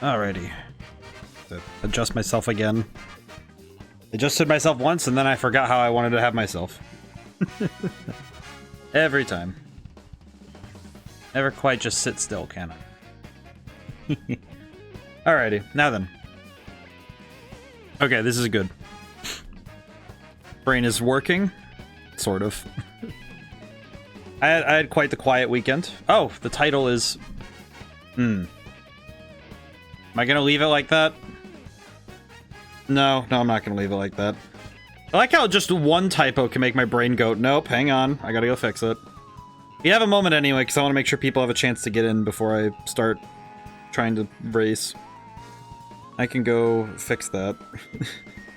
Alrighty. Adjust myself again. Adjusted myself once, and then I forgot how I wanted to have myself. Every time. Never quite just sit still, can I? Alrighty, now then. Okay, this is good. Brain is working. Sort of. I had quite the quiet weekend. Oh, the title is... Am I gonna leave it like that? No, I'm not gonna leave it like that. I like how just one typo can make my brain go, nope, hang on, I gotta go fix it. We have a moment anyway, because I want to make sure people have a chance to get in before I start trying to race. I can go fix that.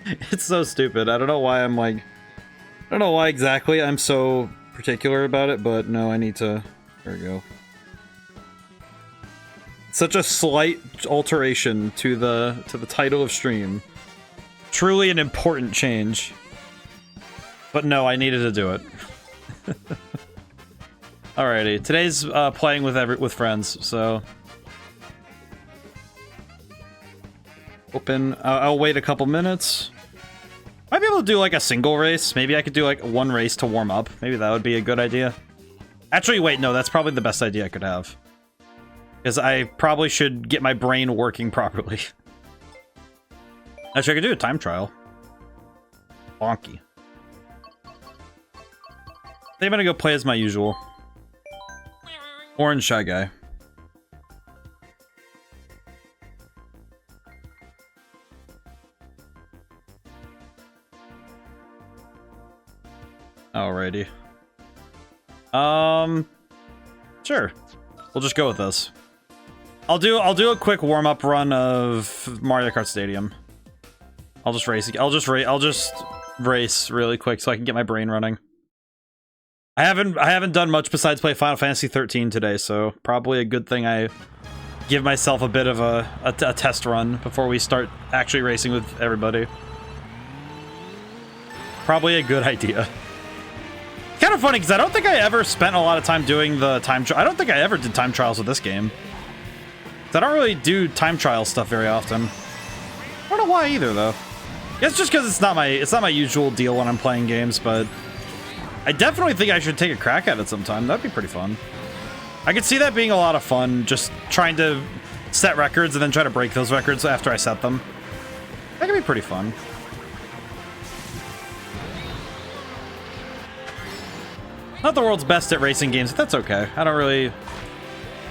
It's so stupid. I don't know why I'm like... I don't know why exactly I'm so particular about it, but no, I need to... There we go. Such a slight alteration to the title of stream. Truly an important change. But no, I needed to do it. Alrighty, today's playing with friends, so... Open. I'll wait a couple minutes. Might be able to do like a single race. Maybe I could do like one race to warm up. Maybe that would be a good idea. Actually, wait, no, that's probably the best idea I could have. Because I probably should get my brain working properly. Actually, I could do a time trial. Bonky. I think I'm gonna go play as my usual. Orange Shy Guy. Alrighty. Sure. We'll just go with this. I'll do a quick warm-up run of Mario Kart Stadium. I'll just race really quick so I can get my brain running. I haven't done much besides play Final Fantasy 13 today, so probably a good thing I give myself a bit of a test run before we start actually racing with everybody. Probably a good idea. Kind of funny because I don't think I ever spent a lot of time doing the time trial. I don't think I ever did time trials with this game. I don't really do time trial stuff very often. I don't know why either though. I guess just because it's not my usual deal when I'm playing games, but I definitely think I should take a crack at it sometime. That'd be pretty fun. I could see that being a lot of fun, just trying to set records and then try to break those records after I set them. That could be pretty fun. Not the world's best at racing games, but that's okay.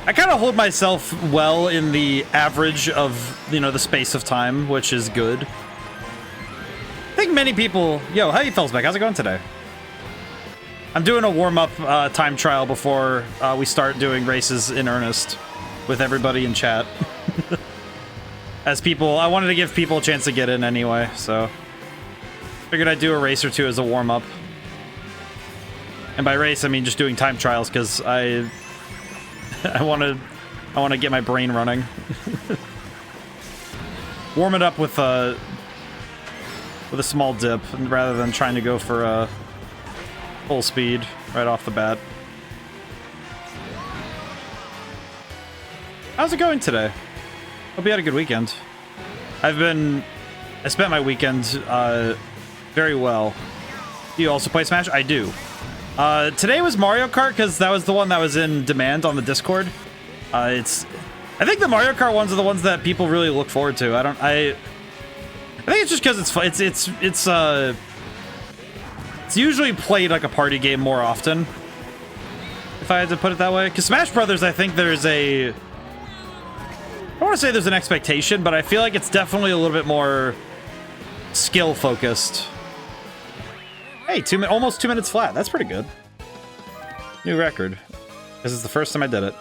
I kind of hold myself well in the average of, you know, the space of time, which is good. I think many people... Yo, how you fellas back? How's it going today? I'm doing a warm-up time trial before we start doing races in earnest with everybody in chat. As people... I wanted to give people a chance to get in anyway, so... Figured I'd do a race or two as a warm-up. And by race, I mean just doing time trials, because I want to get my brain running. Warm it up with a small dip, rather than trying to go for full speed right off the bat. How's it going today? Hope you had a good weekend. I spent my weekend very well. Do you also play Smash? I do. Today was Mario Kart because that was the one that was in demand on the Discord. I think the Mario Kart ones are the ones that people really look forward to. I think it's just because it's fun. It's usually played like a party game more often, if I had to put it that way. Because Smash Brothers, I think there's I don't want to say there's an expectation, but I feel like it's definitely a little bit more skill focused. Hey, almost 2 minutes flat. That's pretty good. New record. This is the first time I did it.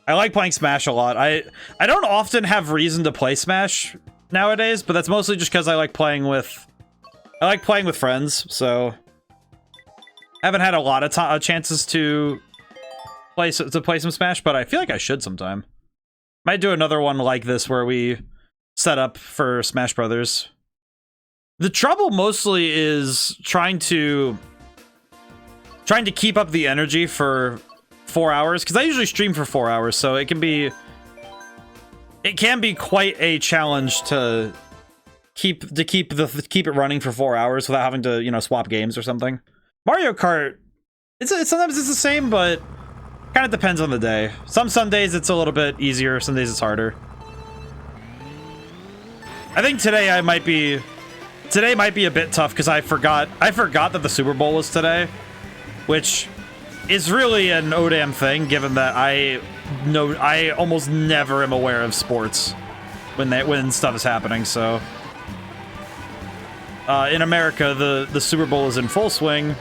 I like playing Smash a lot. I don't often have reason to play Smash nowadays, but that's mostly just because I like playing with friends. So I haven't had a lot of chances to play some Smash, but I feel like I should sometime. Might do another one like this where we set up for Smash Brothers. The trouble mostly is trying to keep up the energy for 4 hours, because I usually stream for 4 hours, so it can be it can be quite a challenge to keep it running for 4 hours without having to, you know, swap games or something. Mario Kart, sometimes it's the same, but kind of depends on the day. Some Sundays it's a little bit easier, some days it's harder. I think today might be a bit tough because I forgot that the Super Bowl was today, which is really an ODaM thing, given that I almost never am aware of sports when stuff is happening. So in America, the Super Bowl is in full swing.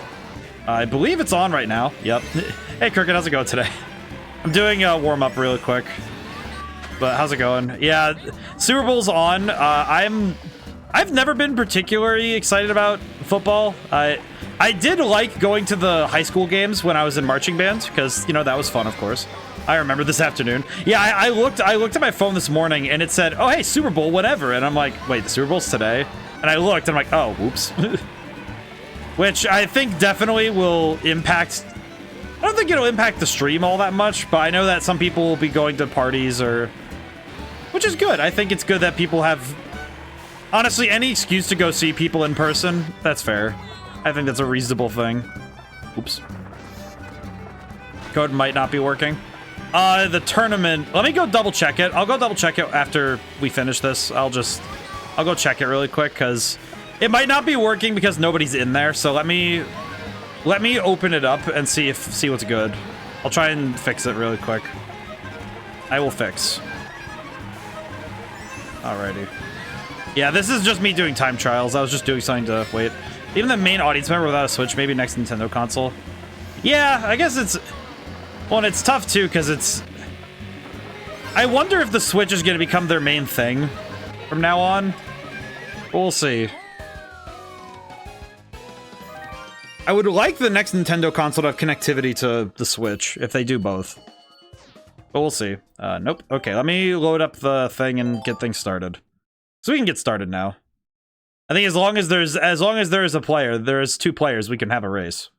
I believe it's on right now. Yep. Hey, Crooked, how's it going today? I'm doing a warm-up really quick. But how's it going? Yeah, Super Bowl's on. I've never been particularly excited about football. I did like going to the high school games when I was in marching band, because, you know, that was fun, of course. I remember this afternoon. Yeah, I looked at my phone this morning, and it said, oh, hey, Super Bowl, whatever. And I'm like, wait, the Super Bowl's today? And I looked, and I'm like, oh, whoops. Which I think definitely will impact... I don't think it'll impact the stream all that much, but I know that some people will be going to parties or... Which is good. I think it's good that people have... Honestly, any excuse to go see people in person, that's fair. I think that's a reasonable thing. Oops. Code might not be working. The tournament... Let me go double check it. I'll go double check it after we finish this. I'll go check it really quick, because it might not be working because nobody's in there. So let me open it up and see what's good. I'll try and fix it really quick. I will fix. Alrighty. Yeah, this is just me doing time trials. I was just doing something to wait. Even the main audience member without a Switch, maybe next Nintendo console. Yeah, I guess it's... Well, and it's tough too, because it's... I wonder if the Switch is going to become their main thing from now on. We'll see. I would like the next Nintendo console to have connectivity to the Switch, if they do both. But we'll see. Nope. Okay, let me load up the thing and get things started. So we can get started now. I think as long as there is a player, there is 2 players, we can have a race.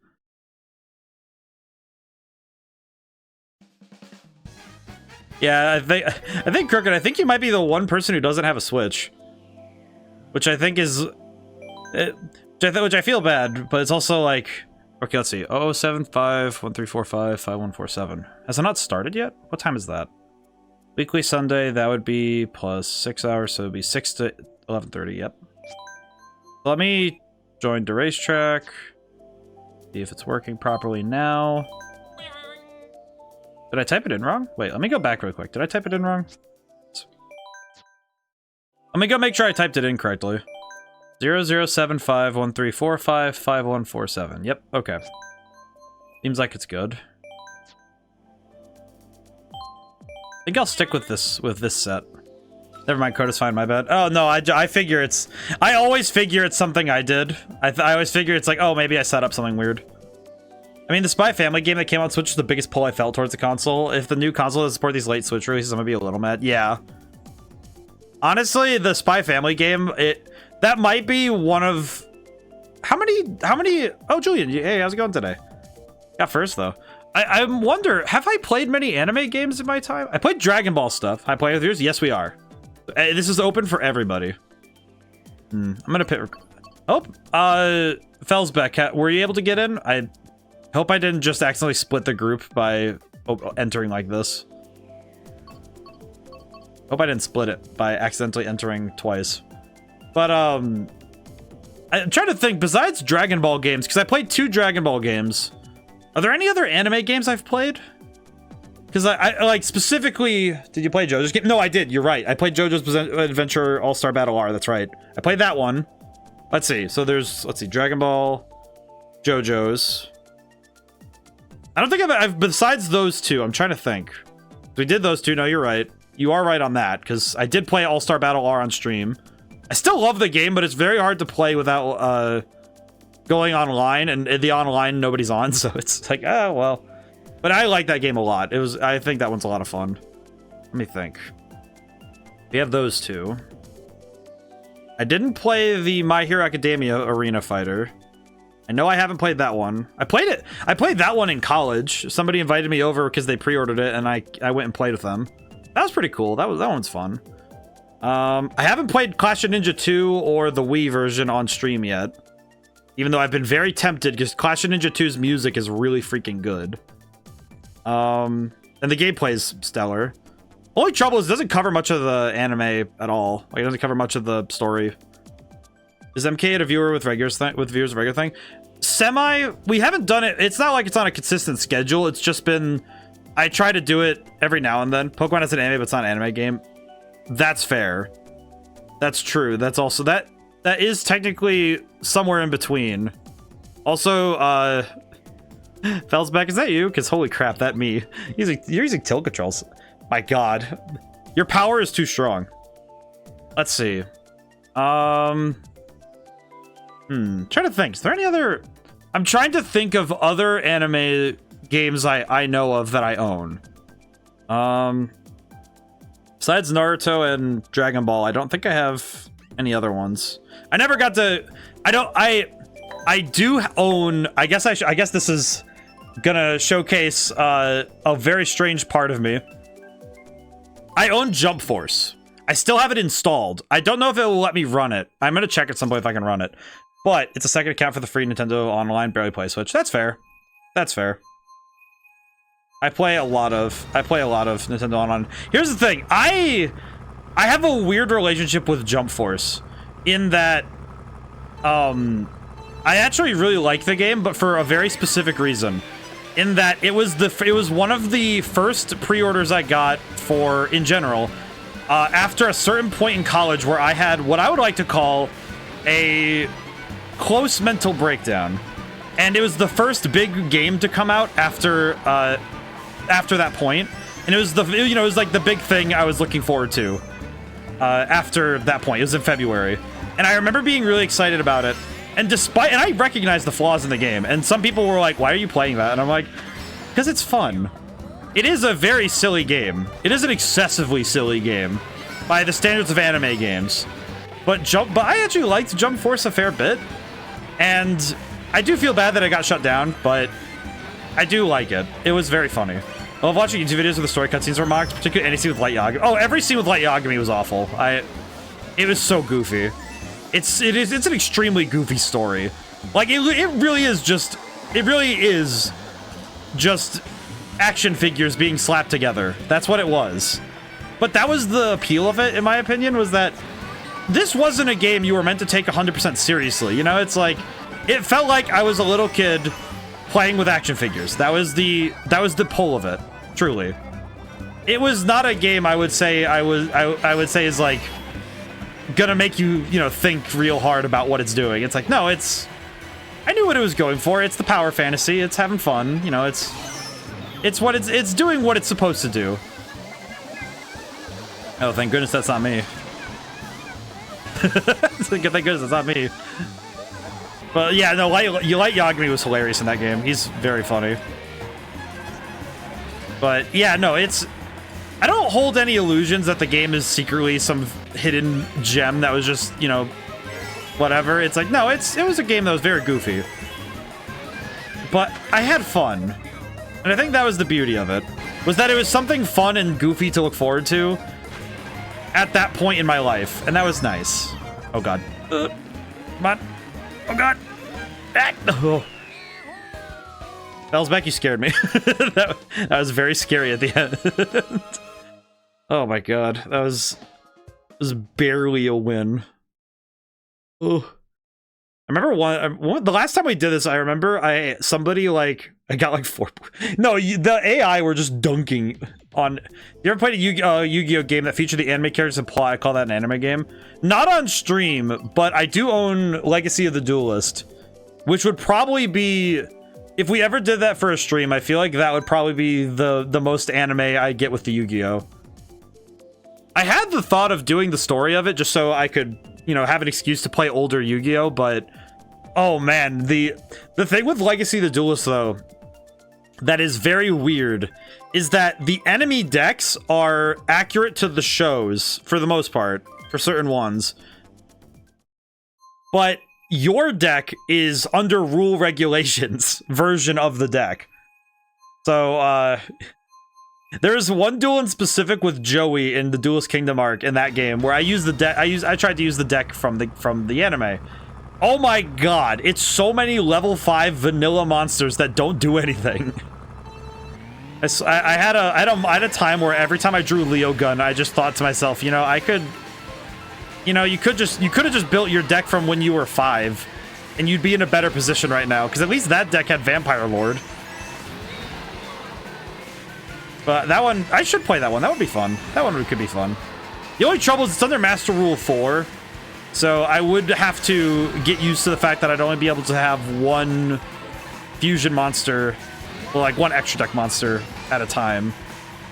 Yeah, I think Crooked, I think you might be the one person who doesn't have a Switch. Which I think is... which I feel bad, but it's also like... Okay, let's see. 0075-1345-5147. Has it not started yet? What time is that? Weekly Sunday, that would be plus 6 hours, so it would be 6 to 11:30, yep. Let me join the racetrack. See if it's working properly now. Did I type it in wrong? Wait, let me go back real quick. Did I type it in wrong? Let me go make sure I typed it in correctly. 0075-1345-5147. Yep, okay. Seems like it's good. I think I'll stick with this set. Never mind, code is fine, my bad. Oh, no, I figure it's... I always figure it's something I did. I always figure it's like, oh, maybe I set up something weird. I mean, the Spy Family game that came out on Switch is the biggest pull I felt towards the console. If the new console doesn't support these late Switch releases, I'm gonna be a little mad. Yeah. Honestly, the Spy Family game, that might be one of... How many... Oh, Julian, hey, how's it going today? Got first, though. I wonder, have I played many anime games in my time? I played Dragon Ball stuff. I play with yours? Yes, we are. This is open for everybody. I'm gonna pick... Oh, Felsbeck, were you able to get in? I hope I didn't just accidentally split the group by entering like this. Hope I didn't split it by accidentally entering twice. But, I'm trying to think, besides Dragon Ball games, because I played 2 Dragon Ball games. Are there any other anime games I've played? Because I like, specifically... Did you play JoJo's game? No, I did, you're right. I played JoJo's Adventure All-Star Battle R, that's right. I played that one. Let's see, so there's... Let's see, Dragon Ball... JoJo's... I don't think I've... Besides those 2, I'm trying to think. We did those 2, no, you're right. You are right on that, because I did play All-Star Battle R on stream. I still love the game, but it's very hard to play without going online, and the online nobody's on, so it's like, oh, well. But I like that game a lot. I think that one's a lot of fun. Let me think. We have those 2. I didn't play the My Hero Academia Arena Fighter. I know I haven't played that one. I played that one in college. Somebody invited me over because they pre-ordered it, and I went and played with them. That was pretty cool. That one's fun. I haven't played Clash of Ninja 2 or the Wii version on stream yet. Even though I've been very tempted, because Clash of Ninja 2's music is really freaking good. And the gameplay is stellar. Only trouble is it doesn't cover much of the anime at all. Like, it doesn't cover much of the story. Is MK a viewer with viewers of regular thing? Semi. We haven't done it. It's not like it's on a consistent schedule. It's just been. I try to do it every now and then. Pokemon has an anime, but it's not an anime game. That's fair. That's true. That's also that is technically somewhere in between. Also, Felsbeck, is that you? Because holy crap, that me. You're using tilt controls. My God, your power is too strong. Let's see. Trying to think. Is there any other? I'm trying to think of other anime games I know of that I own. Besides Naruto and Dragon Ball, I don't think I have any other ones. I never got to. I do own. I guess this is gonna showcase a very strange part of me. I own Jump Force. I still have it installed. I don't know if it will let me run it. I'm gonna check at some point if I can run it. But it's a second account for the free Nintendo Online, barely play Switch. That's fair. That's fair. I play a lot of Nintendo Online. Here's the thing. I have a weird relationship with Jump Force in that I actually really like the game, but for a very specific reason. In that it was one of the first pre-orders I got for in general after a certain point in college where I had what I would like to call a close mental breakdown, and it was the first big game to come out after that point, and it was it was like the big thing I was looking forward to after that point. It was in February, and I remember being really excited about it. And I recognize the flaws in the game, and some people were like, "Why are you playing that?" And I'm like, "Because it's fun." It is a very silly game. It is an excessively silly game by the standards of anime games. But I actually liked Jump Force a fair bit. And I do feel bad that I got shut down, but I do like it. It was very funny. I love watching YouTube videos where the story cutscenes were mocked, particularly any scene with Light Yagami. Oh, every scene with Light Yagami was awful. It was so goofy. It's an extremely goofy story. Like, it really is just action figures being slapped together. That's what it was. But that was the appeal of it, in my opinion, was that this wasn't a game you were meant to take 100% seriously. You know, it's like, it felt like I was a little kid playing with action figures. That was the pull of it, truly. It was not a game I would say is like gonna make you, think real hard about what it's doing. It's like, no, I knew what it was going for. It's the power fantasy. It's having fun. It's doing what it's supposed to do. Oh, thank goodness that's not me. Thank goodness that's not me. But yeah, no, Light Yagami was hilarious in that game. He's very funny. But yeah, no, I don't hold any illusions that the game is secretly some hidden gem that was just, whatever. It's like, no, it was a game that was very goofy. But I had fun. And I think that was the beauty of it. Was that it was something fun and goofy to look forward to at that point in my life. And that was nice. Oh, God. Come on. Oh, God. Ah. Oh. Bellsback, you scared me. that was very scary at the end. Oh, my God. That was barely a win. Oh. I remember the last time we did this, I remember I got like 4. No, the AI were just dunking on. You ever played a Yu-Gi-Oh game that featured the anime characters and plot? I call that an anime game. Not on stream, but I do own Legacy of the Duelist, which would probably be, if we ever did that for a stream, I feel like that would probably be the most anime I get with the Yu-Gi-Oh. I had the thought of doing the story of it just so I could, have an excuse to play older Yu-Gi-Oh, but oh man, the thing with Legacy of the Duelist though that is very weird is that the enemy decks are accurate to the shows for the most part, for certain ones. But your deck is under rule regulations version of the deck. So There's one duel in specific with Joey in the Duelist Kingdom arc in that game where I used the deck. I tried to use the deck from the anime. Oh my god, it's so many level 5 vanilla monsters that don't do anything. I had a time where every time I drew Leo Gun, I just thought to myself, you know, I could, you know, you could have just built your deck from when you were 5, and you'd be in a better position right now, because at least that deck had Vampire Lord. But that one, I should play that one. That would be fun. That one could be fun. The only trouble is it's under Master Rule 4, so I would have to get used to the fact that I'd only be able to have one fusion monster, well, like one extra deck monster at a time,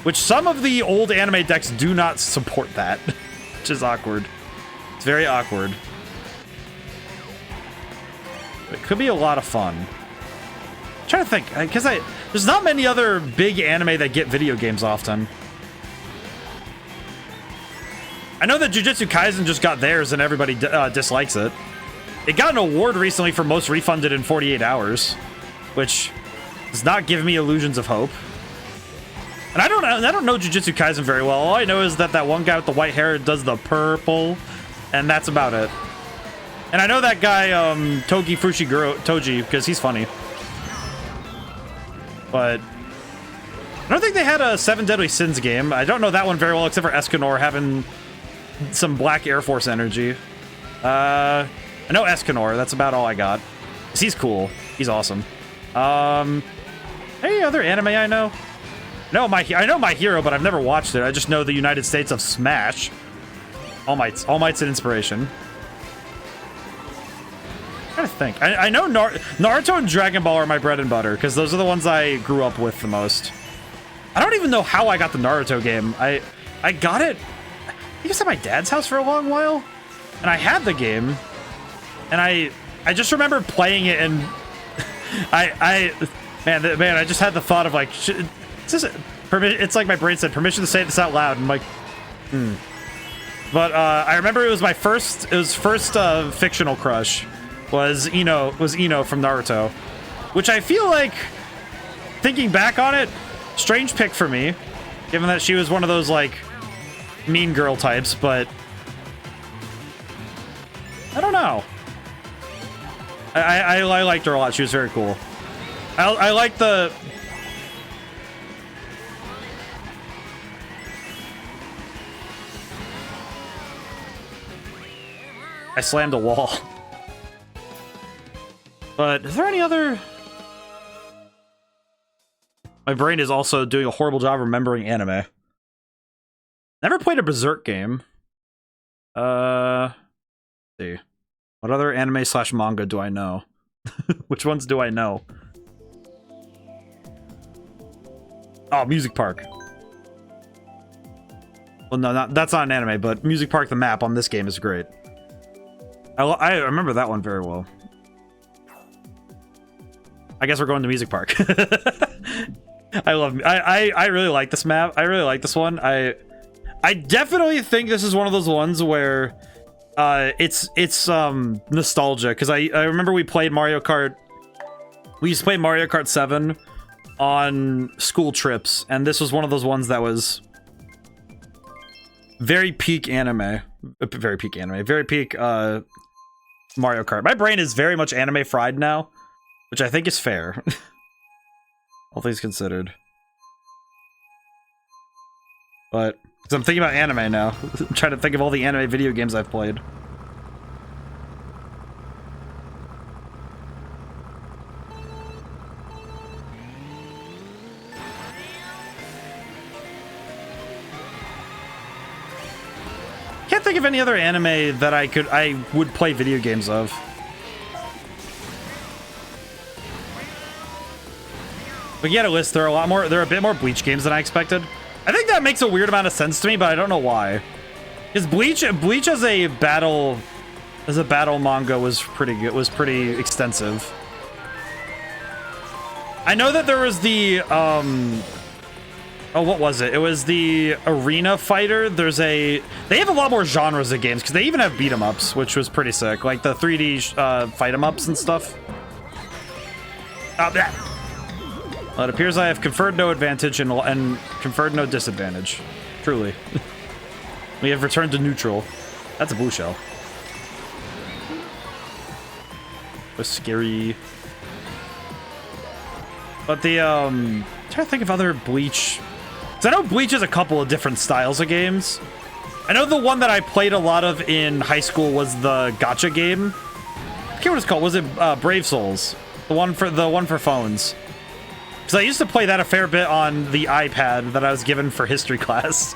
which some of the old anime decks do not support that, which is awkward. It's very awkward. It could be a lot of fun. I'm trying to think, because there's not many other big anime that get video games often. I know that Jujutsu Kaisen just got theirs and everybody dislikes it. It got an award recently for most refunded in 48 hours, which does not give me illusions of hope. And I don't know Jujutsu Kaisen very well. All I know is that one guy with the white hair does the purple, and that's about it. And I know that guy Togi Fushiguro Toji because he's funny. But I don't think they had a 7 Deadly Sins game. I don't know that one very well, except for Escanor having some Black Air Force energy. I know Escanor. That's about all I got. He's cool. He's awesome. Any other anime I know? No, I know My Hero, but I've never watched it. I just know the United States of Smash. All Might's an inspiration. I'm trying to think. I know Naruto and Dragon Ball are my bread and butter, because those are the ones I grew up with the most. I don't even know how I got the Naruto game. I got it, I think it was at my dad's house for a long while, and I had the game, and I just remember playing it, and man, I just had the thought of like, it's like my brain said, permission to say this out loud, and I'm like, But I remember it was my first fictional crush was Ino from Naruto, which I feel like, thinking back on it, strange pick for me, given that she was one of those like mean girl types, but I don't know. I liked her a lot. She was very cool. I like the... I slammed a wall. But is there any other... My brain is also doing a horrible job remembering anime. Never played a Berserk game. Let's see. What other anime / manga do I know? Which ones do I know? Oh, Music Park. Well, no, that's not an anime, but Music Park, the map on this game is great. I remember that one very well. I guess we're going to Music Park. I really like this map. I really like this one. I definitely think this is one of those ones where it's nostalgia, because I remember we played Mario Kart. We used to play Mario Kart 7 on school trips, and this was one of those ones that was very peak anime. Very peak Mario Kart. My brain is very much anime fried now, which I think is fair. All things considered. But, because I'm thinking about anime now. I'm trying to think of all the anime video games I've played. Can't think of any other anime that I would play video games of. But yeah, a list, there are a bit more Bleach games than I expected. I think that makes a weird amount of sense to me, but I don't know why. Because Bleach as a battle manga was pretty good, was pretty extensive. I know that there was the oh, what was it? It was the Arena Fighter. They have a lot more genres of games, because they even have beat 'em ups, which was pretty sick, like the 3D fight 'em ups and stuff. Well, it appears I have conferred no advantage and conferred no disadvantage. Truly. We have returned to neutral. That's a blue shell. Was scary. But the, I'm trying to think of other Bleach. Because I know Bleach has a couple of different styles of games. I know the one that I played a lot of in high school was the gacha game. I can't remember what it's called. Was it Brave Souls? The one for phones. Because I used to play that a fair bit on the iPad that I was given for history class.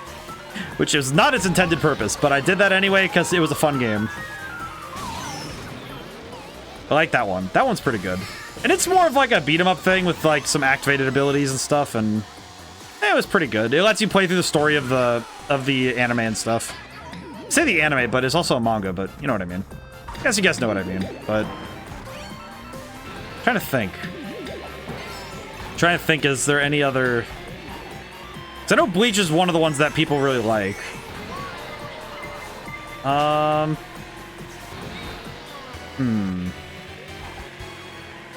Which is not its intended purpose, but I did that anyway because it was a fun game. I like that one. That one's pretty good. And it's more of like a beat 'em up thing with like some activated abilities and stuff, and it was pretty good. It lets you play through the story of the anime and stuff. I say the anime, but it's also a manga, but you know what I mean. I guess you guys know what I mean, but I'm trying to think. Is there any other? Because I know Bleach is one of the ones that people really like. My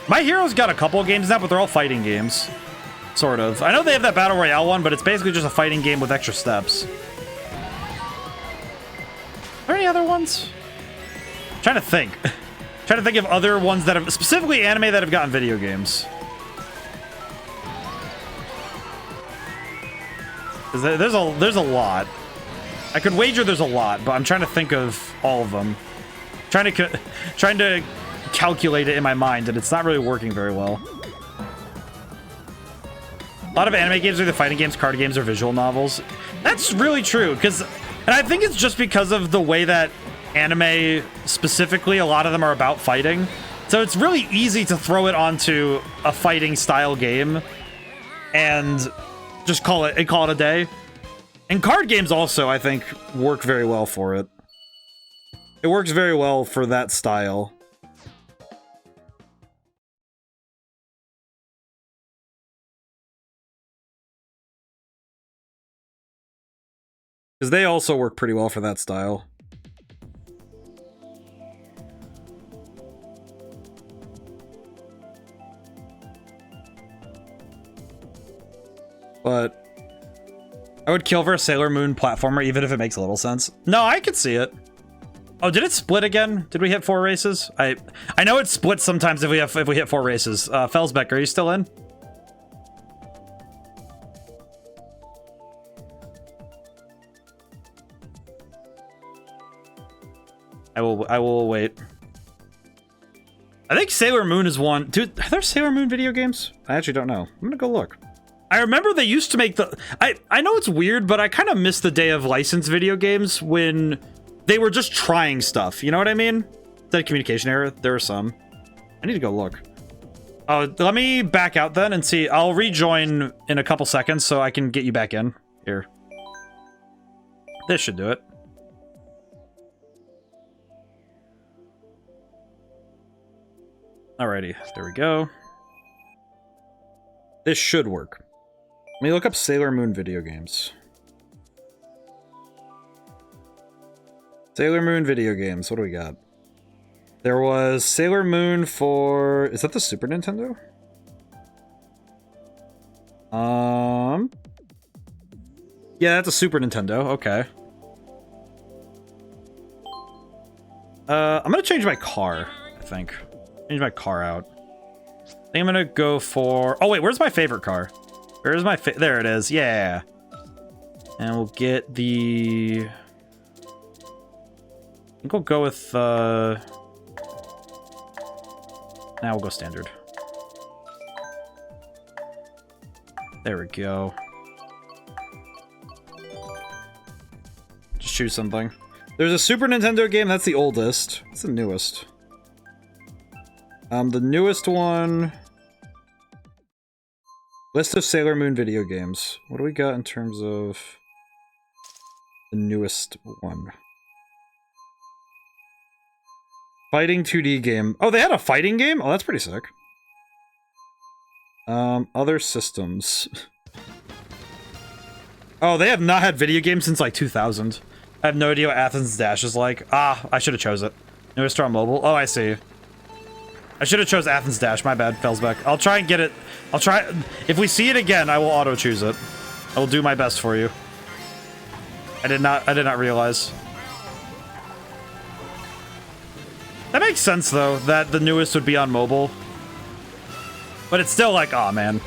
Hero's got a couple of games now, but they're all fighting games. Sort of. I know they have that Battle Royale one, but it's basically just a fighting game with extra steps. Are there any other ones? I'm trying to think. Trying to think of other ones that have, specifically anime that have gotten video games. There's a lot. I could wager there's a lot, but I'm trying to think of all of them. Trying to calculate it in my mind, and it's not really working very well. A lot of anime games are either fighting games, card games, or visual novels. That's really true, and I think it's just because of the way that anime, specifically, a lot of them are about fighting. So it's really easy to throw it onto a fighting style game and just call it a day. And card games also, I think, work very well for it. It works very well for that style. Because they also work pretty well for that style. But I would kill for a Sailor Moon platformer, even if it makes a little sense. No, I could see it. Oh, did it split again? Did we hit 4 races? I know it splits sometimes if we hit 4 races. Felsbeck, are you still in? I will wait. I think Sailor Moon is one. Dude, are there Sailor Moon video games? I actually don't know. I'm gonna go look. I remember they used to make the... I know it's weird, but I kind of miss the day of licensed video games when they were just trying stuff. You know what I mean? The communication error. There are some. I need to go look. Oh, let me back out then and see. I'll rejoin in a couple seconds so I can get you back in. Here. This should do it. Alrighty. There we go. This should work. Let me look up Sailor Moon video games. Sailor Moon video games. What do we got? There was Sailor Moon for... Is that the Super Nintendo? Yeah, that's a Super Nintendo. Okay. I'm gonna change my car, I think. Change my car out. I think I'm gonna go for... Oh, wait, where's my favorite car? Where's my... There it is. Yeah. And we'll get the... I think we'll go with... Now we'll go standard. There we go. Just choose something. There's a Super Nintendo game. That's the oldest. It's the newest. The newest one... List of Sailor Moon video games. What do we got in terms of the newest one? Fighting 2D game. Oh, they had a fighting game? Oh, that's pretty sick. Other systems. Oh, they have not had video games since like 2000. I have no idea what Athens Dash is like. Ah, I should have chose it. Newest on mobile. Oh, I see. I should have chose Athens Dash. My bad, Felsbeck. I'll try and get it. I'll try. If we see it again, I will auto choose it. I will do my best for you. I did not realize. That makes sense though, that the newest would be on mobile. But it's still like, aw, man.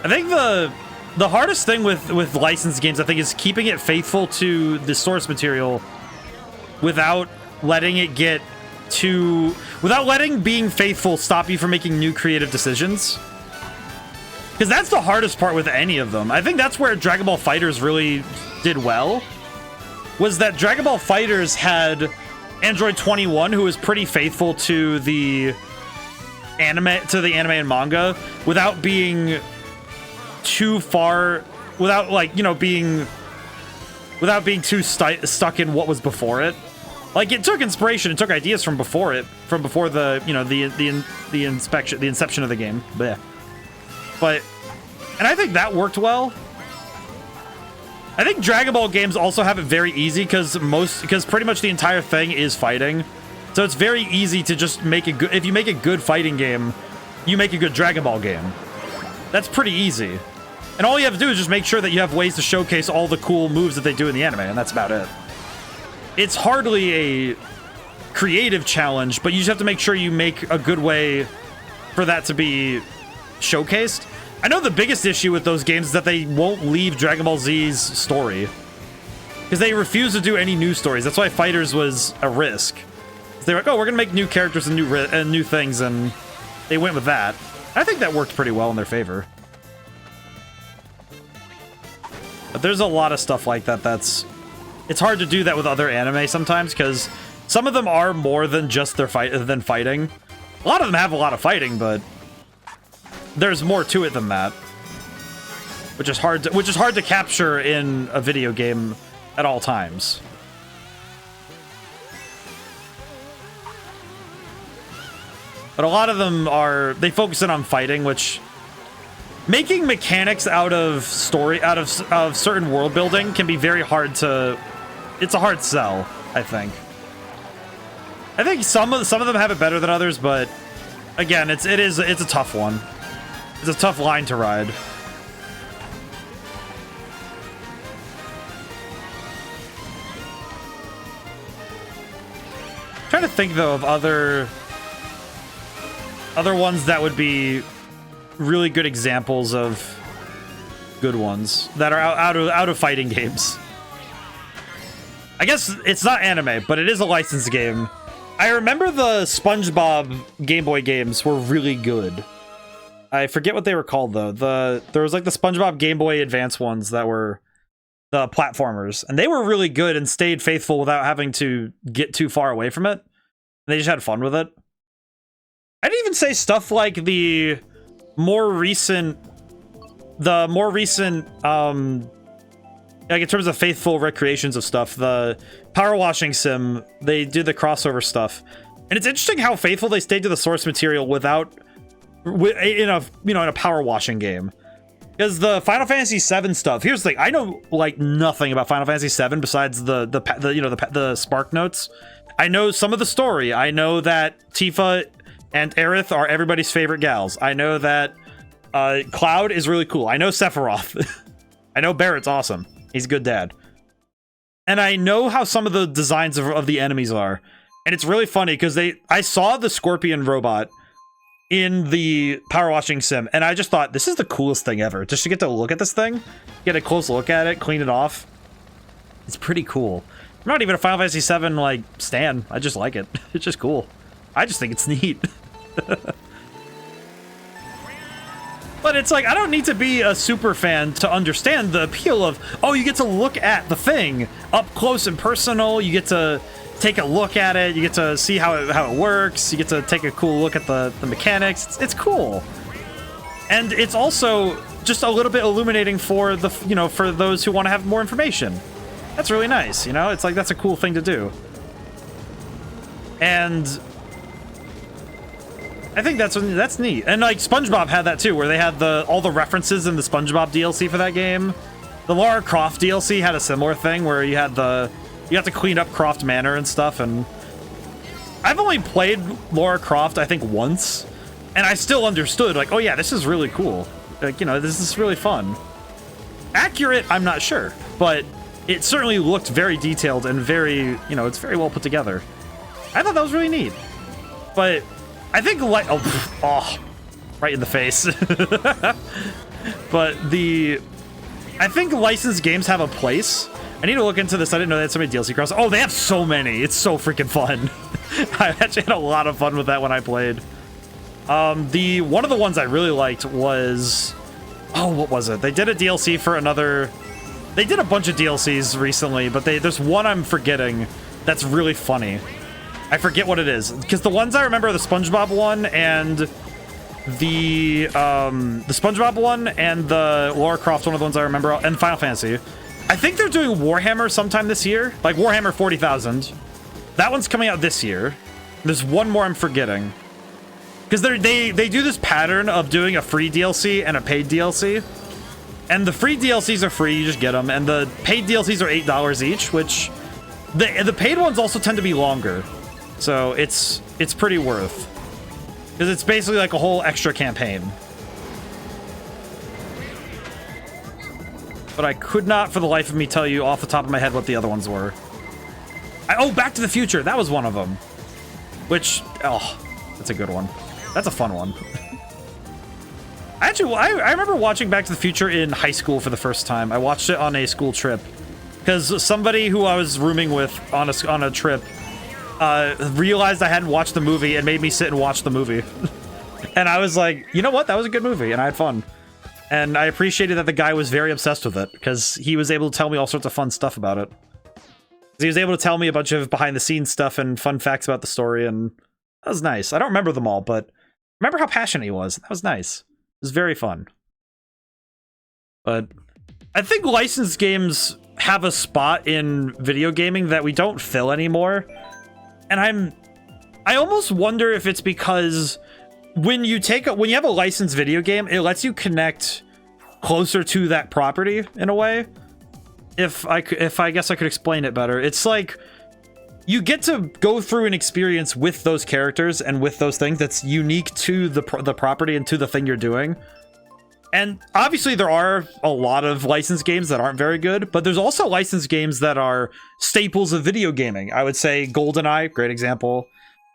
I think the hardest thing with licensed games, I think, is keeping it faithful to the source material without letting it get too... without letting being faithful stop you from making new creative decisions. Because that's the hardest part with any of them. I think that's where Dragon Ball FighterZ really did well. Was that Dragon Ball FighterZ had Android 21, who was pretty faithful to the anime and manga, without being too far, without, like, you know, without being too stuck in what was before it. Like, it took inspiration, it took ideas from before the, you know, the inception of the game. Blech. But, and I think that worked well. I think Dragon Ball games also have it very easy because pretty much the entire thing is fighting. So it's very easy to just make a good, if you make a good fighting game, you make a good Dragon Ball game. That's pretty easy. And all you have to do is just make sure that you have ways to showcase all the cool moves that they do in the anime, and that's about it. It's hardly a creative challenge, but you just have to make sure you make a good way for that to be showcased. I know the biggest issue with those games is that they won't leave Dragon Ball Z's story, because they refuse to do any new stories. That's why FighterZ was a risk. They were like, oh, we're gonna make new characters and new things, and they went with that. I think that worked pretty well in their favor. But there's a lot of stuff like that it's hard to do that with other anime sometimes, because some of them are more than just their fighting. A lot of them have a lot of fighting, but there's more to it than that, which is hard to capture in a video game at all times. But a lot of them they focus in on fighting, which making mechanics out of certain world building can be very hard to. It's a hard sell, I think. I think some of them have it better than others, but again, it's a tough one. It's a tough line to ride. I'm trying to think though of other ones that would be really good examples of good ones that are out of fighting games. I guess it's not anime, but it is a licensed game. I remember the SpongeBob Game Boy games were really good. I forget what they were called though. There was like the SpongeBob Game Boy Advance ones that were the platformers, and they were really good and stayed faithful without having to get too far away from it. They just had fun with it. I'd even say stuff like the more recent, like in terms of faithful recreations of stuff, the Power Washing Sim, they did the crossover stuff, and it's interesting how faithful they stayed to the source material in a power washing game. Because the Final Fantasy VII stuff, here's the thing: I know like nothing about Final Fantasy VII besides the Spark Notes. I know some of the story. I know that Tifa and Aerith are everybody's favorite gals. I know that Cloud is really cool. I know Sephiroth. I know Barrett's awesome. He's a good dad. And I know how some of the designs of the enemies are. And it's really funny because I saw the Scorpion robot in the Power Washing Sim, and I just thought, this is the coolest thing ever. Just to get to look at this thing, get a close look at it, clean it off. It's pretty cool. I'm not even a Final Fantasy VII, like, stan. I just like it. It's just cool. I just think it's neat. But it's like, I don't need to be a super fan to understand the appeal of, oh, you get to look at the thing up close and personal. You get to take a look at it. You get to see how it works. You get to take a cool look at the mechanics. It's cool. And it's also just a little bit illuminating for for those who want to have more information. That's really nice, It's like, that's a cool thing to do. And I think that's neat. And like SpongeBob had that too, where they had all the references in the SpongeBob DLC for that game. The Lara Croft DLC had a similar thing where you had the you have to clean up Croft Manor and stuff, and I've only played Lara Croft, I think, once, and I still understood, like, oh yeah, this is really cool. Like, you know, this is really fun. Accurate, I'm not sure, but it certainly looked very detailed and very, you know, it's very well put together. I thought that was really neat. But I think, like, oh, right in the face. But I think licensed games have a place. I need to look into this. I didn't know they had so many DLC cross. Oh, they have so many. It's so freaking fun. I actually had a lot of fun with that when I played. One of the ones I really liked was, oh, what was it? They did a DLC for another. They did a bunch of DLCs recently, but there's one I'm forgetting that's really funny. I forget what it is, because the ones I remember are the SpongeBob one and the SpongeBob one and the Lara Croft one are the ones I remember, and Final Fantasy. I think they're doing Warhammer sometime this year, like Warhammer 40,000. That one's coming out this year. There's one more I'm forgetting, because they do this pattern of doing a free DLC and a paid DLC. And the free DLCs are free, you just get them, and the paid DLCs are $8 each, which the paid ones also tend to be longer. So it's pretty worth, because it's basically like a whole extra campaign. But I could not for the life of me tell you off the top of my head what the other ones were. Oh, Back to the Future, that was one of them. Which, oh, that's a good one. That's a fun one. Actually, I remember watching Back to the Future in high school for the first time. I watched it on a school trip, because somebody who I was rooming with on a trip realized I hadn't watched the movie and made me sit and watch the movie. And I was like, you know what? That was a good movie, and I had fun. And I appreciated that the guy was very obsessed with it, because he was able to tell me all sorts of fun stuff about it. He was able to tell me a bunch of behind-the-scenes stuff and fun facts about the story, and that was nice. I don't remember them all, but remember how passionate he was. That was nice. It was very fun. But I think licensed games have a spot in video gaming that we don't fill anymore. And I almost wonder if it's because when you have a licensed video game, it lets you connect closer to that property in a way. If I guess I could explain it better. It's like you get to go through an experience with those characters and with those things that's unique to the property and to the thing you're doing. And obviously there are a lot of licensed games that aren't very good, but there's also licensed games that are staples of video gaming. I would say GoldenEye, great example.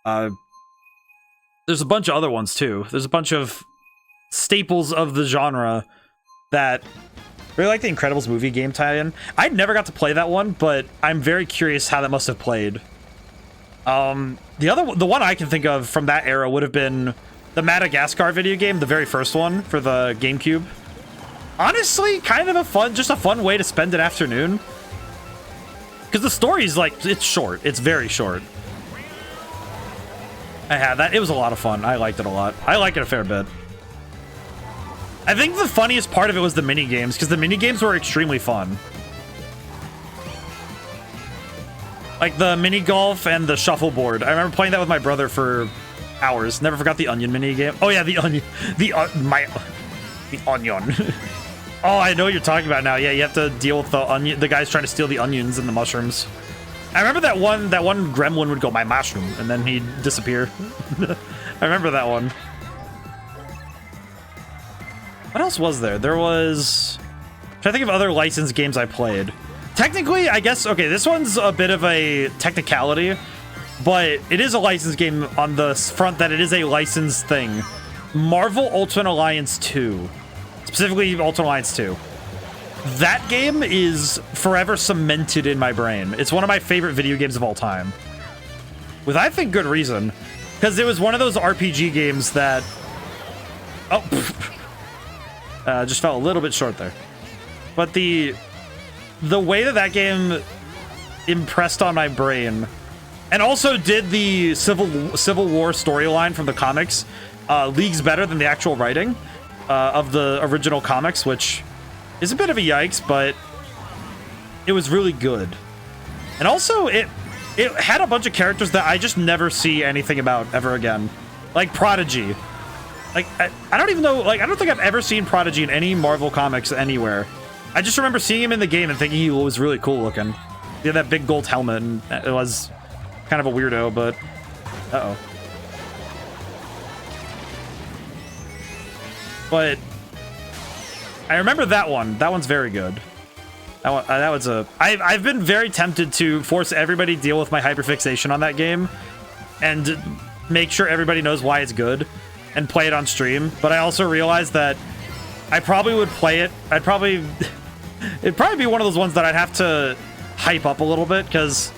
There's a bunch of other ones too. There's a bunch of staples of the genre that really, like the Incredibles movie game tie-in. I never got to play that one, but I'm very curious how that must have played. The one I can think of from that era would have been the Madagascar video game, the very first one for the GameCube. Honestly, kind of just a fun way to spend an afternoon. Because the story's like, it's short. It's very short. I had that. It was a lot of fun. I liked it a lot. I like it a fair bit. I think the funniest part of it was the mini games, because the mini games were extremely fun. Like the mini golf and the shuffleboard. I remember playing that with my brother for hours. Never forgot the onion mini game. Oh yeah, the onion. The onion. Oh, I know what you're talking about now. Yeah, you have to deal with the onion. The guy's trying to steal the onions and the mushrooms. I remember that one gremlin would go, "My mushroom," and then he'd disappear. I remember that one. What else was there? There was... I'm trying to think of other licensed games I played. Technically, I guess... Okay, this one's a bit of a technicality, but it is a licensed game on the front that it is a licensed thing. Marvel Ultimate Alliance 2. Specifically, Ultimate Alliance 2. That game is forever cemented in my brain. It's one of my favorite video games of all time. With, I think, good reason. Because it was one of those RPG games that... Oh, just fell a little bit short there. But the way that game impressed on my brain, and also did the Civil War storyline from the comics leagues better than the actual writing of the original comics, which is a bit of a yikes, but it was really good. And also, it had a bunch of characters that I just never see anything about ever again. Like Prodigy. Like, I don't even know, like, I don't think I've ever seen Prodigy in any Marvel comics anywhere. I just remember seeing him in the game and thinking he was really cool looking. He had that big gold helmet, and it was kind of a weirdo, but... Uh-oh. But... I remember that one. That one's very good. That was a... I've been very tempted to force everybody to deal with my hyperfixation on that game and make sure everybody knows why it's good and play it on stream. But I also realized that I probably would play it. It'd probably be one of those ones that I'd have to hype up a little bit, because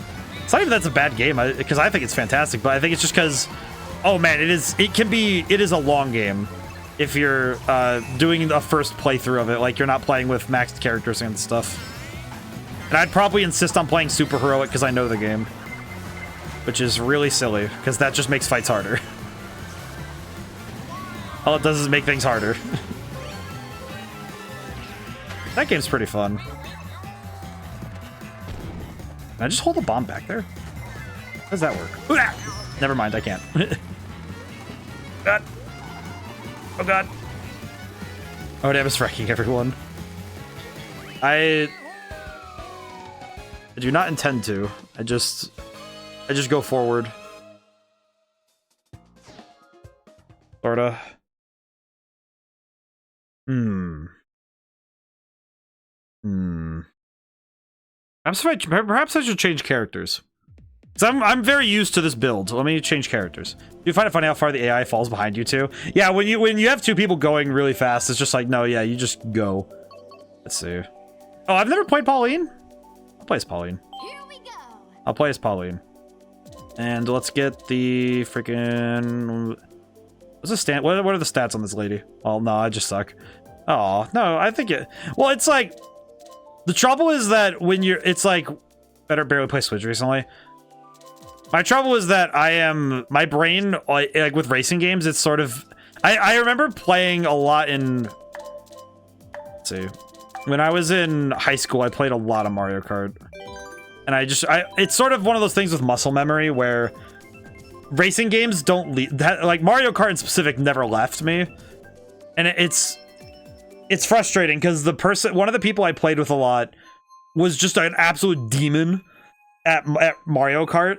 it's not even that's a bad game, because I think it's fantastic, but I think it's just because, oh man, it is a long game if you're doing a first playthrough of it, like you're not playing with maxed characters and stuff. And I'd probably insist on playing super heroic because I know the game, which is really silly because that just makes fights harder. All it does is make things harder. That game's pretty fun. Can I just hold a bomb back there? How does that work? Never mind, I can't. God. Oh god. ODaM is wrecking everyone. I do not intend to. I just go forward. Sorta. Perhaps I should change characters. Because I'm very used to this build. Let me change characters. Do you find it funny how far the AI falls behind you too? Yeah, when you have two people going really fast, it's just like, no, yeah, you just go. Let's see. Oh, I've never played Pauline. I'll play as Pauline. Here we go. I'll play as Pauline. And let's get the freaking... What's the stat? What are the stats on this lady? Oh, no, I just suck. Oh, no, I think it... Well, it's like... The trouble is that when you're... It's like... Better barely play Switch recently. My trouble is that my brain, like with racing games, it's sort of... I remember playing a lot in... Let's see. When I was in high school, I played a lot of Mario Kart. And it's sort of one of those things with muscle memory where racing games don't leave... Like, Mario Kart in specific never left me. And it's frustrating because one of the people I played with a lot was just an absolute demon at Mario Kart.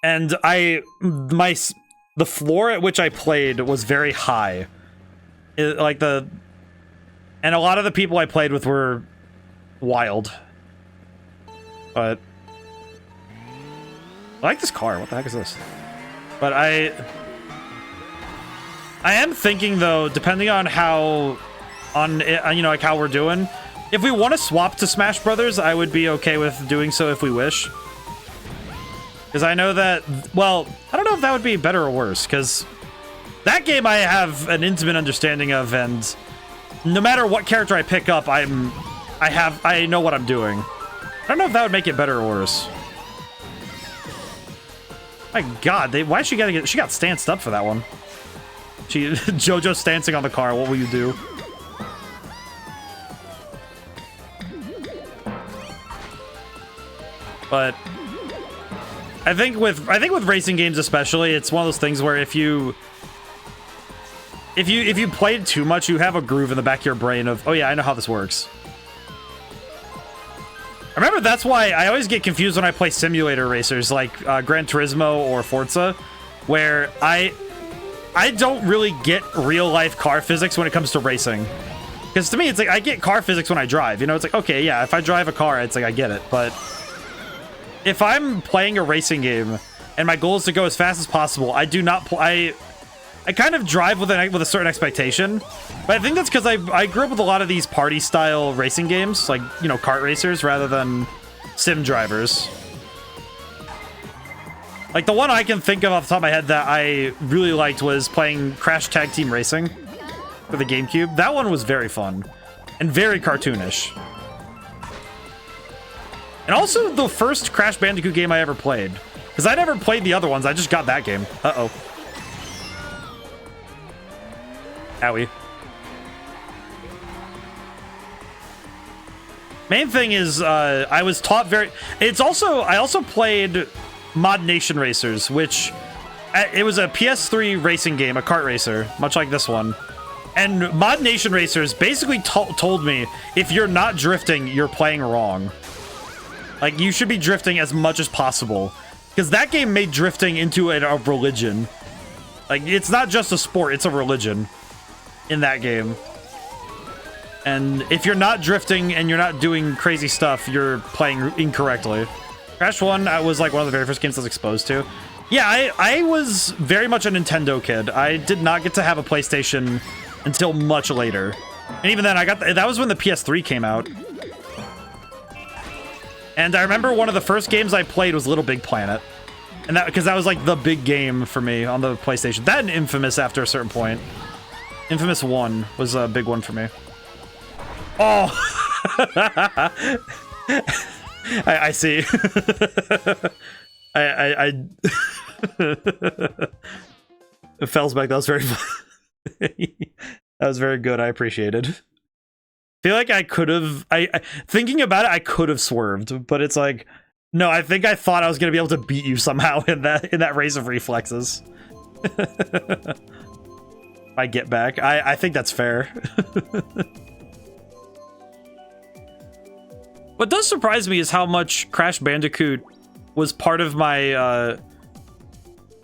And the floor at which I played was very high. And a lot of the people I played with were wild. But I like this car. What the heck is this? But I am thinking though, depending on how like how we're doing, if we want to swap to Smash Brothers, I would be okay with doing so if we wish. Because I know that, well, I don't know if that would be better or worse, because that game I have an intimate understanding of, and no matter what character I pick up, I know what I'm doing. I don't know if that would make it better or worse. My god, why she gotta she got stanced up for that one. JoJo stancing on the car, what will you do? But I think with racing games especially, it's one of those things where if you played too much, you have a groove in the back of your brain of, oh yeah, I know how this works. I remember that's why I always get confused when I play simulator racers like Gran Turismo or Forza, where I don't really get real life car physics when it comes to racing. Because to me, it's like I get car physics when I drive. You know, it's like, okay, yeah, if I drive a car, it's like I get it. But if I'm playing a racing game and my goal is to go as fast as possible, I do not I kind of drive with a certain expectation. But I think that's because I grew up with a lot of these party style racing games, like, you know, kart racers rather than sim drivers. Like the one I can think of off the top of my head that I really liked was playing Crash Tag Team Racing for the GameCube. That one was very fun and very cartoonish. And also the first Crash Bandicoot game I ever played. Because I never played the other ones, I just got that game. Uh-oh. Owie. Main thing is, I was taught I also played Mod Nation Racers, which, it was a PS3 racing game, a kart racer, much like this one. And Mod Nation Racers basically told me, if you're not drifting, you're playing wrong. Like, you should be drifting as much as possible. Because that game made drifting into a religion. Like, it's not just a sport, it's a religion in that game. And if you're not drifting and you're not doing crazy stuff, you're playing incorrectly. Crash 1 was like one of the very first games I was exposed to. Yeah, I was very much a Nintendo kid. I did not get to have a PlayStation until much later. And even then, that was when the PS3 came out. And I remember one of the first games I played was Little Big Planet. And that, because that was like the big game for me on the PlayStation. That and Infamous after a certain point. Infamous 1 was a big one for me. Oh! I see. Felsbeck, that was very funny. That was very good. I appreciated. I feel like I could have... thinking about it, I could have swerved, but it's like... No, I think I thought I was going to be able to beat you somehow in that race of reflexes. I get back. I think that's fair. What does surprise me is how much Crash Bandicoot was part of my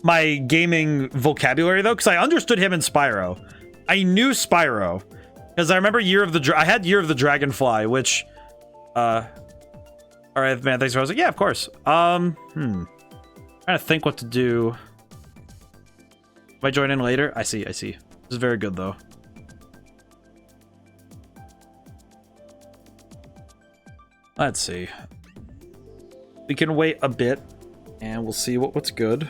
my gaming vocabulary, though, because I understood him in Spyro. I knew Spyro because I remember I had Year of the Dragonfly, which all right, man, thanks for... I was like, yeah, of course. Trying to think what to do. If I join in later, I see. This is very good, though. Let's see. We can wait a bit, and we'll see what's good.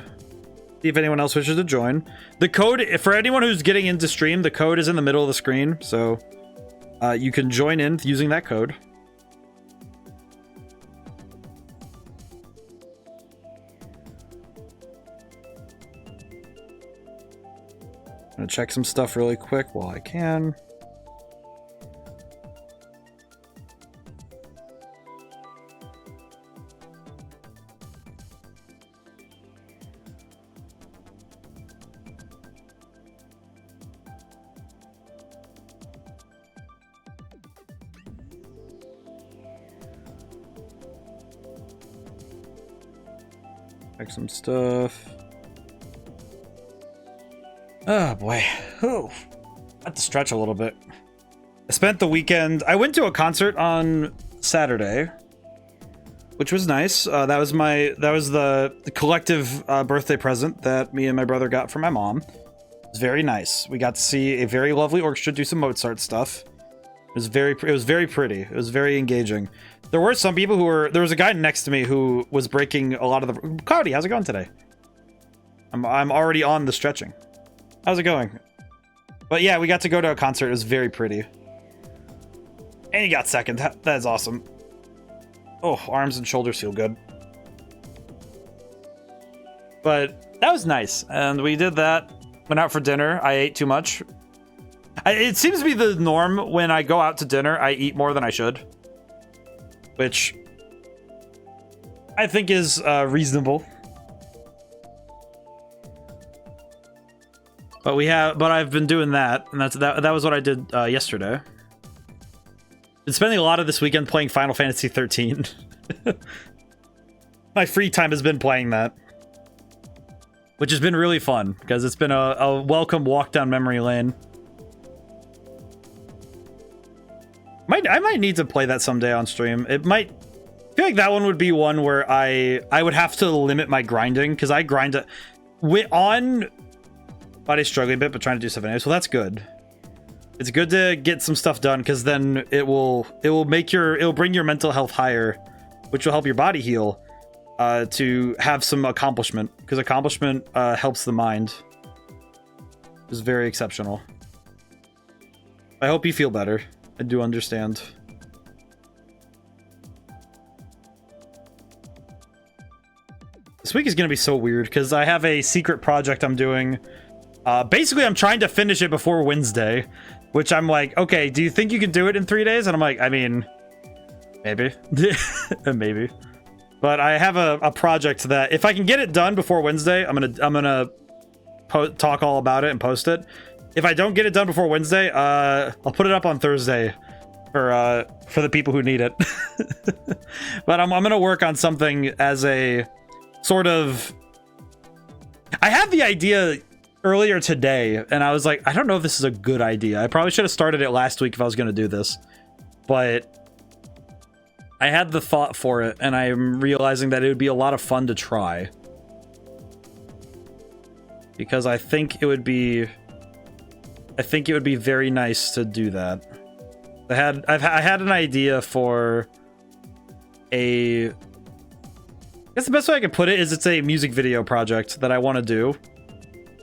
See if anyone else wishes to join. The code, for anyone who's getting into stream, the code is in the middle of the screen, so you can join in using that code. I'm gonna check some stuff really quick while I can. Check some stuff. Oh boy. Oh, I had to stretch a little bit. I spent the weekend. I went to a concert on Saturday, which was nice. That was the collective birthday present that me and my brother got from my mom. It was very nice. We got to see a very lovely orchestra do some Mozart stuff. It was very pretty. It was very engaging. There were some people there was a guy next to me who was breaking a lot of the... Cloudy, how's it going today? I'm already on the stretching. How's it going? But yeah, we got to go to a concert. It was very pretty. And you got second. That is awesome. Oh, arms and shoulders feel good. But that was nice. And we did that. Went out for dinner. I ate too much. It seems to be the norm when I go out to dinner, I eat more than I should. Which I think is reasonable. But I've been doing that, and that was what I did yesterday. Been spending a lot of this weekend playing Final Fantasy 13. My free time has been playing that, which has been really fun because it's been a welcome walk down memory lane. I might need to play that someday on stream. I feel like that one would be one where I would have to limit my grinding because I grind on body's struggling a bit, but trying to do stuff anyway. So that's good. It's good to get some stuff done because then it will bring your mental health higher, which will help your body heal. To have some accomplishment because accomplishment helps the mind. It's very exceptional. I hope you feel better. I do understand. This week is going to be so weird because I have a secret project I'm doing. Basically, I'm trying to finish it before Wednesday, which I'm like, okay, do you think you can do it in 3 days? And I'm like, I mean, maybe. Maybe. But I have a project that if I can get it done before Wednesday, I'm gonna talk all about it and post it. if I don't get it done before Wednesday, I'll put it up on Thursday for the people who need it. But I'm gonna work on something as a sort of... I had the idea earlier today, and I was like, I don't know if this is a good idea. I probably should have started it last week if I was gonna do this. But I had the thought for it, and I'm realizing that it would be a lot of fun to try. Because I think it would be very nice to do that. I had an idea for I guess the best way I could put it is it's a music video project that I want to do.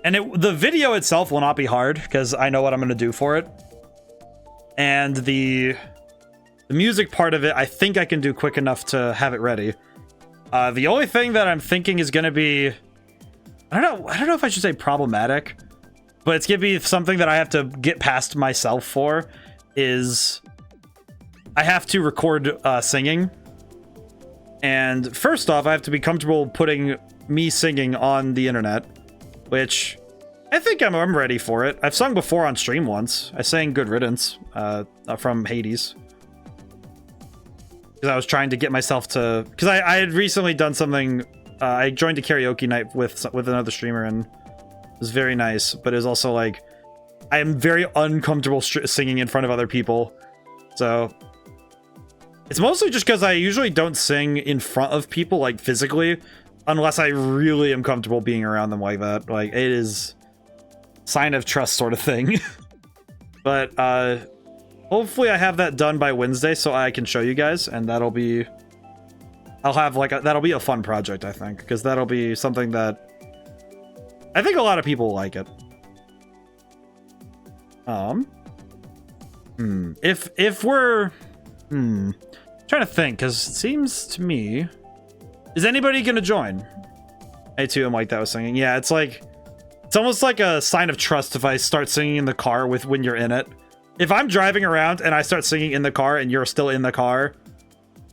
And the video itself will not be hard because I know what I'm going to do for it. And the music part of it, I think I can do quick enough to have it ready. The only thing that I'm thinking is going to be, I don't know if I should say problematic, but it's going to be something that I have to get past myself for, is I have to record singing. And first off, I have to be comfortable putting me singing on the internet, which I think I'm ready for it. I've sung before on stream once. I sang Good Riddance from Hades. Because I was trying to get myself to... Because I had recently done something... I joined a karaoke night with another streamer, and it was very nice. But it was also like... I am very uncomfortable singing in front of other people. So... It's mostly just because I usually don't sing in front of people, like, physically, unless I really am comfortable being around them like that. Like, it is sign of trust sort of thing. But, hopefully I have that done by Wednesday so I can show you guys, and that'll be... that'll be a fun project, I think, because that'll be something that... I think a lot of people will like it. If we're... trying to think, because it seems to me... Is anybody gonna join? I too am like that was singing. Yeah, it's like... It's almost like a sign of trust if I start singing in the car when you're in it. If I'm driving around and I start singing in the car and you're still in the car,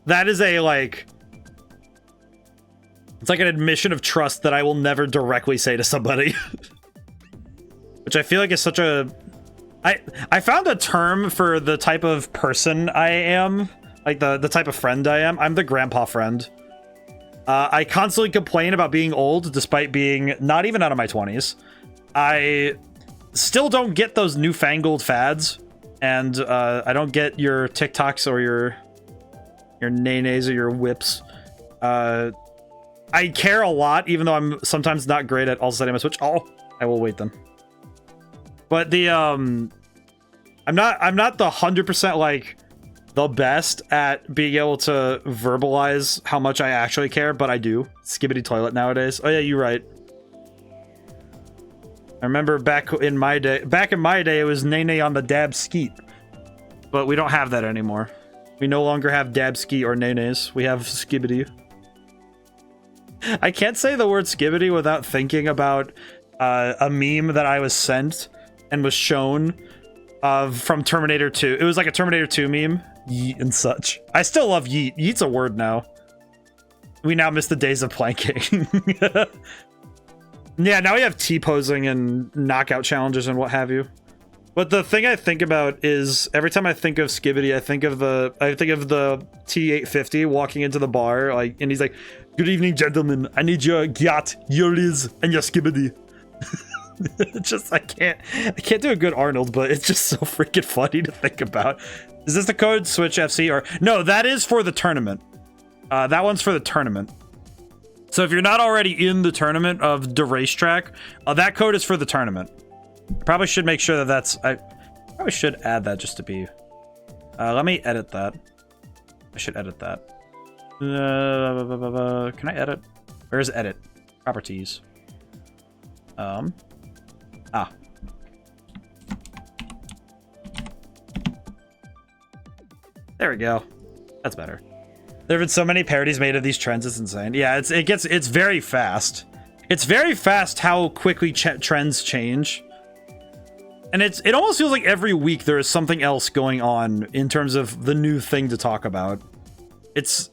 that is a, like... It's like an admission of trust that I will never directly say to somebody. Which I feel like is such a... I found a term for the type of person I am. Like the type of friend I am. I'm the grandpa friend. I constantly complain about being old despite being not even out of my 20s. I still don't get those newfangled fads. And I don't get your TikToks or your nays or your whips. I care a lot, even though I'm sometimes not great at also setting my Switch. Oh, I will wait then. But the I'm not the 100% like the best at being able to verbalize how much I actually care, but I do. Skibbity toilet nowadays. Oh yeah, you're right. I remember back in my day, it was Nene on the dab skeet. But we don't have that anymore. We no longer have dab skeet or Nenes. We have skibbity. I can't say the word skibbity without thinking about a meme that I was sent and was shown from Terminator 2. It was like a Terminator 2 meme. Yeet and such. I still love yeet. Yeet's a word now. We now miss the days of planking. Yeah, now we have T-posing and knockout challenges and what have you. But the thing I think about is every time I think of Skibbity, I think of the T-850 walking into the bar, like, and he's like, "Good evening, gentlemen. I need your yacht, your Liz, and your Skibbity." It's just I can't do a good Arnold, but it's just so freaking funny to think about. Is this the code Switch FC or no? That is for the tournament. That one's for the tournament. So if you're not already in the tournament of the racetrack, that code is for the tournament. Probably should make sure that that's... I probably should add that just to be... let me edit that. I should edit that. Can I edit? Where's edit? Properties. There we go. That's better. There have been so many parodies made of these trends, it's insane. Yeah, it's very fast. It's very fast how quickly trends change. And it almost feels like every week there is something else going on in terms of the new thing to talk about. It's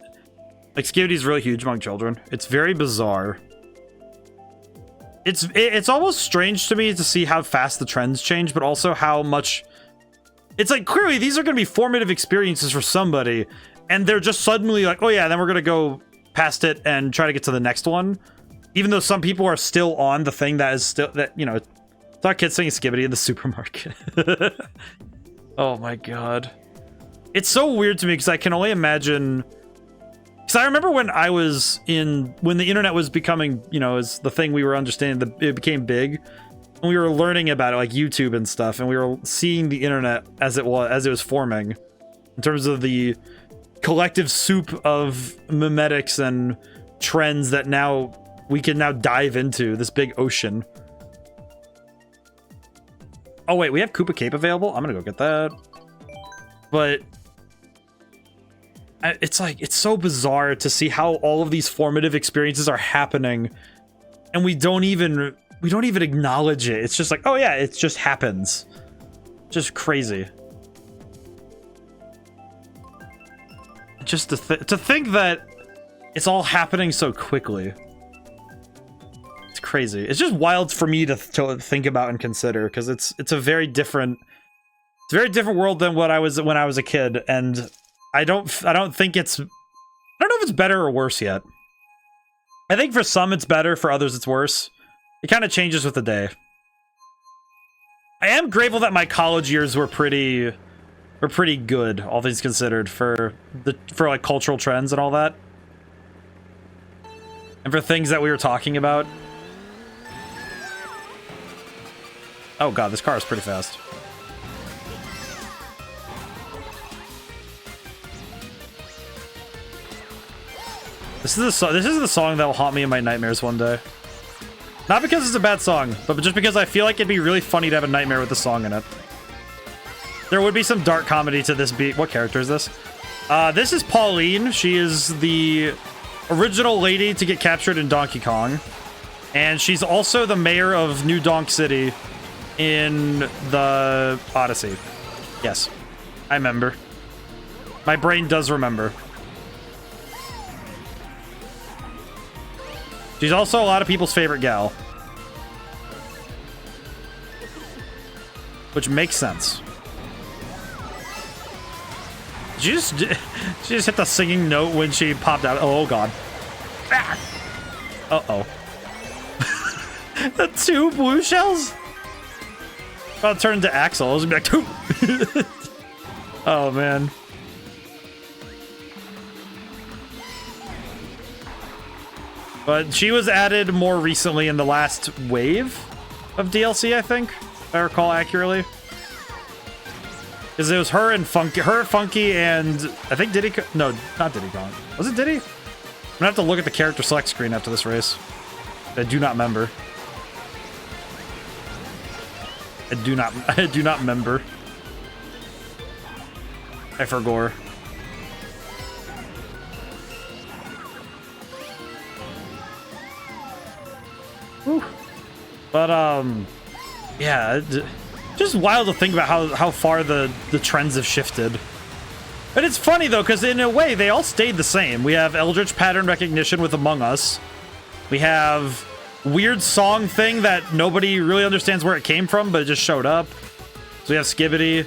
like Skibbity's really huge among children. It's very bizarre. It's almost strange to me to see how fast the trends change, but also how much... It's like, clearly, these are going to be formative experiences for somebody, and they're just suddenly like, oh yeah, then we're going to go past it and try to get to the next one. Even though some people are still on the thing that is still... that, you know, it's not kids singing Skibbity in the supermarket. Oh my god. It's so weird to me, because I can only imagine... Because I remember when I was in... When the internet was becoming, you know, as the thing we were understanding, it became big. And we were learning about it, like YouTube and stuff, and we were seeing the internet as it was forming, in terms of the collective soup of memetics and trends that now we can now dive into, this big ocean. Oh wait, we have Koopa Cape available? I'm gonna go get that. But it's like, it's so bizarre to see how all of these formative experiences are happening, and we don't even acknowledge it. It's just like, oh yeah, it just happens. Just crazy. Just to think that it's all happening so quickly. It's crazy. It's just wild for me to think about and consider, because it's a very different world than what I was when I was a kid, and I don't think it's... I don't know if it's better or worse yet. I think for some it's better, for others it's worse. It kind of changes with the day. I am grateful that my college years were pretty good, all things considered, for like cultural trends and all that. And for things that we were talking about. Oh god, this car is pretty fast. This is the song that will haunt me in my nightmares one day. Not because it's a bad song, but just because I feel like it'd be really funny to have a nightmare with the song in it. There would be some dark comedy to this beat. What character is this? This is Pauline. She is the original lady to get captured in Donkey Kong. And she's also the mayor of New Donk City in the Odyssey. Yes, I remember. My brain does remember. She's also a lot of people's favorite gal. Which makes sense. She just hit the singing note when she popped out. Oh god. Ah! Uh-oh. The two blue shells? About to turn into Axel. I was gonna be like, two. Oh man. But she was added more recently in the last wave of DLC, I think, if I recall accurately. Because it was her, Funky, and I think Diddy. No, not Diddy Kong. Was it Diddy? I'm gonna have to look at the character select screen after this race. I do not remember. I do not remember. I forgot. Whew. But yeah, just wild to think about how far the trends have shifted. But it's funny though, because in a way they all stayed the same. We have Eldritch pattern recognition with Among Us. We have weird song thing that nobody really understands where it came from, but it just showed up. So we have Skibbity.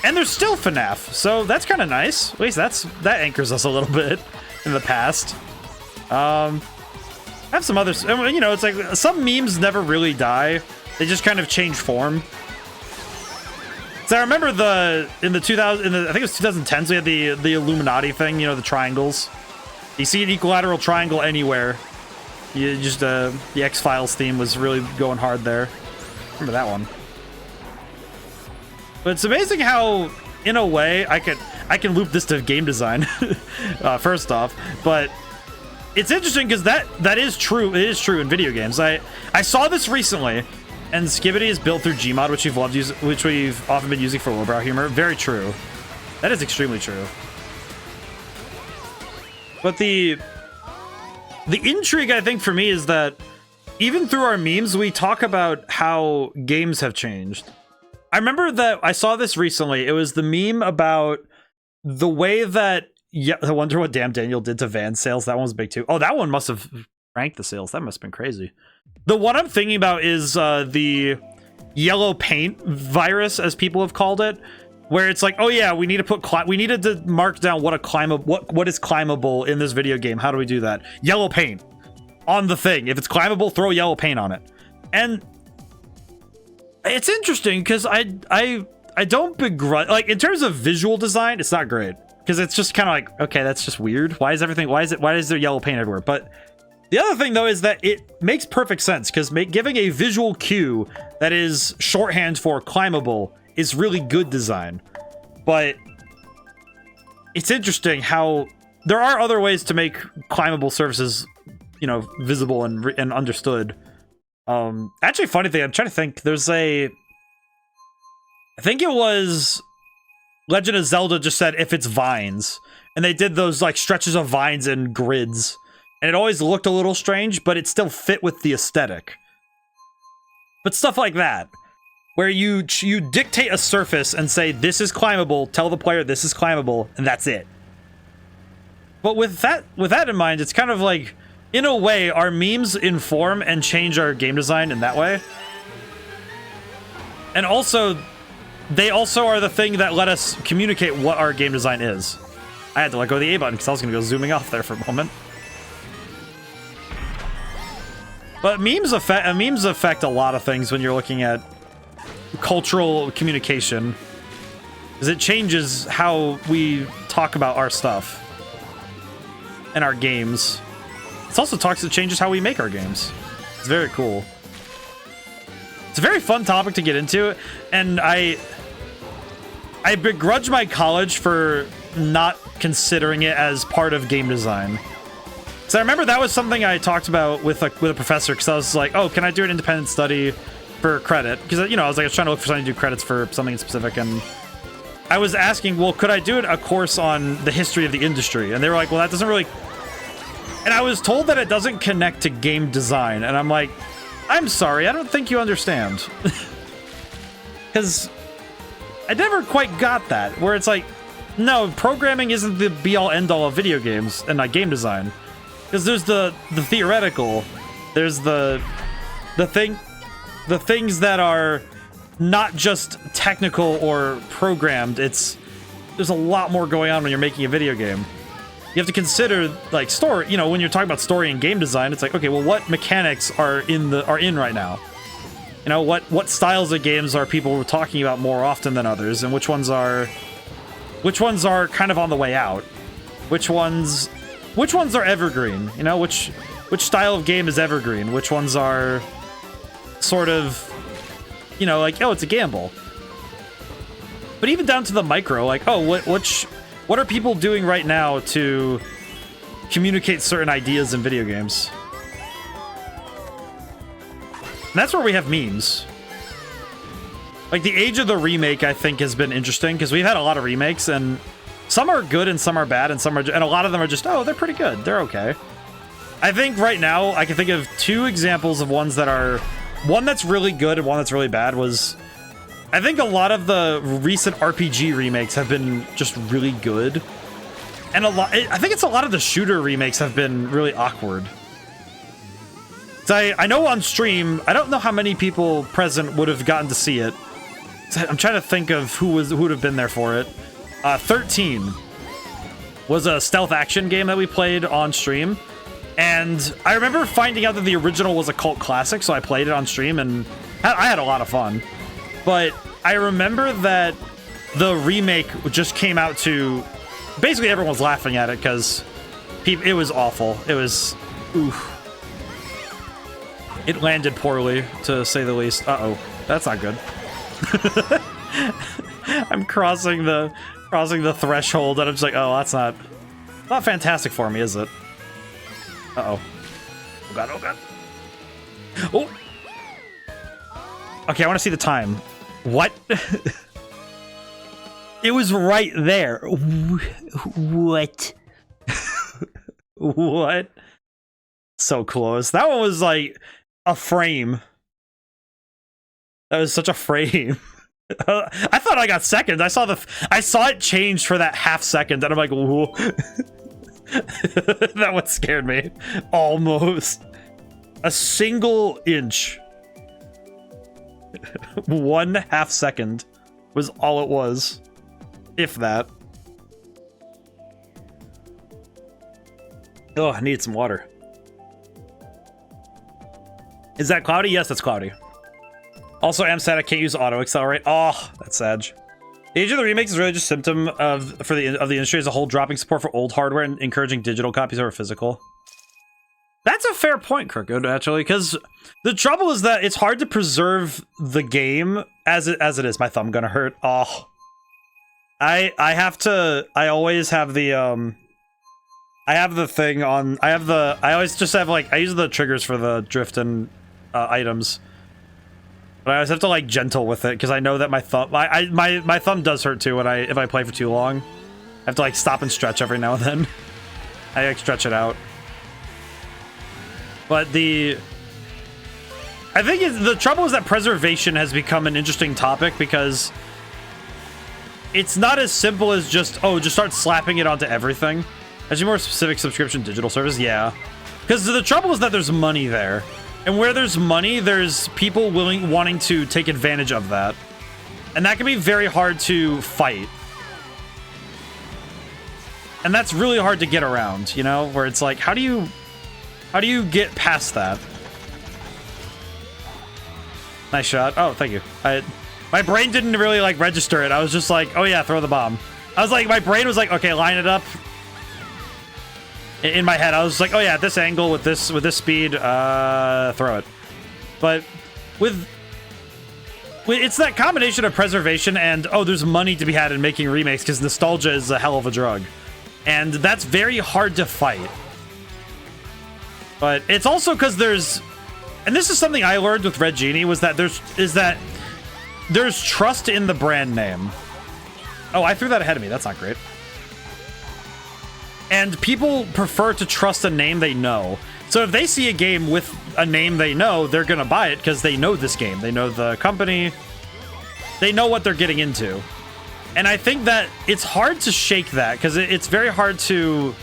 And there's still FNAF, so that's kind of nice. At least that anchors us a little bit in the past. I have some others, you know, it's like some memes never really die. They just kind of change form. So I remember I think it was 2010s, we had the Illuminati thing, you know, the triangles. You see an equilateral triangle anywhere. You just, the X-Files theme was really going hard there. Remember that one. But it's amazing how, in a way, I can loop this to game design, first off, but it's interesting because that is true. It is true in video games. I saw this recently, and Skibbity is built through Gmod, which we've often been using for lowbrow humor. Very true. That is extremely true. But the intrigue, I think, for me is that even through our memes, we talk about how games have changed. I remember that I saw this recently. It was the meme about the way that... Yeah, I wonder what Damn Daniel did to van sales. That one was big too. Oh, that one must have ranked the sales. That must have been crazy. The one I'm thinking about is the yellow paint virus, as people have called it, where it's like, oh yeah, we need to put we needed to mark down what is climbable in this video game. How do we do that? Yellow paint on the thing. If it's climbable, throw yellow paint on it. And it's interesting because I don't begrudge, like, in terms of visual design, it's not great because it's just kind of like, okay, that's just weird. Why is there yellow paint everywhere? But the other thing though is that it makes perfect sense because giving a visual cue that is shorthand for climbable is really good design. But it's interesting how there are other ways to make climbable surfaces, you know, visible and understood. Actually, funny thing, I'm trying to think. I think it was Legend of Zelda just said if it's vines, and they did those like stretches of vines and grids, and it always looked a little strange, but it still fit with the aesthetic. But stuff like that, where you dictate a surface and say this is climbable, tell the player this is climbable, and that's it. But with that in mind, it's kind of like, in a way, our memes inform and change our game design in that way. And also, they also are the thing that let us communicate what our game design is. I had to let go of the A button because I was going to go zooming off there for a moment. But memes affect a lot of things when you're looking at cultural communication, because it changes how we talk about our stuff and our games. It changes how we make our games. It's very cool. It's a very fun topic to get into, and I begrudge my college for not considering it as part of game design. So I remember that was something I talked about with a professor, because I was like, oh, can I do an independent study for credit? Because, you know, I was trying to look for something to do credits for something specific, and I was asking, well, could I do a course on the history of the industry? And they were like, well, that doesn't really... And I was told that it doesn't connect to game design, and I'm like, I'm sorry, I don't think you understand. Because I never quite got that, where it's like, no, programming isn't the be-all end-all of video games and not game design. Because there's the theoretical, there's the things that are not just technical or programmed. There's a lot more going on when you're making a video game. You have to consider, like, story. You know, when you're talking about story and game design, it's like, okay, well, what mechanics are in right now? You know, what styles of games are people talking about more often than others, and which ones are kind of on the way out? Which ones are evergreen? You know, which style of game is evergreen? Which ones are sort of, you know, like, oh, it's a gamble. But even down to the micro, like, oh, what are people doing right now to communicate certain ideas in video games? And that's where we have memes. Like, the age of the remake, I think, has been interesting, because we've had a lot of remakes, and some are good and some are bad, and a lot of them are just, oh, they're pretty good. They're okay. I think right now I can think of two examples of ones that are, one that's really good and one that's really bad. I think a lot of the recent RPG remakes have been just really good. And I think it's a lot of the shooter remakes have been really awkward. So I know on stream, I don't know how many people present would have gotten to see it. So I'm trying to think of who would have been there for it. 13 was a stealth action game that we played on stream. And I remember finding out that the original was a cult classic, so I played it on stream, and I had a lot of fun. But I remember that the remake just came out to... Basically, everyone was laughing at it, because it was awful. It was... oof. It landed poorly, to say the least. Uh-oh. That's not good. I'm crossing the threshold, and I'm just like, oh, that's not fantastic for me, is it? Uh-oh. Oh, God, oh, God. Oh! Okay, I want to see the time. What? It was right there. What? What? So close. That one was like a frame. That was such a frame. I thought I got second. I saw it change for that half second, and I'm like, whoa. That one scared me. Almost. A single inch. 1/2 second was all it was. If that. Oh, I need some water. Is that cloudy? Yes, that's cloudy. Also, I'm sad I can't use auto accelerate. Oh, that's sad. The age of the remakes is really just a symptom of the industry as a whole, dropping support for old hardware and encouraging digital copies over physical. That's a fair point, Crooked, actually, because the trouble is that it's hard to preserve the game as it is. My thumb gonna hurt. Oh, I always have the I have the thing on. I always just have like I use the triggers for the drift and items, but I always have to like gentle with it because I know that my thumb my thumb does hurt too when if I play for too long. I have to like stop and stretch every now and then. I like stretch it out. But I think the trouble is that preservation has become an interesting topic because it's not as simple as just start slapping it onto everything. Actually, more specific subscription digital service, yeah. Because the trouble is that there's money there. And where there's money, there's people wanting to take advantage of that. And that can be very hard to fight. And that's really hard to get around, you know? Where it's like, how do you get past that? Nice shot. Oh, thank you. My brain didn't really, like, register it. I was just like, oh yeah, throw the bomb. I was like, my brain was like, okay, line it up. In my head, I was like, oh yeah, at this angle, with this speed, throw it. But it's that combination of preservation and, there's money to be had in making remakes because nostalgia is a hell of a drug. And that's very hard to fight. But it's also because and this is something I learned with Red Genie, was that there's trust in the brand name. Oh, I threw that ahead of me. That's not great. And people prefer to trust a name they know. So if they see a game with a name they know, they're going to buy it because they know this game. They know the company. They know what they're getting into. And I think that it's hard to shake that because it's very hard to...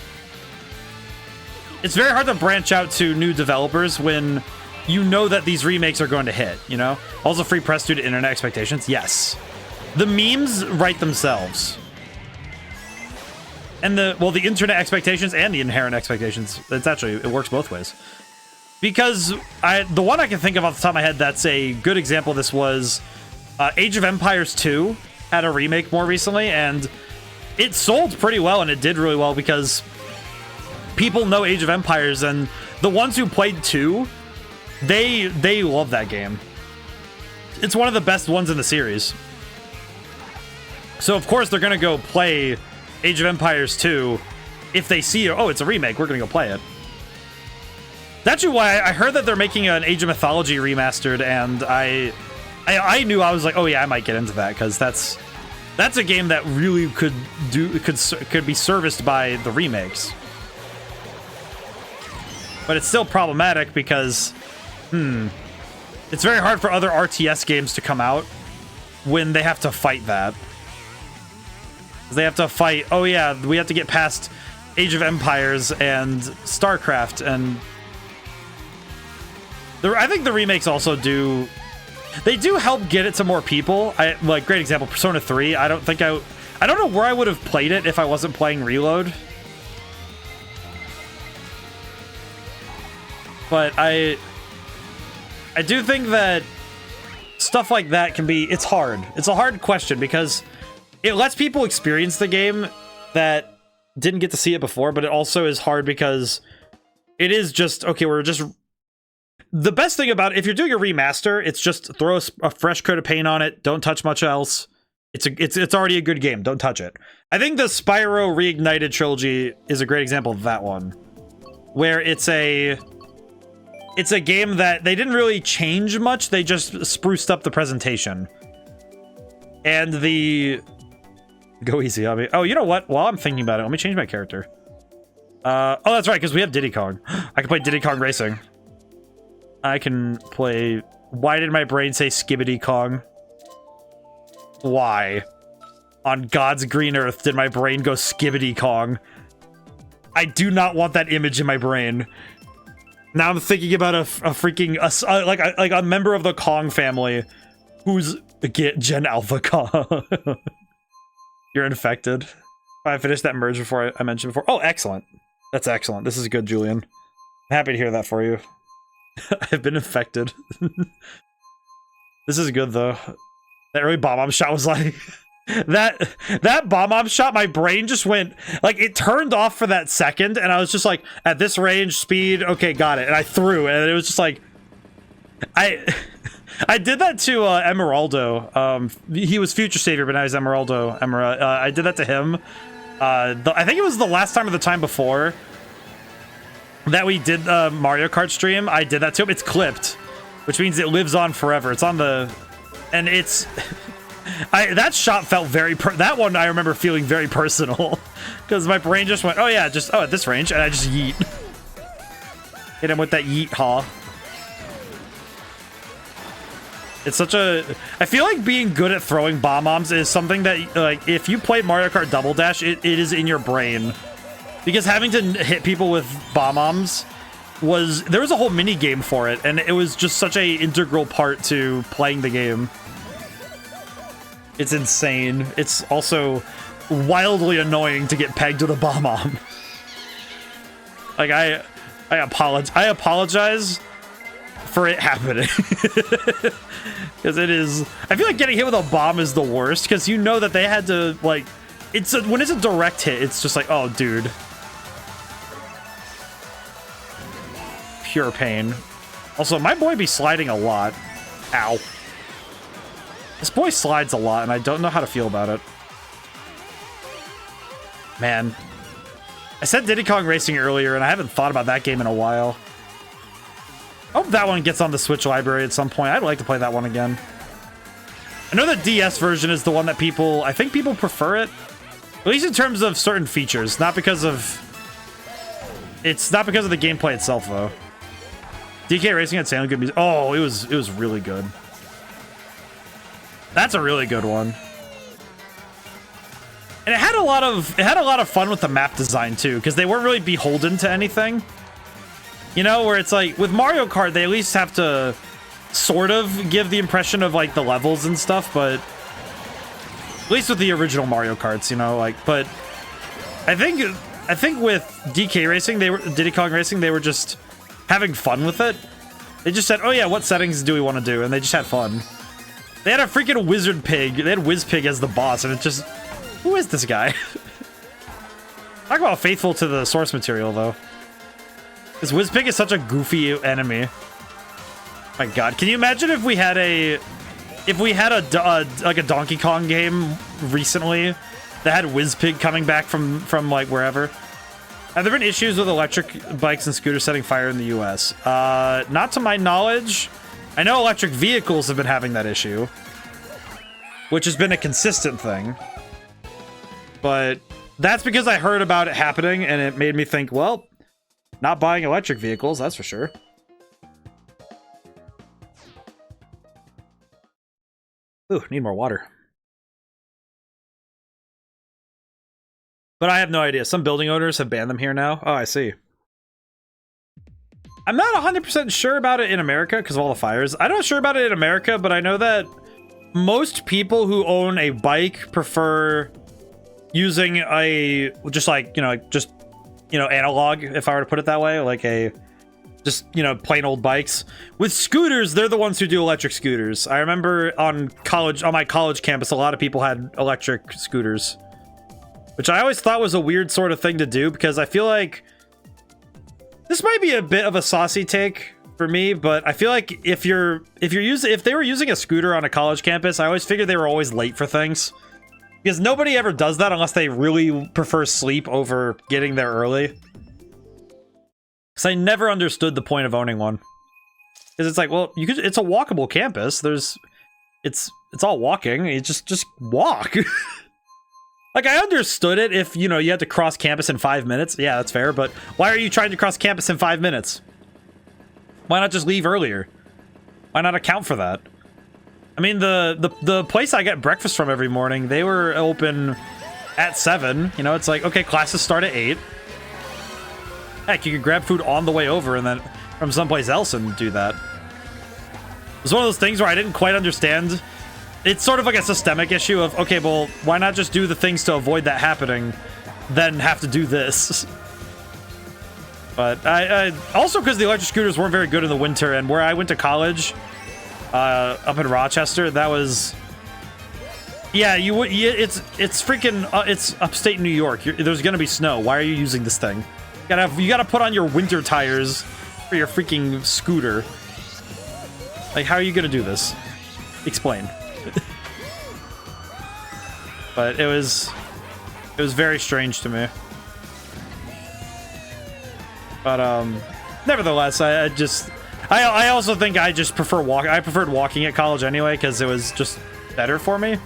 It's very hard to branch out to new developers when you know that these remakes are going to hit, you know? Also free press due to internet expectations? Yes. The memes write themselves. And the internet expectations and the inherent expectations. It works both ways. Because the one I can think of off the top of my head that's a good example of this was Age of Empires 2 had a remake more recently, and it sold pretty well, and it did really well because people know Age of Empires, and the ones who played 2, they love that game. It's one of the best ones in the series. So of course they're gonna go play Age of Empires 2 if they see, it's a remake, we're gonna go play it. That's actually why I heard that they're making an Age of Mythology remastered, and I knew, I was like, oh yeah, I might get into that because that's a game that really could be serviced by the remakes. But it's still problematic because it's very hard for other RTS games to come out when they have to fight that. They have to fight, oh yeah, we have to get past Age of Empires and StarCraft, and I think the remakes also do help get it to more people. Like, great example, Persona 3. I don't know where I would have played it if I wasn't playing Reload. But I do think that stuff like that can be, it's hard. It's a hard question because it lets people experience the game that didn't get to see it before, but it also is hard because it is just, okay, the best thing about it, if you're doing a remaster, it's just throw a fresh coat of paint on it, don't touch much else. It's already a good game, don't touch it. I think the Spyro Reignited trilogy is a great example of that one, where it's a game that they didn't really change much, they just spruced up the presentation. And go easy on me. Oh, you know what? While I'm thinking about it, let me change my character. Oh, that's right, because we have Diddy Kong. I can play Diddy Kong Racing. I can play... Why did my brain say Skibbity Kong? Why? On God's green earth did my brain go Skibbity Kong? I do not want that image in my brain. Now I'm thinking about a freaking like a member of the Kong family who's Gen Alpha Kong. You're infected. I finished that merge before I mentioned before. Oh, excellent. That's excellent. This is good, Julian. I'm happy to hear that for you. I've been infected. This is good though. That early bomb shot was like that bomb shot, my brain just went like, it turned off for that second and I was just like, at this range, speed, okay, got it. And I threw and it was just like I did that to Emeraldo. He was Future Savior, but now he's Emeraldo. I did that to him. I think it was the last time or the time before that we did the Mario Kart stream. I did that to him. It's clipped, which means it lives on forever. It's on the, and it's, that shot felt very, that one I remember feeling very personal because my brain just went, oh yeah, just, oh, at this range, and I just yeet. Hit him with that yeet haw. It's such a, I feel like being good at throwing bomb-bombs is something that, like, if you play Mario Kart Double Dash, it is in your brain. Because having to hit people with bomb-bombs was, there was a whole mini game for it, and it was just such a integral part to playing the game. It's insane. It's also wildly annoying to get pegged with a bomb-bomb. Like, I apologize for it happening. Because it is, I feel like getting hit with a bomb is the worst, because you know that they had to, like, it's a, when it's a direct hit, it's just like, oh dude, pure pain. Also, my boy be sliding a lot. Ow. This boy slides a lot and I don't know how to feel about it. Man, I said Diddy Kong Racing earlier and I haven't thought about that game in a while. I hope that one gets on the Switch library at some point. I'd like to play that one again. I know the DS version is the one that people, I think people prefer it. At least in terms of certain features. Not because of... It's not because of the gameplay itself, though. DK Racing had sound good music. Oh, it was really good. That's a really good one. And it had a lot of fun with the map design, too. Because they weren't really beholden to anything. You know, where it's like, with Mario Kart, they at least have to sort of give the impression of, like, the levels and stuff, but at least with the original Mario Karts, you know, like, but I think with DK Racing, Diddy Kong Racing, they were just having fun with it. They just said, oh yeah, what settings do we want to do? And they just had fun. They had a freaking wizard pig. They had Wiz Pig as the boss, and it just, who is this guy? Talk about faithful to the source material, though. This Wizpig is such a goofy enemy. My god, can you imagine if we had a like a Donkey Kong game recently that had Wizpig coming back from like wherever? Have there been issues with electric bikes and scooters setting fire in the US? Not to my knowledge. I know electric vehicles have been having that issue, which has been a consistent thing. But that's because I heard about it happening and it made me think, well, not buying electric vehicles, that's for sure. Ooh, need more water. But I have no idea. Some building owners have banned them here now. Oh, I see. I'm not 100% sure about it in America because of all the fires. I'm not sure about it in America, but I know that most people who own a bike prefer using a, just like, you know, just, you know, analog, if I were to put it that way, like a, just, you know, plain old bikes. With scooters, they're the ones who do electric scooters. I remember on my college campus, a lot of people had electric scooters, which I always thought was a weird sort of thing to do because I feel like this might be a bit of a saucy take for me, but I feel like if they were using a scooter on a college campus, I always figured they were always late for things. Because nobody ever does that unless they really prefer sleep over getting there early. Because I never understood the point of owning one. Because it's like, well, it's a walkable campus. It's all walking. You just walk. Like, I understood it if, you know, you had to cross campus in 5 minutes. Yeah, that's fair. But why are you trying to cross campus in 5 minutes? Why not just leave earlier? Why not account for that? I mean, the place I get breakfast from every morning, they were open at 7. You know, it's like, okay, classes start at 8. Heck, you could grab food on the way over, and then from someplace else and do that. It's one of those things where I didn't quite understand. It's sort of like a systemic issue of, okay, well, why not just do the things to avoid that happening, then have to do this? But I also because the electric scooters weren't very good in the winter, and where I went to college, up in Rochester, that was, yeah, it's freaking, it's upstate New York. There's gonna be snow. Why are you using this thing? You gotta put on your winter tires for your freaking scooter. Like, how are you gonna do this? Explain. But it was very strange to me. But nevertheless, I also think I just prefer I preferred walking at college anyway, because it was just better for me.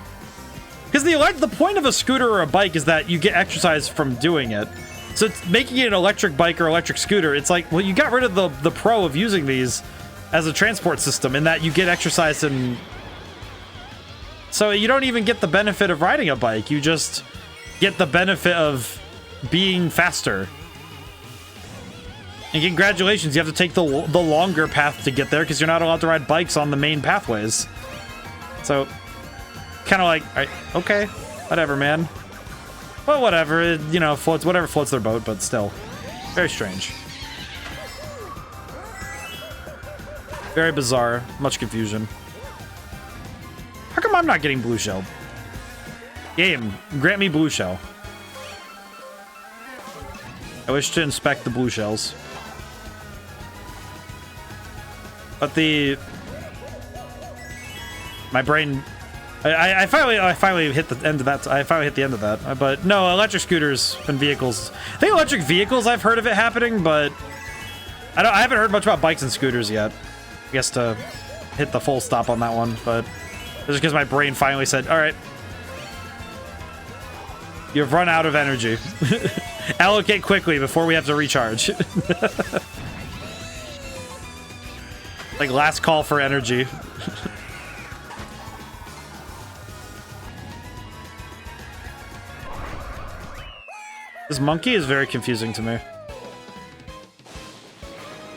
Because the point of a scooter or a bike is that you get exercise from doing it. So it's making it an electric bike or electric scooter, it's like, well, you got rid of the pro of using these as a transport system, in that you get exercise, and so you don't even get the benefit of riding a bike. You just get the benefit of being faster. And congratulations, you have to take the longer path to get there, because you're not allowed to ride bikes on the main pathways. So, kind of like, okay, whatever, man. Well, whatever, you know, whatever floats their boat, but still, very strange. Very bizarre, much confusion. How come I'm not getting blue shell? Game, grant me blue shell. I wish to inspect the blue shells. But my brain, I finally hit the end of that. I finally hit the end of that. But no, electric scooters and vehicles. I think electric vehicles, I've heard of it happening, but I haven't heard much about bikes and scooters yet. I guess to hit the full stop on that one, but just because my brain finally said, all right, you've run out of energy. Allocate quickly before we have to recharge. Like last call for energy. This monkey is very confusing to me.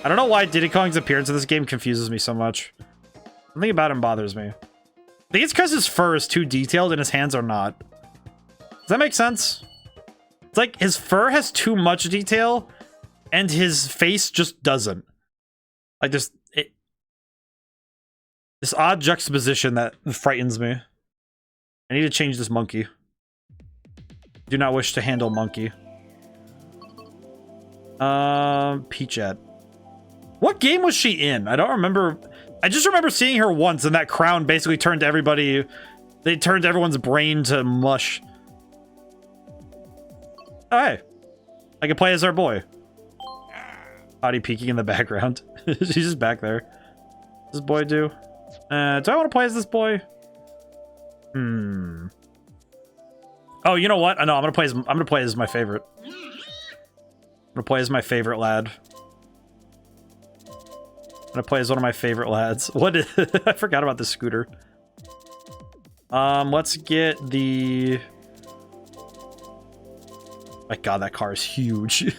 I don't know why Diddy Kong's appearance in this game confuses me so much. Something about him bothers me. I think it's because his fur is too detailed and his hands are not. Does that make sense? It's like his fur has too much detail and his face just doesn't. Like this odd juxtaposition that frightens me. I need to change this monkey. Do not wish to handle monkey. Peachette. What game was she in? I don't remember. I just remember seeing her once, and that crown basically turned everybody. They turned everyone's brain to mush. Oh, hey. I can play as our boy. Body peeking in the background. She's just back there. What does this boy do? Do I want to play as this boy? Oh, you know what? I know. I'm gonna play as my favorite. I'm gonna play as my favorite lad. I'm gonna play as one of my favorite lads. What is I forgot about this scooter. Let's get the. My God, that car is huge.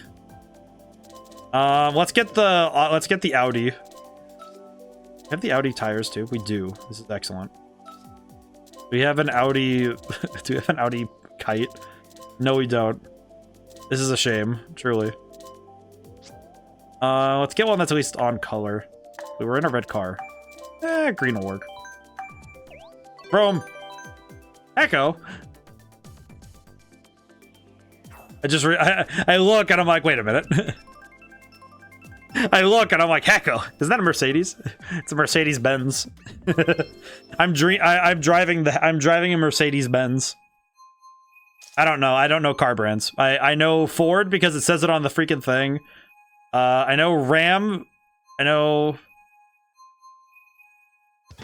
Let's get the Audi. We have the Audi tires too. We do. This is excellent. We have an Audi. Do we have an Audi kite? No, we don't. This is a shame, truly. Let's get one that's at least on color. We're in a red car. Green will work. Chrome. Echo. I look and I'm like, wait a minute. I look and I'm like, Echo. Isn't that a Mercedes? It's a Mercedes Benz. I'm driving a Mercedes Benz. I don't know. I don't know car brands. I know Ford because it says it on the freaking thing. I know Ram. I know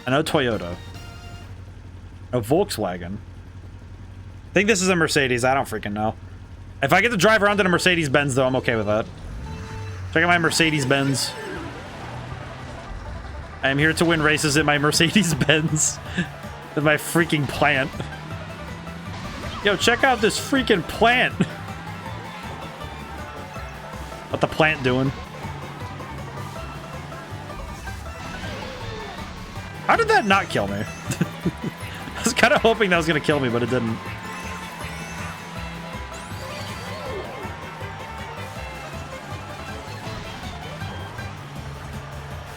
Toyota. A Volkswagen. I think this is a Mercedes. I don't freaking know. If I get to drive around in a Mercedes Benz, though, I'm okay with that. Check out my Mercedes Benz. I am here to win races in my Mercedes Benz. With my freaking plant. Yo, check out this freaking plant. What the plant doing? How did that not kill me? I was kind of hoping that was going to kill me, but it didn't.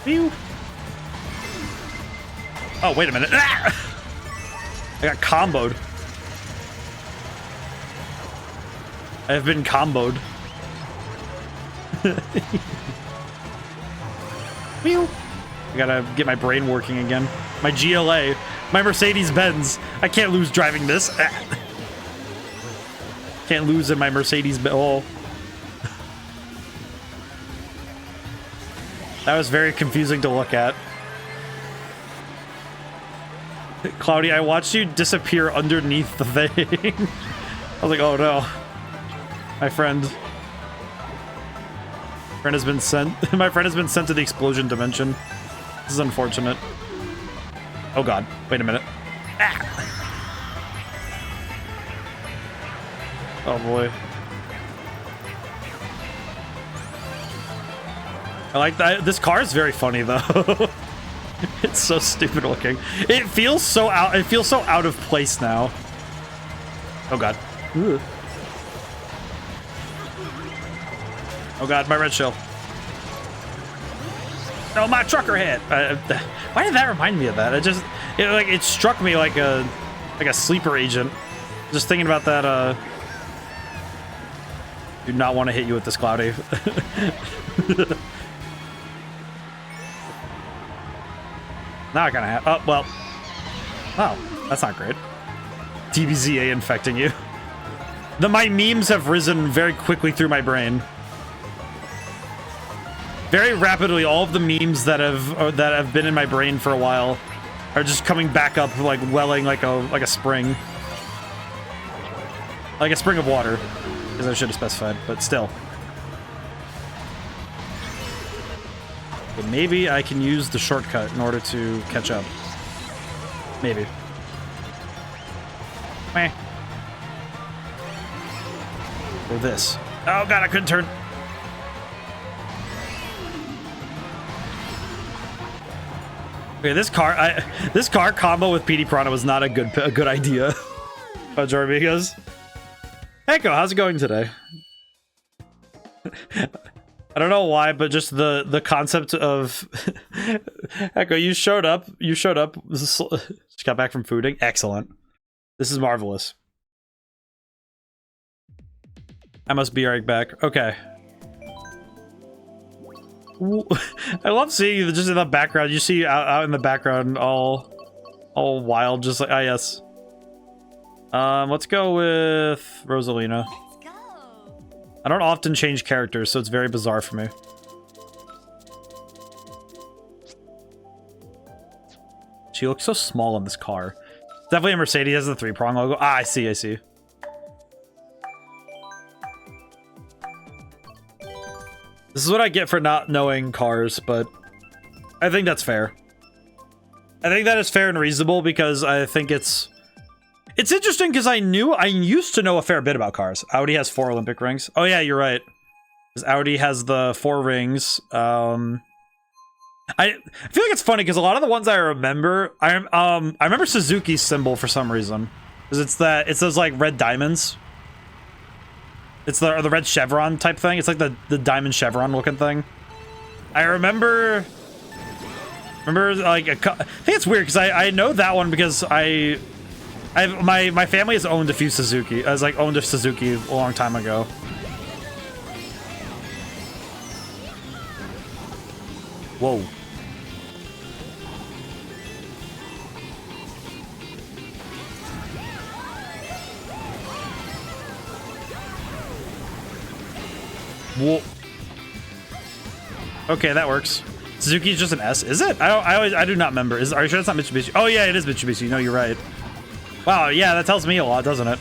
Phew. Oh, wait a minute. Ah! I got comboed. I have been comboed. Phew. I gotta get my brain working again. My GLA. My Mercedes-Benz. I can't lose driving this. Ah. Can't lose in my Mercedes-Benz. Oh. That was very confusing to look at. Cloudy, I watched you disappear underneath the thing. I was like, oh no. My friend has been sent. My friend has been sent to the explosion dimension. This is unfortunate. Oh god. Wait a minute. Ah. Oh boy. I like that. This car is very funny though. It's so stupid looking. It feels so out. It feels so out of place now. Oh god. Ugh. Oh god, my red shell. No, my trucker head. Why did that remind me of that? It struck me like a sleeper agent. Just thinking about that. Do not want to hit you with this, Cloudy. Now I kind of have. Oh well. Oh, that's not great. DBZA infecting you. My memes have risen very quickly through my brain. Very rapidly, all of the memes that have been in my brain for a while are just coming back up, like welling like a spring, like a spring of water, as I should have specified. But still, okay, maybe I can use the shortcut in order to catch up. Maybe. Meh. Or this. Oh god, I couldn't turn. Okay, this car combo with PD Piranha was not a good idea. Oh, Jorby goes, Echo, how's it going today? I don't know why, but just the concept of Echo, you showed up. Just got back from fooding. Excellent. This is marvelous. I must be right back. Okay. I love seeing you just in the background. You see out in the background all wild, just like, ah, yes. Let's go with Rosalina. Let's go. I don't often change characters, so it's very bizarre for me. She looks so small in this car. Definitely a Mercedes, has the 3-prong logo. Ah, I see. This is what I get for not knowing cars, but I think that's fair. I think that is fair and reasonable because I think it's interesting because I used to know a fair bit about cars. Audi has 4 Olympic rings. Oh yeah, you're right. Because Audi has the 4 rings. I feel like it's funny because a lot of the ones I remember, I remember Suzuki's symbol for some reason. Because it's those like red diamonds. It's the red chevron type thing. It's like the diamond chevron looking thing. I remember like I think it's weird because I know that one because my family has owned a few Suzuki. I was like owned a Suzuki a long time ago. Whoa. Whoa. Okay, that works. Suzuki's just an S, is it? I do not remember. Are you sure it's not Mitsubishi? Oh yeah, it is Mitsubishi. No, you're right. Wow, yeah, that tells me a lot, doesn't it?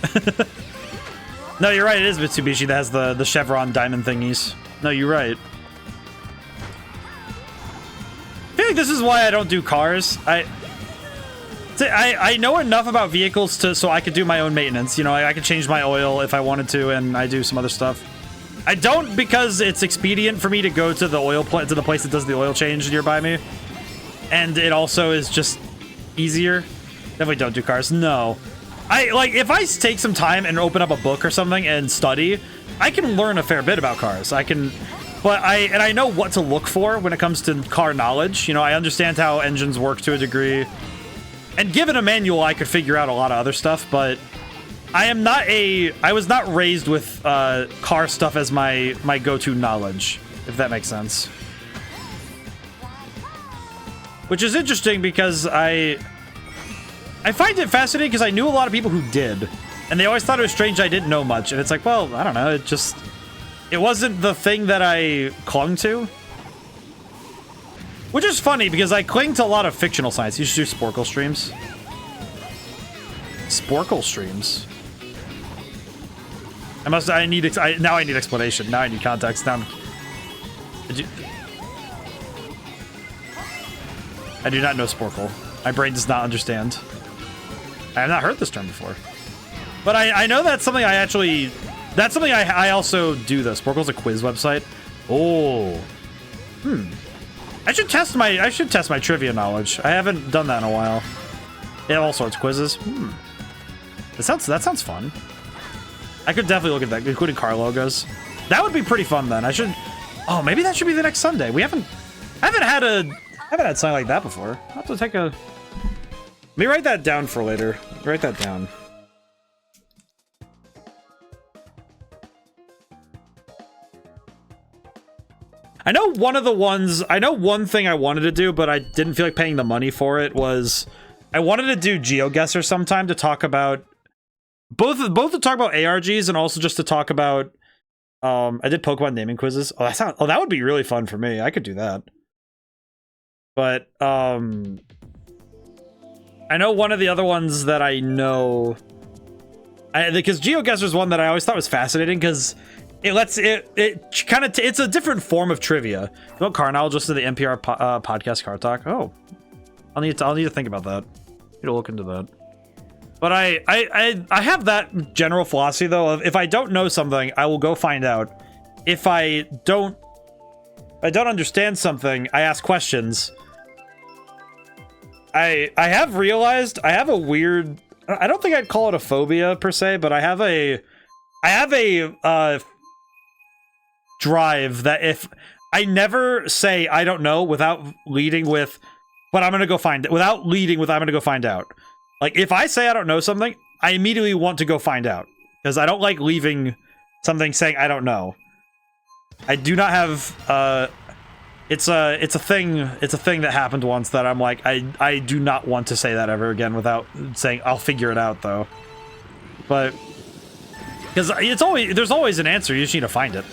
No, you're right. It is Mitsubishi that has the chevron diamond thingies. No, you're right. I feel like this is why I don't do cars. I know enough about vehicles so I could do my own maintenance. You know, I could change my oil if I wanted to, and I do some other stuff. I don't because it's expedient for me to go to the to the place that does the oil change nearby me. and it also is just easier. Definitely don't do cars. No. If I take some time and open up a book or something and study, I can learn a fair bit about cars. But I know what to look for when it comes to car knowledge. You know, I understand how engines work to a degree. And given a manual, I could figure out a lot of other stuff, but I was not raised with car stuff as my go-to knowledge, if that makes sense. Which is interesting because I find it fascinating because I knew a lot of people who did. And they always thought it was strange I didn't know much. And it's like, well, I don't know. It wasn't the thing that I clung to. Which is funny because I cling to a lot of fictional science. You should do Sporkle streams. Sporkle streams. I need explanation. Now I need context. I do not know Sporkle. My brain does not understand. I have not heard this term before. But I know that's something I actually... That's something I also do, though. Sporkle's a quiz website. Oh. I should test my trivia knowledge. I haven't done that in a while. They have all sorts of quizzes. That sounds fun. I could definitely look at that, including car logos. That would be pretty fun then. Oh, maybe that should be the next Sunday. I haven't had something like that before. I'll have to take a... Let me write that down for later. Write that down. I know one thing I wanted to do, but I didn't feel like paying the money for it was I wanted to do GeoGuessr sometime to talk about both to talk about ARGs and also just to talk about I did Pokemon naming quizzes. That would be really fun for me. I could do that. But I know one of the other ones that I know because GeoGuessr is one that I always thought was fascinating because it's a different form of trivia. You want car knowledge? Listen to the NPR podcast Car Talk. Oh, I'll need to think about that. Need to look into that. But I have that general philosophy though of if I don't know something, I will go find out. If I don't understand something, I ask questions. I have realized I have a weird. I don't think I'd call it a phobia per se, but I have a drive that if I never say I don't know without leading with but I'm gonna go find it without leading with I'm gonna go find out. Like if I say I don't know something, I immediately want to go find out because I don't like leaving something saying I don't know. I do not have it's a thing that happened once that I'm like I do not want to say that ever again without saying I'll figure it out though. But because there's always an answer, you just need to find it.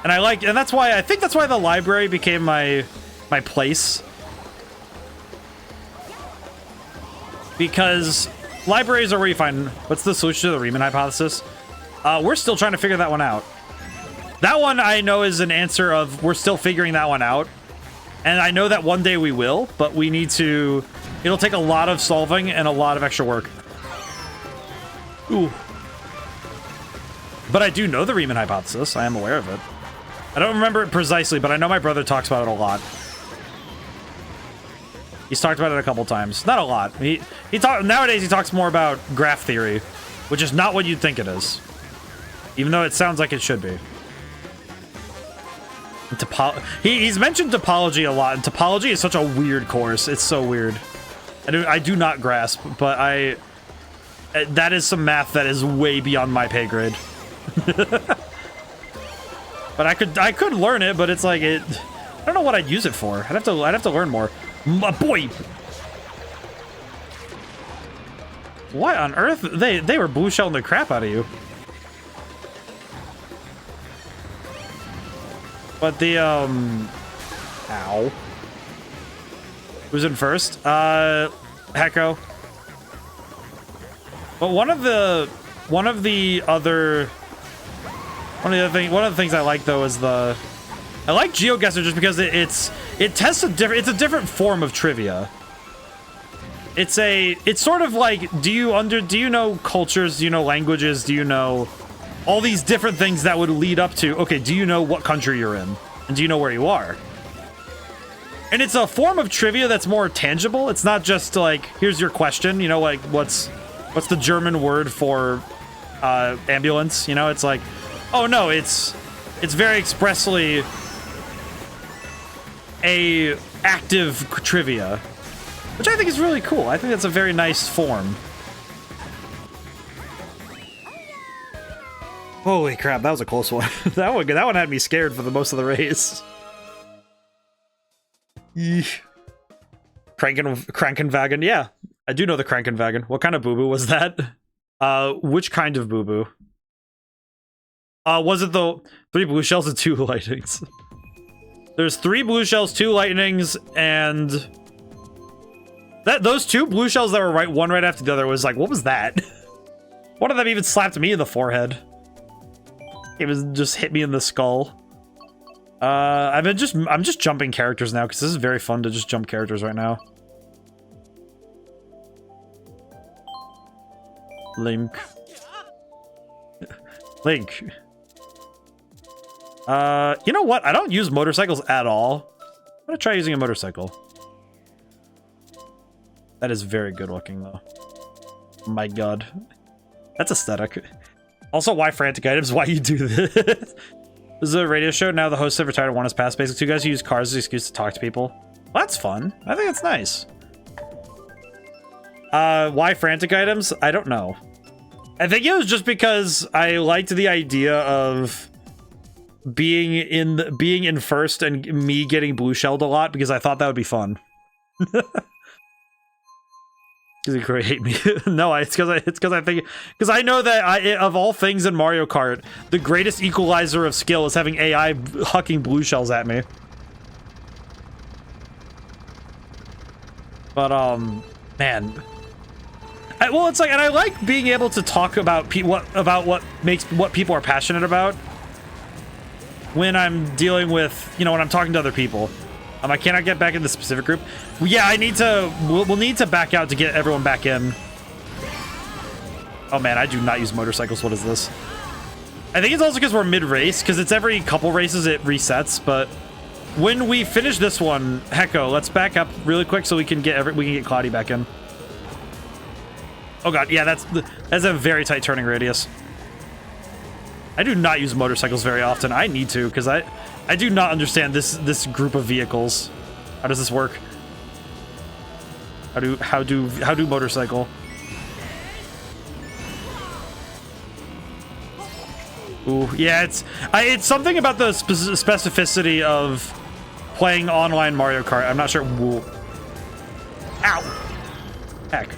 And I think that's why the library became my place. Because libraries are where you find what's the solution to the Riemann hypothesis. We're still trying to figure that one out. That one I know is an answer of we're still figuring that one out. And I know that one day we will, but we need to... It'll take a lot of solving and a lot of extra work. Ooh. But I do know the Riemann hypothesis. I am aware of it. I don't remember it precisely, but I know my brother talks about it a lot. He's talked about it a couple times. Not a lot. Nowadays he talks more about graph theory, which is not what you'd think it is. Even though it sounds like it should be. He's mentioned topology a lot, and topology is such a weird course. It's so weird. I do not grasp, but that is some math that is way beyond my pay grade. But I could learn it, but it's like I don't know what I'd use it for. I'd have to learn more. Boy, what on earth? They were blue shelling the crap out of you. But the ow. Who's in first? Hecko. But one of the things I like though is I like GeoGuessr just because it's a different form of trivia. It's sort of like do you know cultures, do you know languages, do you know all these different things that would lead up to okay, do you know what country you're in? And do you know where you are? And it's a form of trivia that's more tangible. It's not just like, here's your question, you know, like what's the German word for ambulance? You know, it's like, oh no, it's very expressly a active trivia, which I think is really cool. I think that's a very nice form. Holy crap, that was a close one. that one had me scared for the most of the race. Yeesh. Krankenwagen. Yeah, I do know the Krankenwagen. What kind of boo-boo was that? Which kind of boo-boo? Was it the 3 blue shells and 2 lightnings? There's 3 blue shells, 2 lightnings, and those 2 blue shells that were one right after the other was like, what was that? One of them even slapped me in the forehead. It was just hit me in the skull. I'm just jumping characters now because this is very fun to just jump characters right now. Link. Link. You know what? I don't use motorcycles at all. I'm gonna try using a motorcycle. That is very good looking though. My god. That's aesthetic. Also, why frantic items? Why you do this? This is a radio show. Now the hosts have retired and one has passed. Basically, 2 guys who use cars as an excuse to talk to people. Well, that's fun. I think that's nice. Why frantic items? I don't know. I think it was just because I liked the idea of being in first and me getting blue shelled a lot because I thought that would be fun. Because you hate me. No, it's because I know that of all things in Mario Kart, the greatest equalizer of skill is having AI hucking blue shells at me. But man, well, it's like, and I like being able to talk about what people are passionate about when I'm dealing with, you know, when I'm talking to other people. I cannot get back in the specific group. Yeah, I need to. We'll need to back out to get everyone back in. Oh man, I do not use motorcycles. What is this? I think it's also because we're mid-race, because it's every couple races it resets. But when we finish this one, hecko, let's back up really quick so we can get Cloudy back in. Oh god, yeah, that's a very tight turning radius. I do not use motorcycles very often. I need to, because I do not understand this group of vehicles. How does this work? How do motorcycle? Ooh, yeah, it's something about the specificity of playing online Mario Kart. I'm not sure. Whoa. Ow. Heck.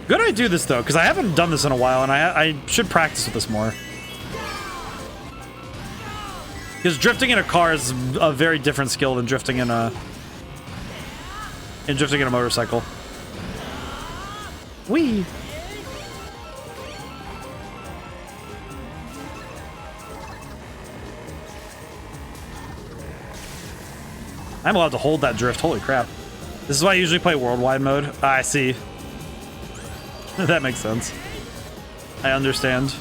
Good I do this though, because I haven't done this in a while, and I should practice with this more. Because drifting in a car is a very different skill than drifting in a motorcycle. Whee! I'm allowed to hold that drift. Holy crap. This is why I usually play worldwide mode. Ah, I see. That makes sense. I understand.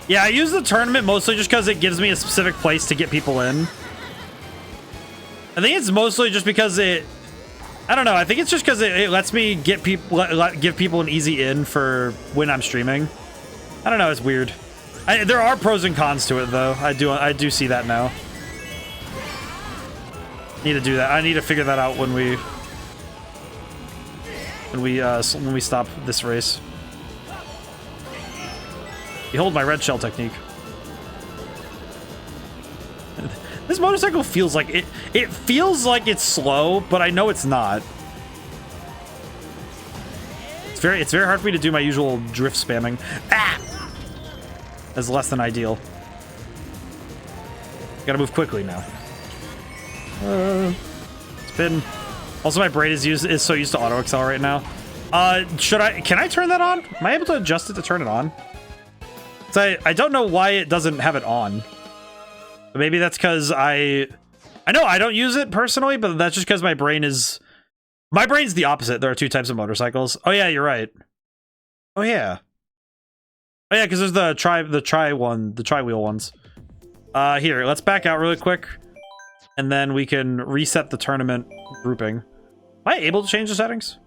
Yeah, I use the tournament mostly just because it gives me a specific place to get people in. I think it's mostly just because I don't know. I think it's just because it lets me get give people an easy in for when I'm streaming. I don't know. It's weird. There are pros and cons to it, though. I do see that now. Need to do that. I need to figure that out when we stop this race. Behold my red shell technique. This motorcycle feels like it feels like it's slow, but I know it's not. It's very hard for me to do my usual drift spamming. Ah! That's less than ideal. Gotta move quickly now. It's been also my brain is so used to auto accelerate now. Can I turn that on? Am I able to adjust it to turn it on? So I don't know why it doesn't have it on. But maybe that's because I know I don't use it personally, but that's just because my brain's the opposite. There are 2 types of motorcycles. Oh yeah, you're right. Oh yeah. Oh yeah, because there's the tri-wheel ones. Here, let's back out really quick. and then we can reset the tournament grouping. Am I able to change the settings?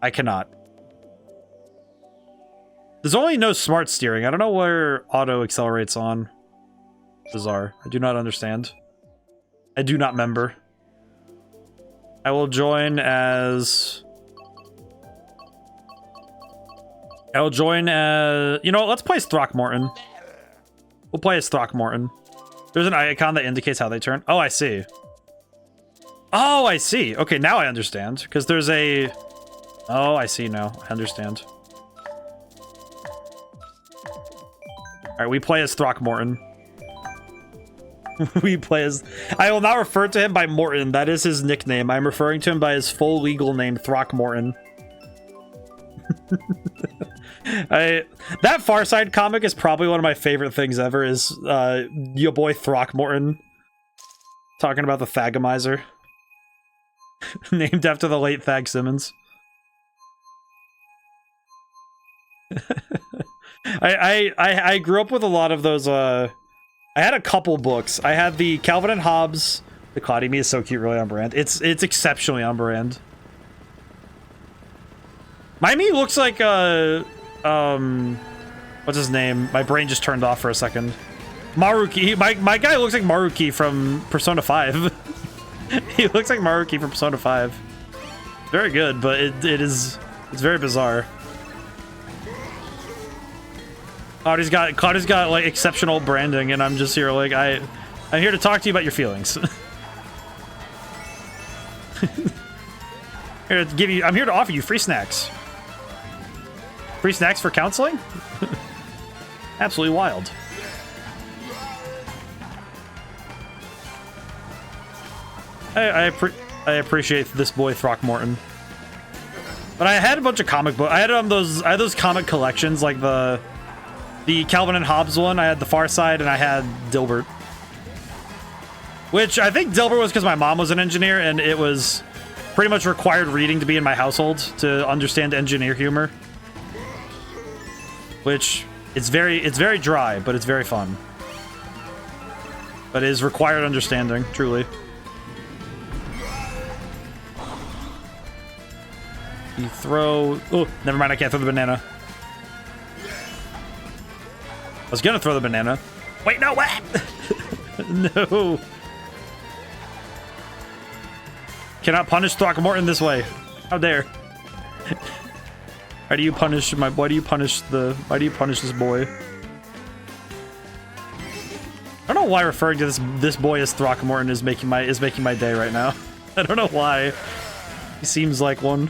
I cannot. There's only no smart steering. I don't know where auto accelerates on. Bizarre. I do not understand. I do not member. I will join as... I will join as... You know what? Let's play as Throckmorton. We'll play as Throckmorton. There's an icon that indicates how they turn. Oh, I see. Oh, I see. Okay, now I understand. Because there's a... Oh, I see now. I understand. Alright, we play as Throckmorton. We play as... I will not refer to him by Morton. That is his nickname. I'm referring to him by his full legal name, Throckmorton. That Far Side comic is probably one of my favorite things ever, is your boy Throckmorton talking about the Thagomizer. Named after the late Thag Simmons. I grew up with a lot of those. I had a couple books. I had the Calvin and Hobbes. The Cloudy Me is so cute, really on brand. It's exceptionally on brand. My me looks like what's his name? My brain just turned off for a second. Maruki. My guy looks like Maruki from Persona 5. He looks like Maruki from Persona 5. Very good, but it's very bizarre. Claudia's got like exceptional branding, and I'm just here like I'm here to talk to you about your feelings. I'm here to offer you free snacks. Free snacks for counseling? Absolutely wild. I appreciate this boy Throckmorton. But I had a bunch of comic books. I had those comic collections, like the Calvin and Hobbes one. I had the Far Side, and I had Dilbert. Which I think Dilbert was because my mom was an engineer, and it was pretty much required reading to be in my household to understand engineer humor. Which it's very dry, but it's very fun. But it is required understanding, truly. You throw... Oh, never mind, I can't throw the banana. I was gonna throw the banana. Wait, no, what? No. Cannot punish Throckmorton this way. How dare. Why do you punish this boy? I don't know why referring to this boy as Throckmorton is making my day right now. I don't know why. He seems like one.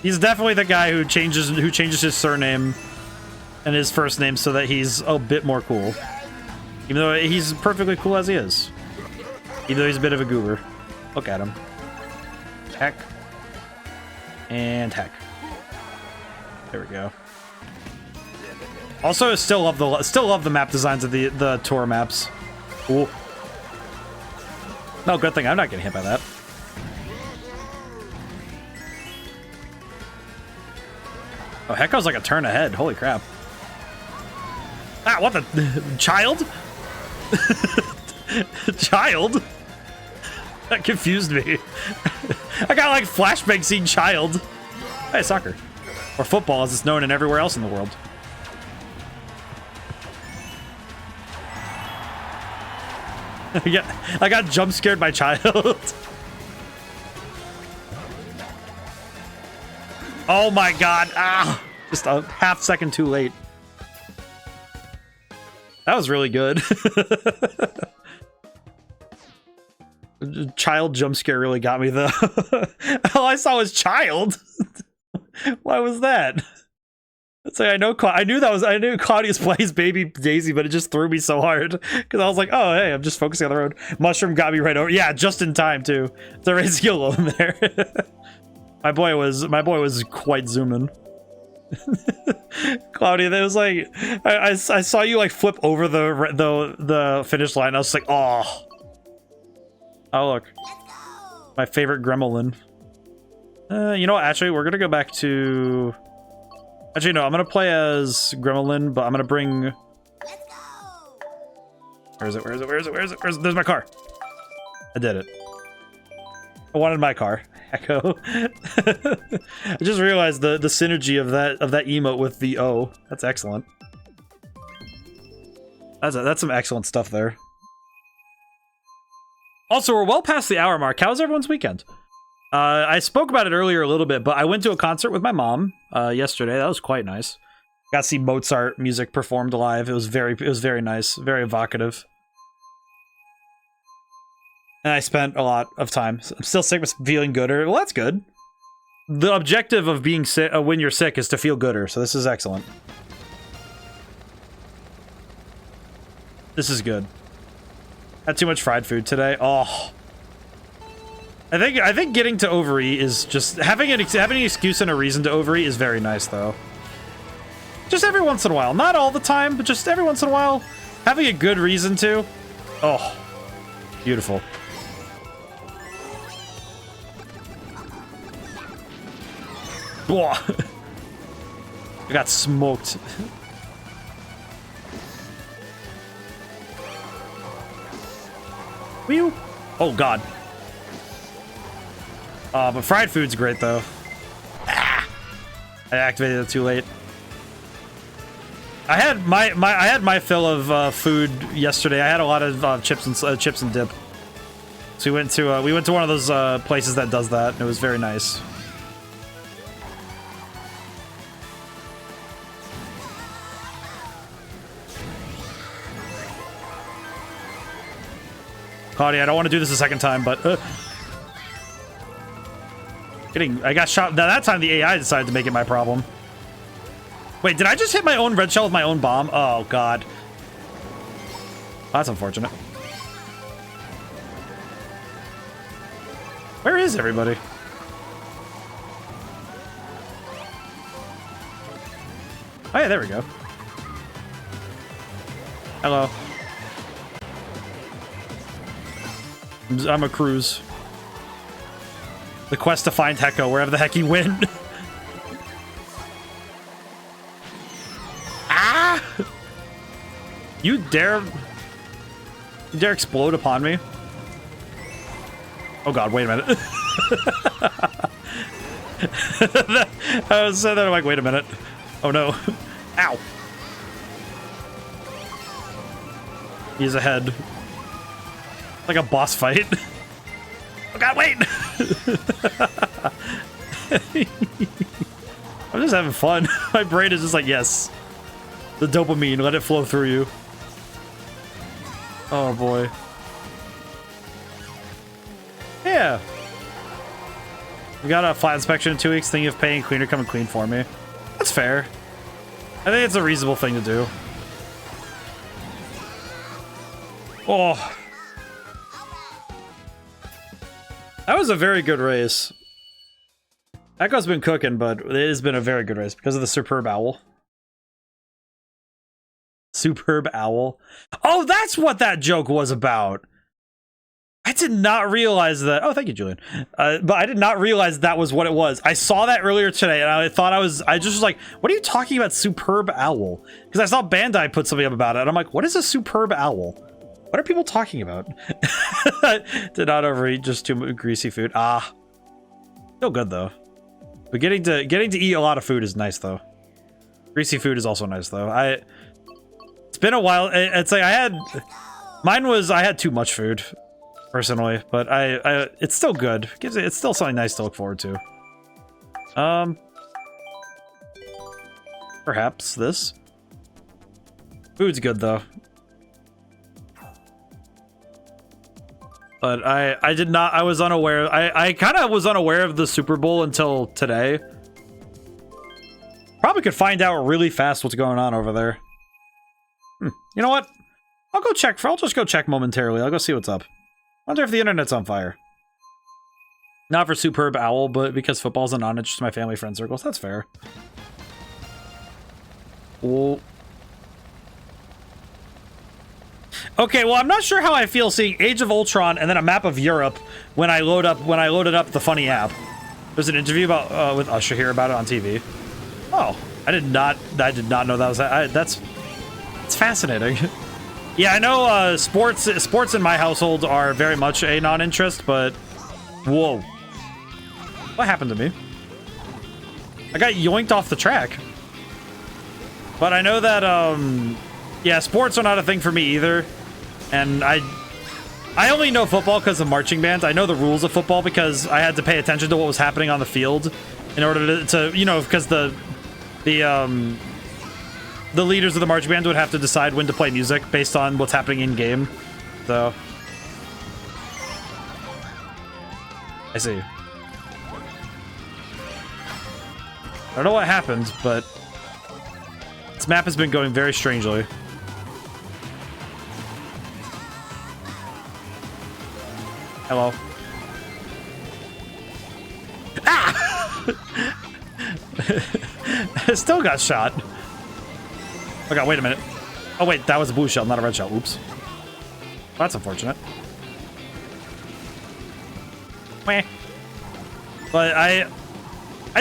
He's definitely the guy who changes his surname and his first name so that he's a bit more cool. Even though he's perfectly cool as he is. Even though he's a bit of a goober. Look at him. Heck. And heck. There we go. Also, still love the map designs of the tour maps. Ooh. No, good thing I'm not getting hit by that. Oh, Hecko's like a turn ahead. Holy crap. Ah, what the... Child? Child? That confused me. I got like flashbang seeing Child. Hey, soccer. Or football as it's known in everywhere else in the world. I got jump scared by Child. Oh my god. Ah! Just a half second too late. That was really good. Child jump scare really got me though. All I saw was Child. Why was that? It's like I knew Claudius plays Baby Daisy, but it just threw me so hard because I was like, oh hey, I'm just focusing on the road. Mushroom got me right over. Yeah, just in time too. There is skill in there. My boy was quite zooming. Claudia, that was like I saw you like flip over the finish line. I was like, oh look, my favorite gremlin. You know what? Actually, we're gonna go back to. Actually, no. I'm gonna play as Gremlin, but I'm gonna bring. Where is it? There's my car. I did it. I wanted my car. Echo. I just realized the synergy of that emote with the O. That's excellent. That's some excellent stuff there. Also, we're well past the hour mark. How was everyone's weekend? I spoke about it earlier a little bit, but I went to a concert with my mom yesterday. That was quite nice. Got to see Mozart music performed live. It was very nice, very evocative. And I spent a lot of time. I'm still sick, but feeling gooder. Well, that's good. The objective of being sick when you're sick is to feel gooder, so this is excellent. This is good. Had too much fried food today. Oh, I think getting to overeat is just having an excuse and a reason to overeat is very nice though. Just every once in a while, not all the time, but just every once in a while, having a good reason to. Oh, beautiful. Whoa. I got smoked. Whew. Oh god. But fried food's great though. Ah! I activated it too late. I had my fill of food yesterday. I had a lot of chips and dip. So we went to one of those places that does that, and it was very nice. Claudia, I don't want to do this a second time, but I got shot. That time the AI decided to make it my problem. Wait, did I just hit my own red shell with my own bomb? Oh god, that's unfortunate. Where is everybody? Oh yeah, there we go. Hello. I'm a cruise. The quest to find Hecko, wherever the heck he went. Ah! You dare explode upon me? Oh god, wait a minute. I was saying that, I'm like, wait a minute. Oh no. Ow. He's ahead. Like a boss fight. Oh god, wait! I'm just having fun. My brain is just like, yes. The dopamine, let it flow through you. Oh boy. Yeah. We got a flat inspection in 2 weeks, thinking of paying cleaner come and clean for me. That's fair. I think it's a reasonable thing to do. Oh. That was a very good race. Echo's been cooking, but it has been a very good race because of the superb owl. Superb owl. Oh, that's what that joke was about. I did not realize that. Oh, thank you, Julian. But I did not realize that was what it was. I saw that earlier today, and I thought I just was like, what are you talking about, superb owl? Because I saw Bandai put something up about it, and I'm like, what is a superb owl? What are people talking about? Did not overeat, just too greasy food. Ah, still good though. But getting to eat a lot of food is nice though. Greasy food is also nice though. It's been a while. It's like I had too much food personally, but it's still good. It's still something nice to look forward to. Perhaps this food's good though. But I was unaware. I kind of was unaware of the Super Bowl until today. Probably could find out really fast what's going on over there. You know what? I'll go check. I'll just go check momentarily. I'll go see what's up. Wonder if the internet's on fire. Not for Superb Owl, but because football's a non-interest in my family friend circles. That's fair. Well. Okay, well, I'm not sure how I feel seeing Age of Ultron and then a map of Europe when I loaded up the funny app. There's an interview about with Usher here about it on TV. Oh, I did not know that was it's fascinating. Yeah, I know sports in my household are very much a non-interest, but whoa. What happened to me? I got yoinked off the track. But I know that yeah, sports are not a thing for me either. And I only know football because of marching band. I know the rules of football because I had to pay attention to what was happening on the field in order to you know, because the leaders of the marching band would have to decide when to play music based on what's happening in game. So I see. I don't know what happened, but this map has been going very strangely. Hello. Ah! I still got shot. Oh god, wait a minute. Oh wait, that was a blue shell, not a red shell. Oops. Well, that's unfortunate. Meh. But I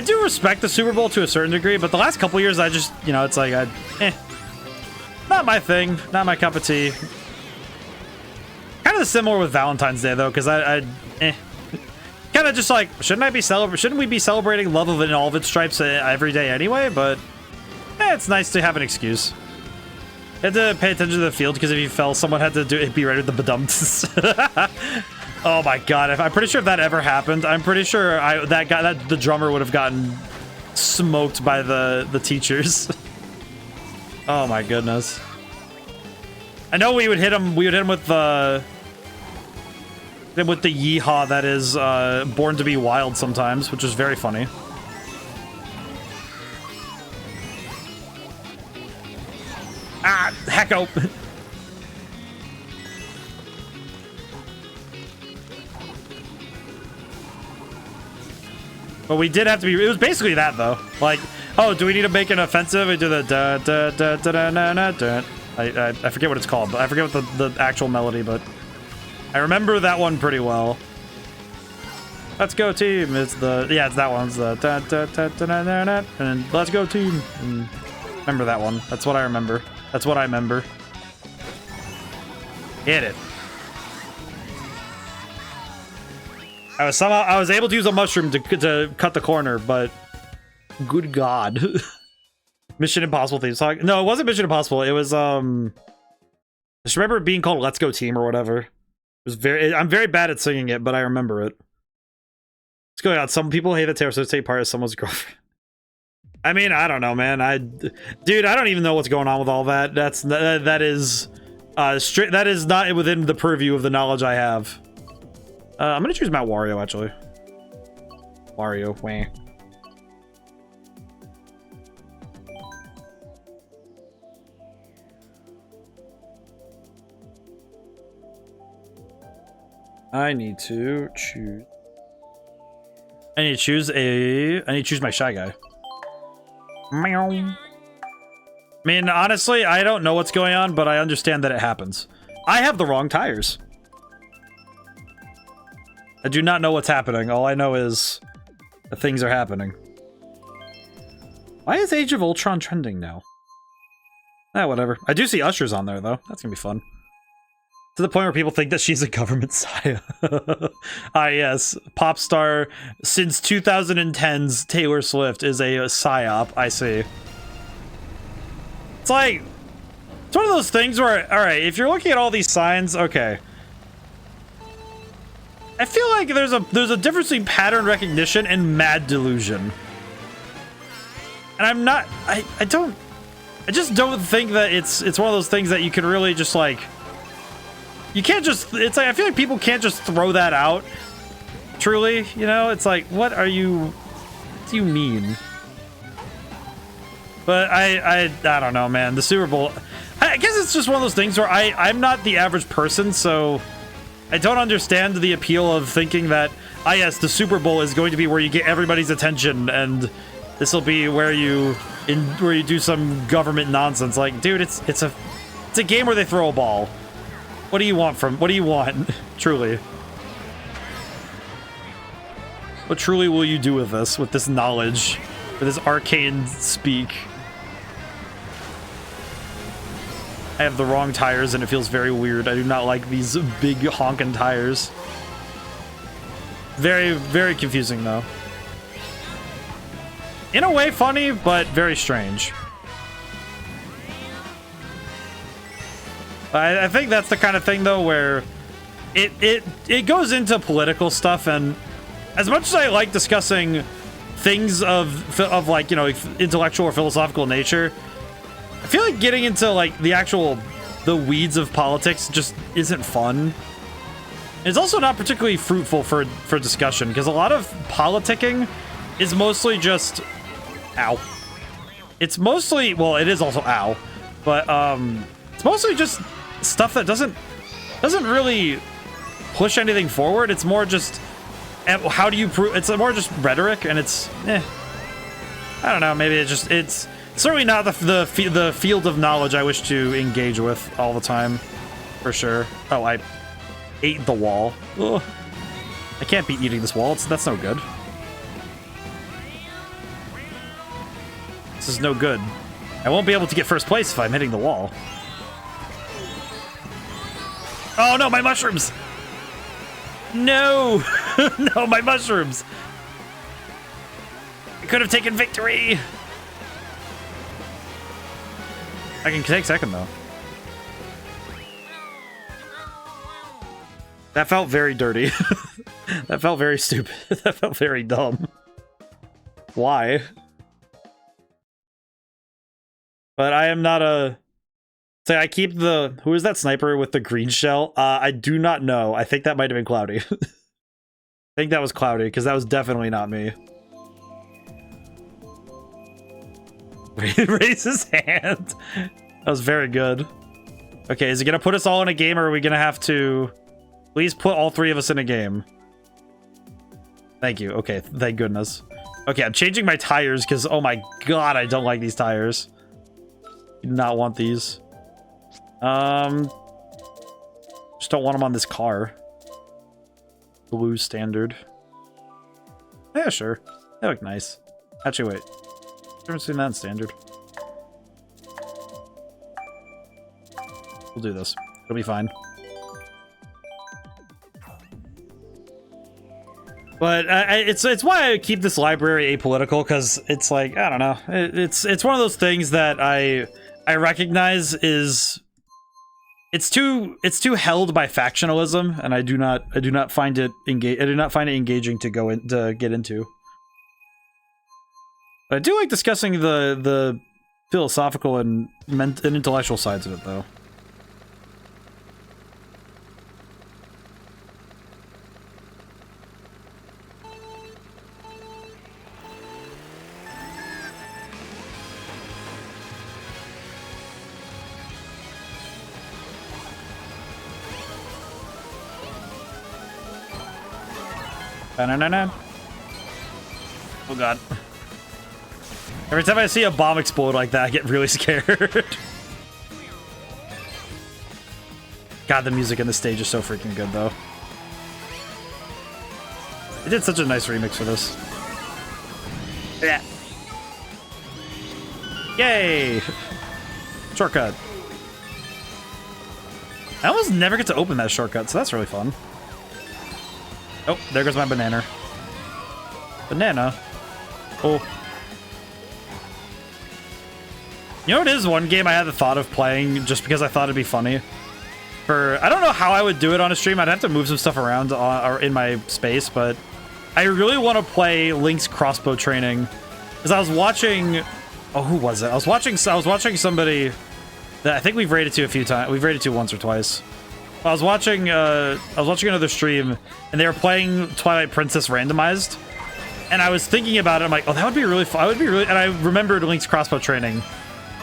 do respect the Super Bowl to a certain degree, but the last couple years I just, you know, it's like, not my thing, not my cup of tea. Kind of similar with Valentine's Day though, because kind of just like, shouldn't we be celebrating love of it in all of its stripes every day anyway? But it's nice to have an excuse. You had to pay attention to the field because if you fell, someone had to be ready with the badumts. Oh my god! I'm pretty sure if that ever happened, I'm pretty sure the drummer would have gotten smoked by the teachers. Oh my goodness! I know we would hit him. We would hit him with the yeehaw that is Born to Be Wild sometimes, which is very funny. Ah, hecko! But we did have to be. It was basically that though. Like, oh, do we need to make an offensive? We do the da da da da da da da da. I forget what it's called, but I forget what the actual melody, but I remember that one pretty well. Let's go team. It's the it's that one. It's the da da da da da da da. And let's go team. And remember that one. That's what I remember. That's what I remember. Hit it. I was able to use a mushroom to cut the corner, but good god. Mission Impossible theme song. No, it wasn't Mission Impossible. It was I just remember it being called Let's Go Team or whatever. It was I'm very bad at singing it, but I remember it. What's going on? Some people hate that Taylor Swift take part as someone's girlfriend. I mean, I don't know, man. Dude, I don't even know what's going on with all that. That is not within the purview of the knowledge I have. I'm gonna choose Mount Wario, actually. Wario, wah. I need to choose my Shy Guy. Meow. I mean, honestly, I don't know what's going on, but I understand that it happens. I have the wrong tires. I do not know what's happening. All I know is that things are happening. Why is Age of Ultron trending now? Whatever. I do see Usher's on there, though. That's gonna be fun. To the point where people think that she's a government sire. Ah, yes. Pop star since 2010's Taylor Swift is a psyop. I see. It's like... It's one of those things where... Alright, if you're looking at all these signs... Okay. I feel like there's a difference between pattern recognition and mad delusion. And I'm not... I just don't think that it's one of those things that you can really just like... You can't just... It's like, I feel like people can't just throw that out. Truly, you know? It's like, what are you... What do you mean? But I don't know, man. The Super Bowl... I guess it's just one of those things where I'm not the average person, so... I don't understand the appeal of thinking that, yes, the Super Bowl is going to be where you get everybody's attention, and this will be where you do some government nonsense. Like, dude, it's a game where they throw a ball. What do you want truly? What truly will you do with this knowledge, with this arcane speak? I have the wrong tires and it feels very weird. I do not like these big honking tires. Very, very confusing though. In a way funny, but very strange. I think that's the kind of thing though where it goes into political stuff, and as much as I like discussing things of like, you know, intellectual or philosophical nature, I feel like getting into like the weeds of politics just isn't fun. It's also not particularly fruitful for discussion, because a lot of politicking is mostly just ow. It's mostly, well, it is also ow, but it's mostly just stuff that doesn't really push anything forward. It's more just how do you prove, it's more just rhetoric, and it's I don't know, maybe it's certainly not the field of knowledge I wish to engage with all the time, for sure. Oh, I ate the wall. Ugh. I can't be eating this wall. That's no good. This is no good. I won't be able to get first place if I'm hitting the wall. Oh no, my mushrooms! No! No, my mushrooms! I could have taken victory! I can take second though. That felt very dirty. That felt very stupid. That felt very dumb. Why? But I am not a... Say, I keep the... Who is that sniper with the green shell? I do not know. I think that might have been Cloudy. I think that was Cloudy, because that was definitely not me. Raise his hand. That was very good. Okay, is it going to put us all in a game, or are we going to have to... Please put all three of us in a game. Thank you. Okay, thank goodness. Okay, I'm changing my tires, because, oh my god, I don't like these tires. I do not want these. Just don't want them on this car. Blue standard. Yeah, sure. They look nice. Actually, wait. I haven't seen that in standard. We'll do this. It'll be fine. But it's why I keep this library apolitical, because it's like, I don't know. It's one of those things that I recognize is it's too held by factionalism, and I do not find it engaging to get into. But I do like discussing the philosophical and intellectual sides of it, though. Ba-na-na-na. Oh god. Every time I see a bomb explode like that, I get really scared. God, the music in the stage is so freaking good, though. They did such a nice remix for this. Yeah. Yay! Shortcut. I almost never get to open that shortcut, so that's really fun. Oh, there goes my banana. Banana? Oh. You know, it is one game I had the thought of playing just because I thought it'd be funny. I don't know how I would do it on a stream. I'd have to move some stuff around or in my space, but I really want to play Link's crossbow training. Because I was watching... Oh, who was it? I was watching somebody that I think we've raided to a few times. We've raided to once or twice. I was watching another stream, and they were playing Twilight Princess randomized, and I was thinking about it. I'm like, oh, that would be really fun. And I remembered Link's crossbow training.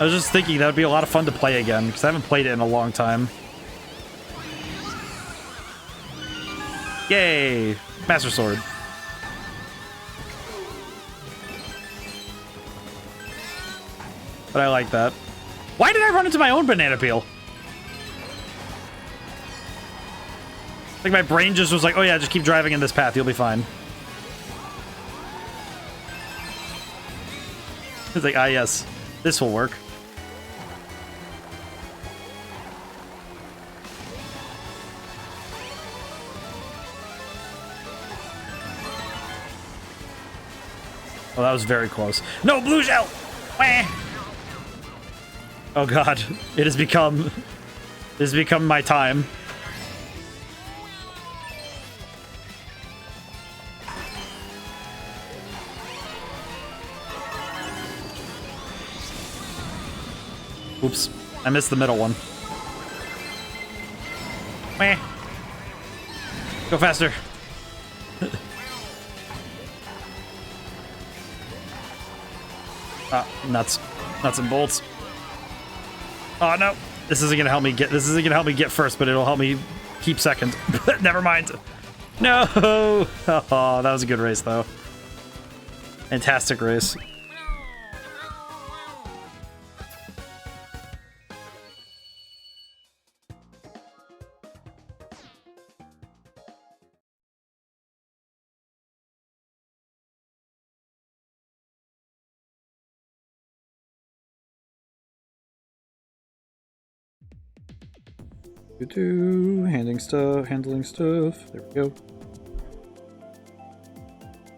I was just thinking that would be a lot of fun to play again, because I haven't played it in a long time. Yay! Master Sword. But I like that. Why did I run into my own banana peel? Like, my brain just was like, oh yeah, just keep driving in this path, you'll be fine. It's like, ah yes, this will work. Well, that was very close. No, blue shell! Wah! Oh god, it has become my time. Oops, I missed the middle one. Meh. Go faster. Nuts and bolts. Oh no, this isn't gonna help me get first, but it'll help me keep second. Never mind. No. Oh, that was a good race though. Fantastic race. Handling stuff. There we go.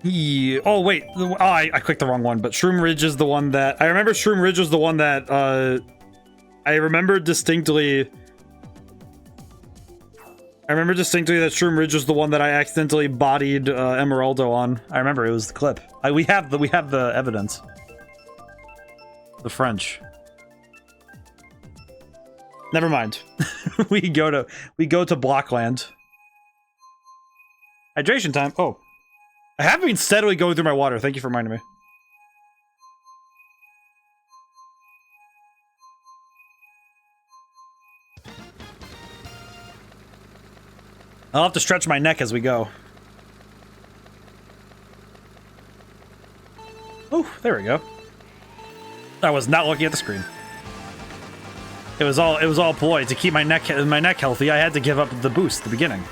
Yeah. Oh wait, I clicked the wrong one. But Shroom Ridge is the one that I remember. Shroom Ridge was the one that I remember distinctly. I remember distinctly that Shroom Ridge was the one that I accidentally bodied Emeraldo on. I remember it was the clip. We have the evidence. The French. Never mind. we go to Blockland. Hydration time. Oh, I have been steadily going through my water. Thank you for reminding me. I'll have to stretch my neck as we go. Oh, there we go. I was not looking at the screen. It was all ploy to keep my neck healthy. I had to give up the boost at the beginning.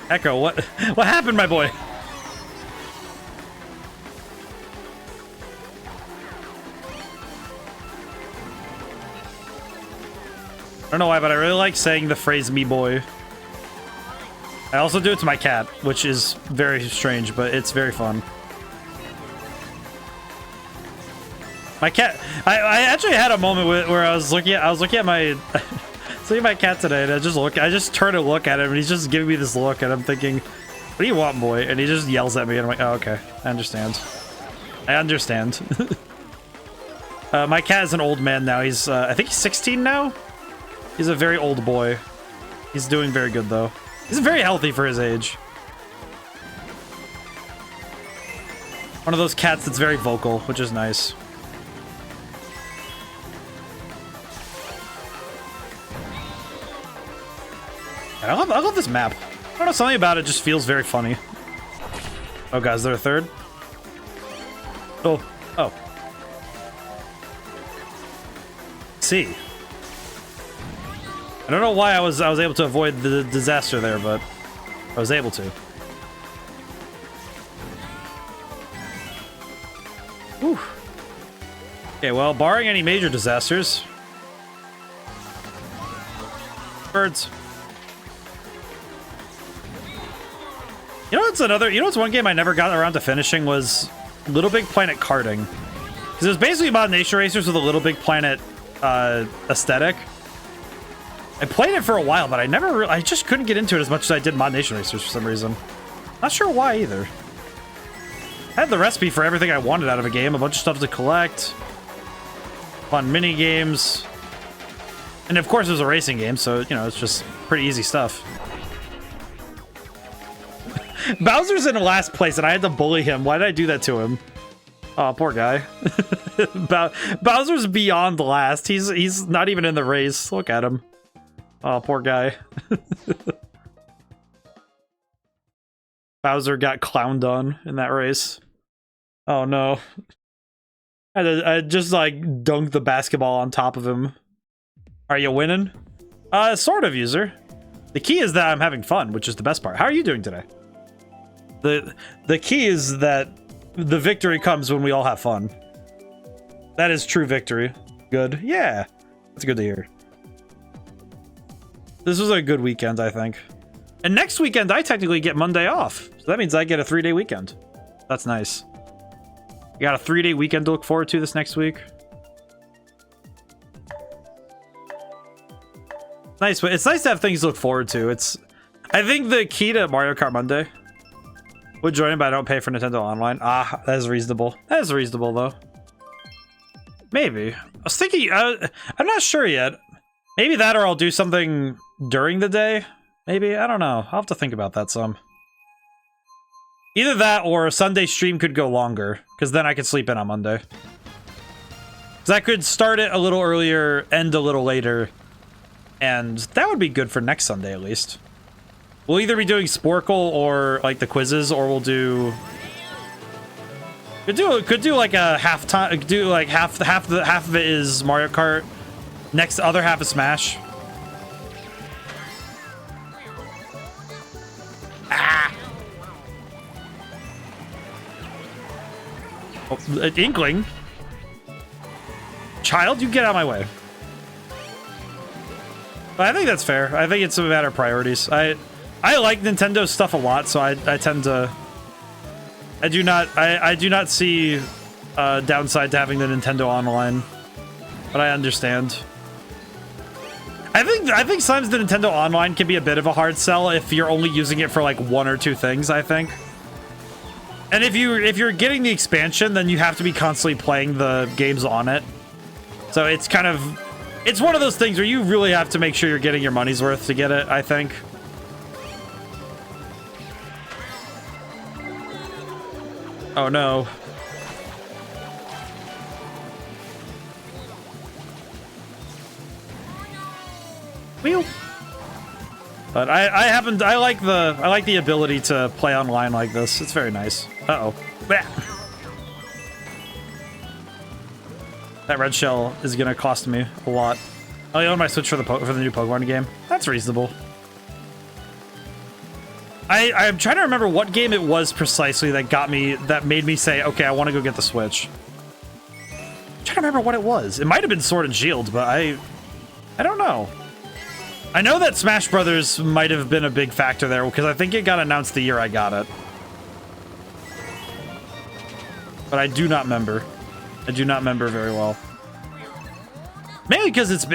Echo, what happened, my boy? I don't know why, but I really like saying the phrase "me boy." I also do it to my cat, which is very strange, but it's very fun. My cat. I actually had a moment where I was looking at my my cat today, and I just turn and look at him, and he's just giving me this look, and I'm thinking, "What do you want, boy?" And he just yells at me, and I'm like, "Oh, okay, I understand. I understand." My cat is an old man now. He's I think he's 16 now. He's a very old boy. He's doing very good though. He's very healthy for his age. One of those cats that's very vocal, which is nice. I love this map. I don't know, something about it just feels very funny. Oh god, is there a third? Oh. See. I don't know why I was able to avoid the disaster there, but I was able to. Whew. Okay, well, barring any major disasters. Birds. You know what's one game I never got around to finishing was Little Big Planet karting. Because it was basically Mod Nation Racers with a Little Big Planet aesthetic. I played it for a while, but I just couldn't get into it as much as I did Mod Nation Racers for some reason. Not sure why either. I had the recipe for everything I wanted out of a game, a bunch of stuff to collect, fun mini games, and of course it was a racing game, so you know it's just pretty easy stuff. Bowser's in last place, and I had to bully him. Why did I do that to him? Oh, poor guy. Bowser's beyond last. He's not even in the race. Look at him. Oh, poor guy. Bowser got clowned on in that race. Oh no. I just like dunked the basketball on top of him. Are you winning? Sort of, user. The key is that I'm having fun, which is the best part. How are you doing today? The key is that the victory comes when we all have fun. That is true victory. Good. Yeah. That's good to hear. This was a good weekend, I think. And next weekend, I technically get Monday off. So That means I get a 3-day weekend. That's nice. You got a 3-day weekend to look forward to this next week. Nice, but it's nice to have things to look forward to. I think the key to Mario Kart Monday would join it, but I don't pay for Nintendo Online. Ah, that is reasonable. That is reasonable, though. Maybe. I was thinking, I'm not sure yet. Maybe that, or I'll do something during the day. Maybe, I don't know. I'll have to think about that some. Either that, or a Sunday stream could go longer, because then I could sleep in on Monday. Because I could start it a little earlier, end a little later, and that would be good for next Sunday, at least. We'll either be doing Sporkle or like the quizzes, or we'll do. Could do like a half time. Do like half of it is Mario Kart. Next, other half is Smash. Ah. Oh, Inkling. Child, you get out of my way. But I think that's fair. I think it's a matter of priorities. I like Nintendo stuff a lot, so I tend to. I do not see downside to having the Nintendo Online, but I understand. I think sometimes the Nintendo Online can be a bit of a hard sell if you're only using it for like 1 or 2 things. I think, and if you're getting the expansion, then you have to be constantly playing the games on it. So it's kind of it's one of those things where you really have to make sure you're getting your money's worth to get it. I think. Oh no. Wheel. But I like the ability to play online like this. It's very nice. Uh-oh. That red shell is gonna cost me a lot. I own my Switch for the new Pokemon game. That's reasonable. I'm trying to remember what game it was precisely that made me say, okay, I want to go get the Switch. I'm trying to remember what it was. It might have been Sword and Shield, but I don't know. I know that Smash Brothers might have been a big factor there because I think it got announced the year I got it. But I do not remember. I do not remember very well. Mainly because it's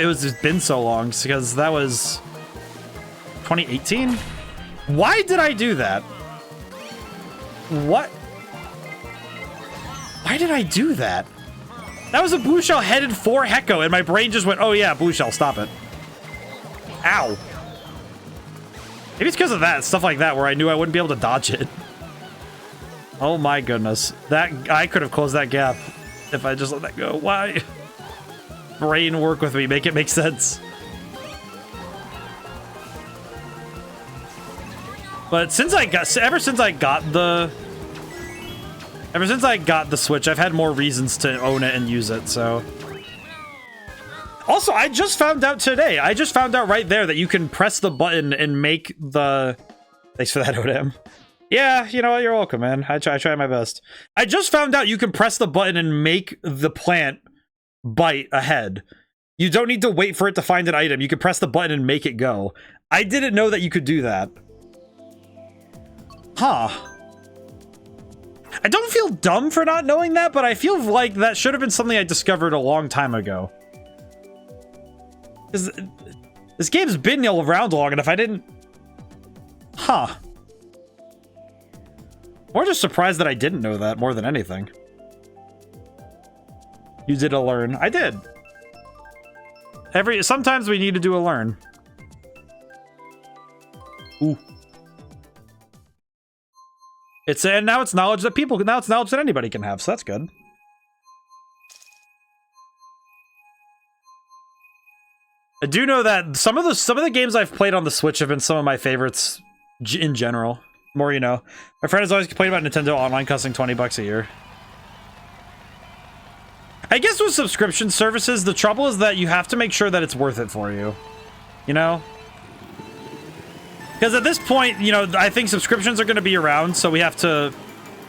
been so long, because that was 2018. Why did I do that? What? Why did I do that? That was a Blue Shell headed for Hecko, and my brain just went, oh yeah, Blue Shell, stop it. Ow. Maybe it's because of that, stuff like that, where I knew I wouldn't be able to dodge it. Oh my goodness. I could have closed that gap if I just let that go. Why? Brain, work with me, make it make sense. But ever since I got the Switch, I've had more reasons to own it and use it, so. Also, I just found out today, right there that you can press the button and make the... Thanks for that, ODaM. Yeah, you know what, you're welcome, man. I try my best. I just found out you can press the button and make the plant bite ahead. You don't need to wait for it to find an item. You can press the button and make it go. I didn't know that you could do that. Huh. I don't feel dumb for not knowing that, but I feel like that should have been something I discovered a long time ago. Because this game's been around long enough, I didn't... Huh. Or just surprised that I didn't know that more than anything. Use it to learn. I did. Sometimes we need to do a learn. Ooh. And now it's knowledge that anybody can have, so that's good. I do know that some of the games I've played on the Switch have been some of my favorites in general. More, you know. My friend has always complained about Nintendo Online costing $20 a year. I guess with subscription services, the trouble is that you have to make sure that it's worth it for you. You know? Because at this point, you know, I think subscriptions are going to be around, so we have to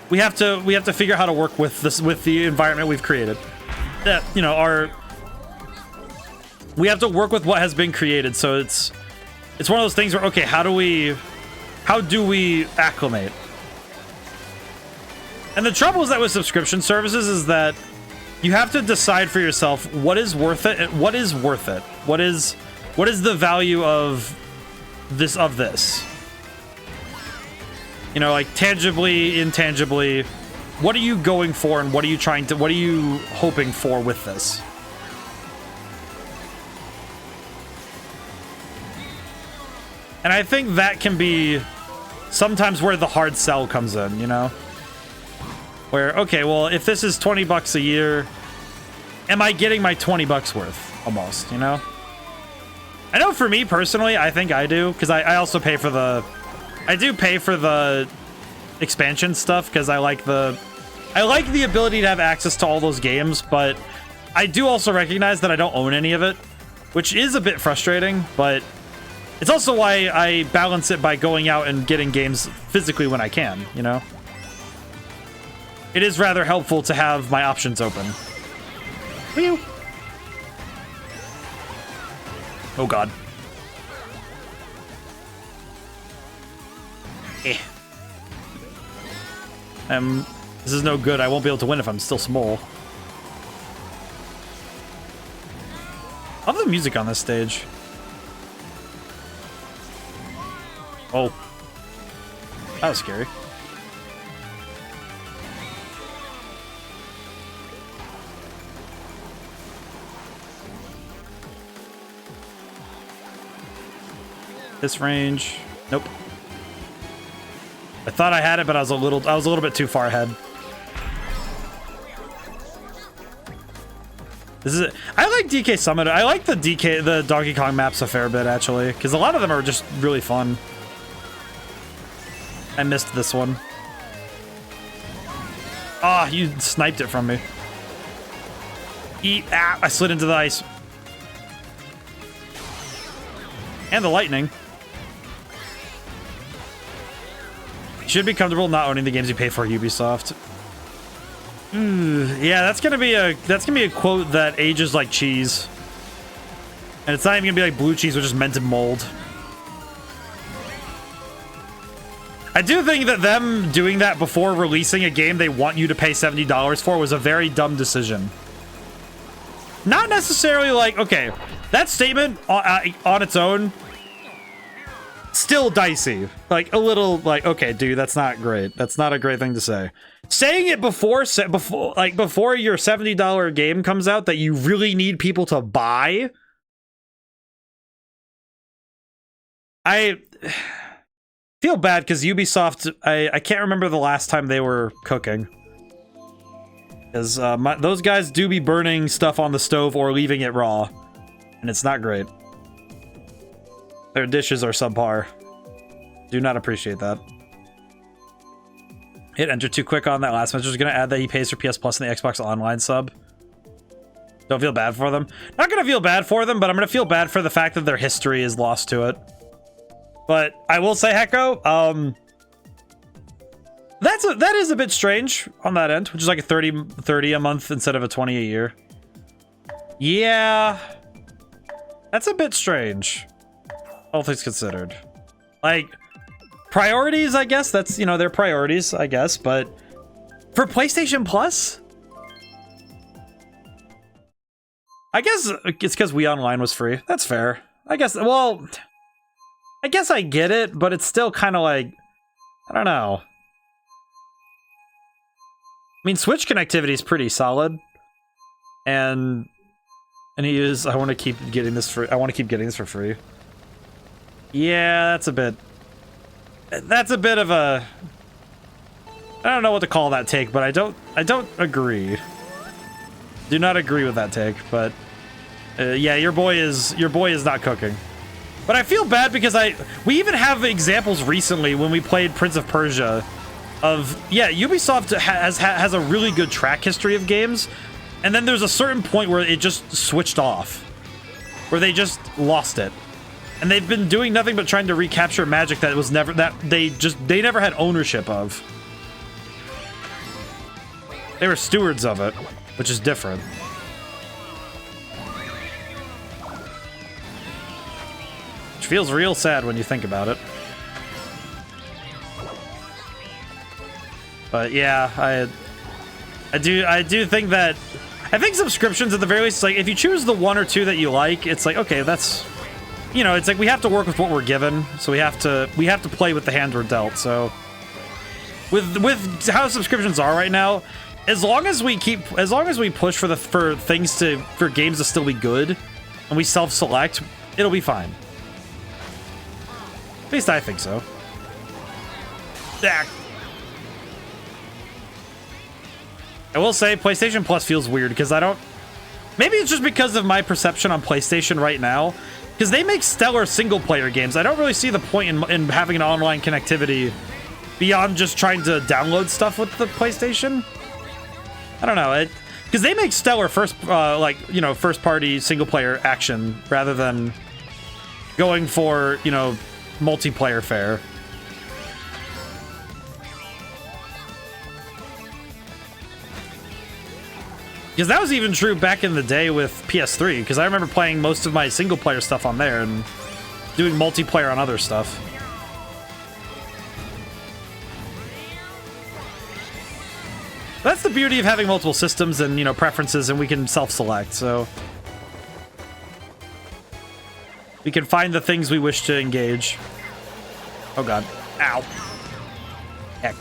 figure out how to work with this, with the environment we've created. That, you know, we have to work with what has been created, so it's one of those things where, okay, how do we acclimate? And the trouble is that with subscription services is that you have to decide for yourself what is worth it and what is worth it. What is the value of this You know, like tangibly, intangibly, what are you going for and what are you hoping for with this? And I think that can be sometimes where the hard sell comes in, you know? Where, okay, well, if this is 20 bucks a year, am I getting my 20 bucks worth almost, you know? I know for me personally, I think I do, because I also pay for the... I do pay for the expansion stuff, because I like the ability to have access to all those games, but I do also recognize that I don't own any of it, which is a bit frustrating, but it's also why I balance it by going out and getting games physically when I can, you know? It is rather helpful to have my options open. Whew. Oh god. Eh. This is no good. I won't be able to win if I'm still small. I love the music on this stage. Oh. That was scary. This range. Nope. I thought I had it, but I was a little bit too far ahead. This is it. I like DK Summit. I like the Donkey Kong maps a fair bit actually, because a lot of them are just really fun. I missed this one. Ah, you sniped it from me. I slid into the ice. And the lightning. You should be comfortable not owning the games you pay for, Ubisoft. Yeah, that's gonna be a quote that ages like cheese. And it's not even gonna be like blue cheese, which is meant to mold. I do think that them doing that before releasing a game they want you to pay $70 for was a very dumb decision. Not necessarily like, okay, that statement on its own, still dicey. Like, a little, like, okay, dude, that's not great. That's not a great thing to say. Saying it before your $70 game comes out that you really need people to buy, I feel bad because Ubisoft, I can't remember the last time they were cooking. Because those guys do be burning stuff on the stove or leaving it raw. And it's not great. Their dishes are subpar. Do not appreciate that. Hit enter too quick on that last message. Was going to add that he pays for PS Plus and the Xbox Online sub. Don't feel bad for them. Not going to feel bad for them, but I'm going to feel bad for the fact that their history is lost to it. But I will say, Hecko, that is a bit strange on that end, which is like a 30 a month instead of a 20 a year. Yeah, that's a bit strange. All things considered, like priorities, I guess that's, you know, their priorities, I guess. But for PlayStation Plus, I guess it's because Wii Online was free. That's fair, I guess. Well, I guess I get it, but it's still kind of like, I don't know. I mean, Switch connectivity is pretty solid, and he is. I want to keep getting this for. I want to keep getting this for free. Yeah, that's a bit. That's a bit of a. I don't know what to call that take, but I don't agree. Do not agree with that take, but yeah, your boy is not cooking. But I feel bad because we even have examples recently when we played Prince of Persia of, yeah, Ubisoft has a really good track history of games, and then there's a certain point where it just switched off, where they just lost it. And they've been doing nothing but trying to recapture magic that was never, that they never had ownership of. They were stewards of it, which is different. Which feels real sad when you think about it. But yeah, I do think that, I think subscriptions at the very least, like if you choose the one or two that you like, it's like, okay, that's, you know, it's like we have to work with what we're given, so we have to play with the hand we're dealt. So with how subscriptions are right now, as long as we push for games to still be good, and we self-select, it'll be fine. At least I think so. I will say PlayStation Plus feels weird because I don't... Maybe it's just because of my perception on PlayStation right now, because they make stellar single-player games. I don't really see the point in having an online connectivity beyond just trying to download stuff with the PlayStation. I don't know, because they make stellar first-party single-player action rather than going for, you know, multiplayer fare. Because that was even true back in the day with PS3, because I remember playing most of my single-player stuff on there and doing multiplayer on other stuff. That's the beauty of having multiple systems and, you know, preferences, and we can self-select, so... we can find the things we wish to engage. Oh god. Ow. Heck.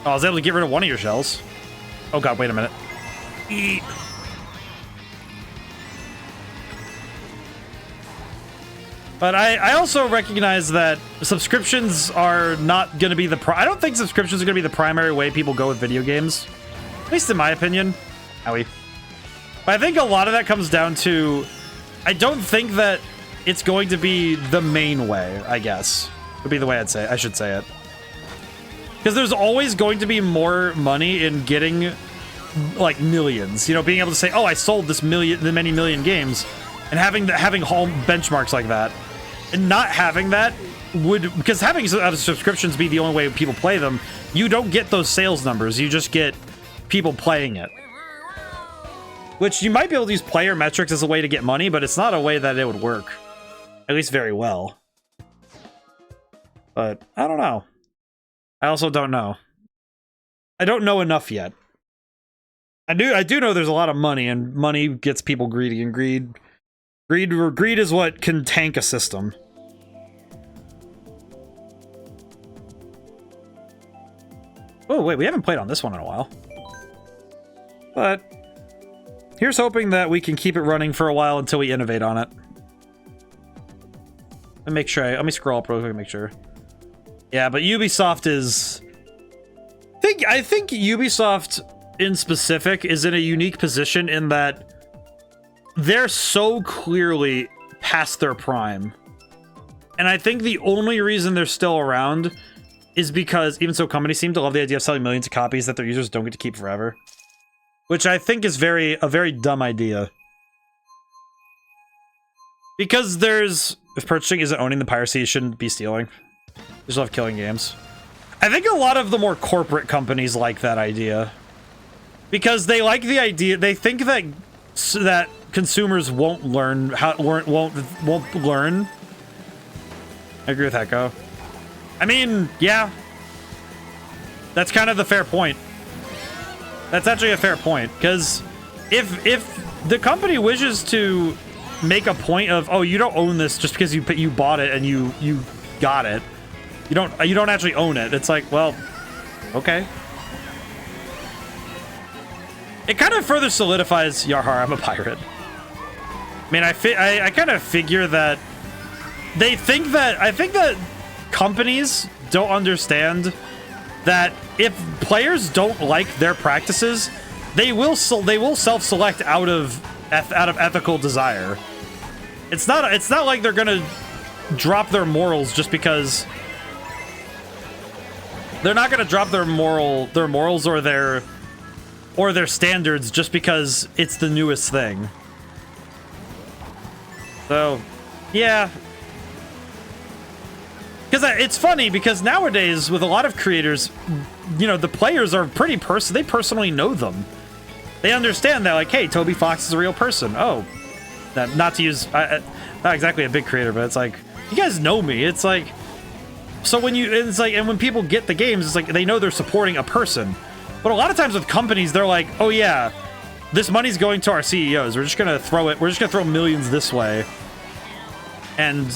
Oh, I was able to get rid of one of your shells. Oh god, wait a minute. Eat. But I also recognize that subscriptions are not going to be I don't think subscriptions are going to be the primary way people go with video games. At least in my opinion. Owie. But I think a lot of that comes down to... I don't think that it's going to be the main way, I guess. Would be the way I should say it. Because there's always going to be more money in getting, like, millions. You know, being able to say, oh, I sold this many million games, and having home benchmarks like that, and not having that would, because having subscriptions be the only way people play them, you don't get those sales numbers. You just get people playing it. Which you might be able to use player metrics as a way to get money, but it's not a way that it would work. At least very well. But I don't know. I also don't know. I don't know enough yet. I do know there's a lot of money, and money gets people greedy, and greed is what can tank a system. Oh wait, we haven't played on this one in a while. But here's hoping that we can keep it running for a while until we innovate on it. Let me scroll up real quick and make sure. Yeah, but Ubisoft is... I think Ubisoft in specific is in a unique position in that they're so clearly past their prime. And I think the only reason they're still around is because even so companies seem to love the idea of selling millions of copies that their users don't get to keep forever. Which I think is a very dumb idea. Because if purchasing isn't owning, the piracy you shouldn't be stealing. They just love killing games. I think a lot of the more corporate companies like that idea. Because they like the idea, they think that consumers won't learn won't learn. I agree with Echo. I mean, yeah. That's kind of the fair point. That's actually a fair point, because if the company wishes to make a point of, oh, you don't own this just because you bought it and you got it. You don't actually own it. It's like, well, okay. It kind of further solidifies Yarhar, I'm a pirate. I mean, I kind of figure that I think that companies don't understand that if players don't like their practices, they will self-select out of ethical desire. It's not like they're gonna drop their morals just because. They're not gonna drop their morals or their standards just because it's the newest thing. So, yeah. Because it's funny, because nowadays, with a lot of creators, you know, the players are pretty they personally know them. They understand that, like, hey, Toby Fox is a real person. Oh, not to use, not exactly a big creator, but it's like, You guys know me. It's like, so when it's like, and when people get the games, it's like they know they're supporting a person. But a lot of times with companies, they're like, oh yeah, this money's going to our CEOs. We're just gonna throw it. We're just gonna throw millions this way, and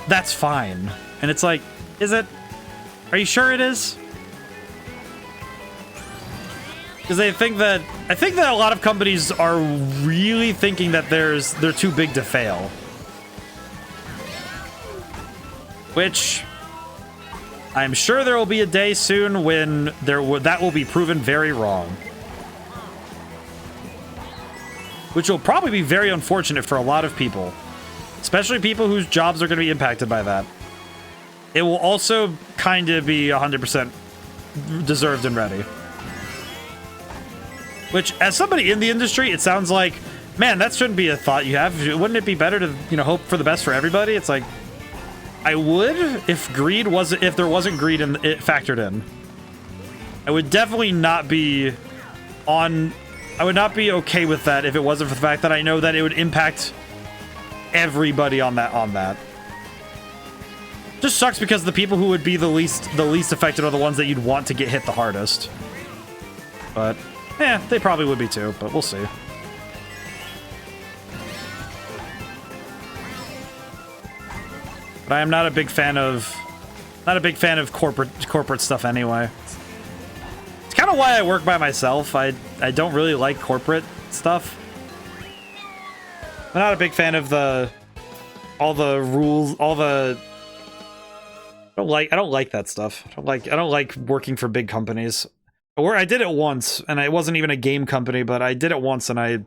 that's fine. And it's like, is it? Are you sure it is? Because I think that a lot of companies are really thinking that they're too big to fail. Which I'm sure there will be a day soon when that will be proven very wrong. Which will probably be very unfortunate for a lot of people, especially people whose jobs are going to be impacted by that. It will also kind of be 100% deserved and ready. Which, as somebody in the industry, it sounds like, man, that shouldn't be a thought you have. Wouldn't it be better to, hope for the best for everybody? It's like, I would if there wasn't greed and it factored in. I would definitely not be I would not be okay with that if it wasn't for the fact that I know that it would impact everybody on that. Just sucks because the people who would be the least affected are the ones that you'd want to get hit the hardest. But they probably would be too, but we'll see. But I am not a big fan of corporate stuff anyway. It's kind of why I work by myself. I don't really like corporate stuff. I'm not a big fan of all the rules, I don't like that stuff. I don't like working for big companies. I did it once, and it wasn't even a game company, but I did it once, and I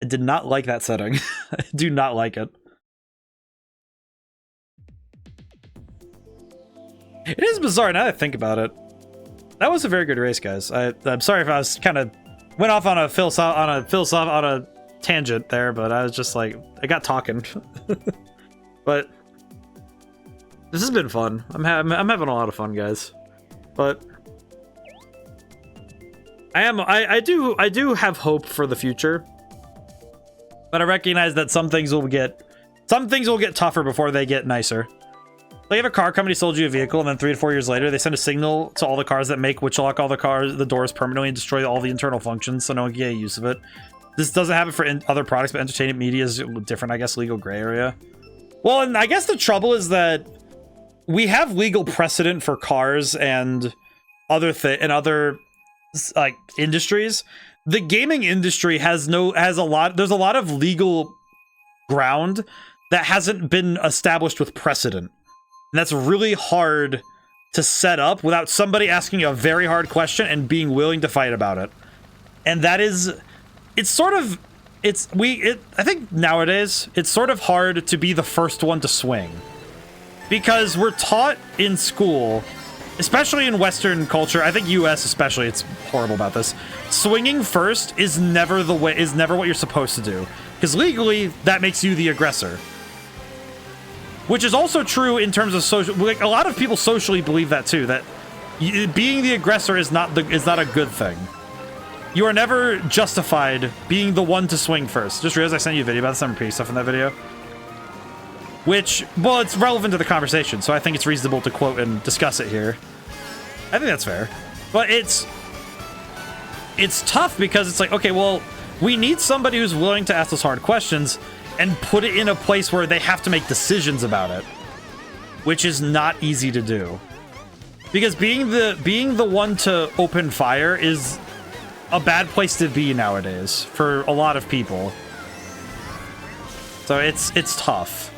did not like that setting. I do not like it. It is bizarre now that I think about it. That was a very good race, guys. I'm sorry if I was kind of went off on a tangent there, but I was just like, I got talking. But this has been fun. I'm having a lot of fun, guys. But I do have hope for the future. But I recognize that some things will get tougher before they get nicer. Like if a car company sold you a vehicle and then 3 to 4 years later they send a signal to all the cars that make witch lock all the doors permanently and destroy all the internal functions so no one can get use of it. This doesn't happen for other products, but entertainment media is different, I guess, legal gray area. Well, and I guess the trouble is that we have legal precedent for cars and other like industries. The gaming industry there's a lot of legal ground that hasn't been established with precedent. And that's really hard to set up without somebody asking a very hard question and being willing to fight about it. And that is, I think nowadays, it's sort of hard to be the first one to swing. Because we're taught in school, especially in Western culture, I think US especially, it's horrible about this. Swinging first is never what you're supposed to do. Because legally, that makes you the aggressor. Which is also true in terms of social. Like a lot of people socially believe that too. That being the aggressor is not a good thing. You are never justified being the one to swing first. Just realized I sent you a video about some repeating stuff in that video. Which, well, it's relevant to the conversation, so I think it's reasonable to quote and discuss it here. I think that's fair, but it's tough because it's like, okay, well, we need somebody who's willing to ask those hard questions and put it in a place where they have to make decisions about it, which is not easy to do. Because being the one to open fire is a bad place to be nowadays for a lot of people. So it's tough.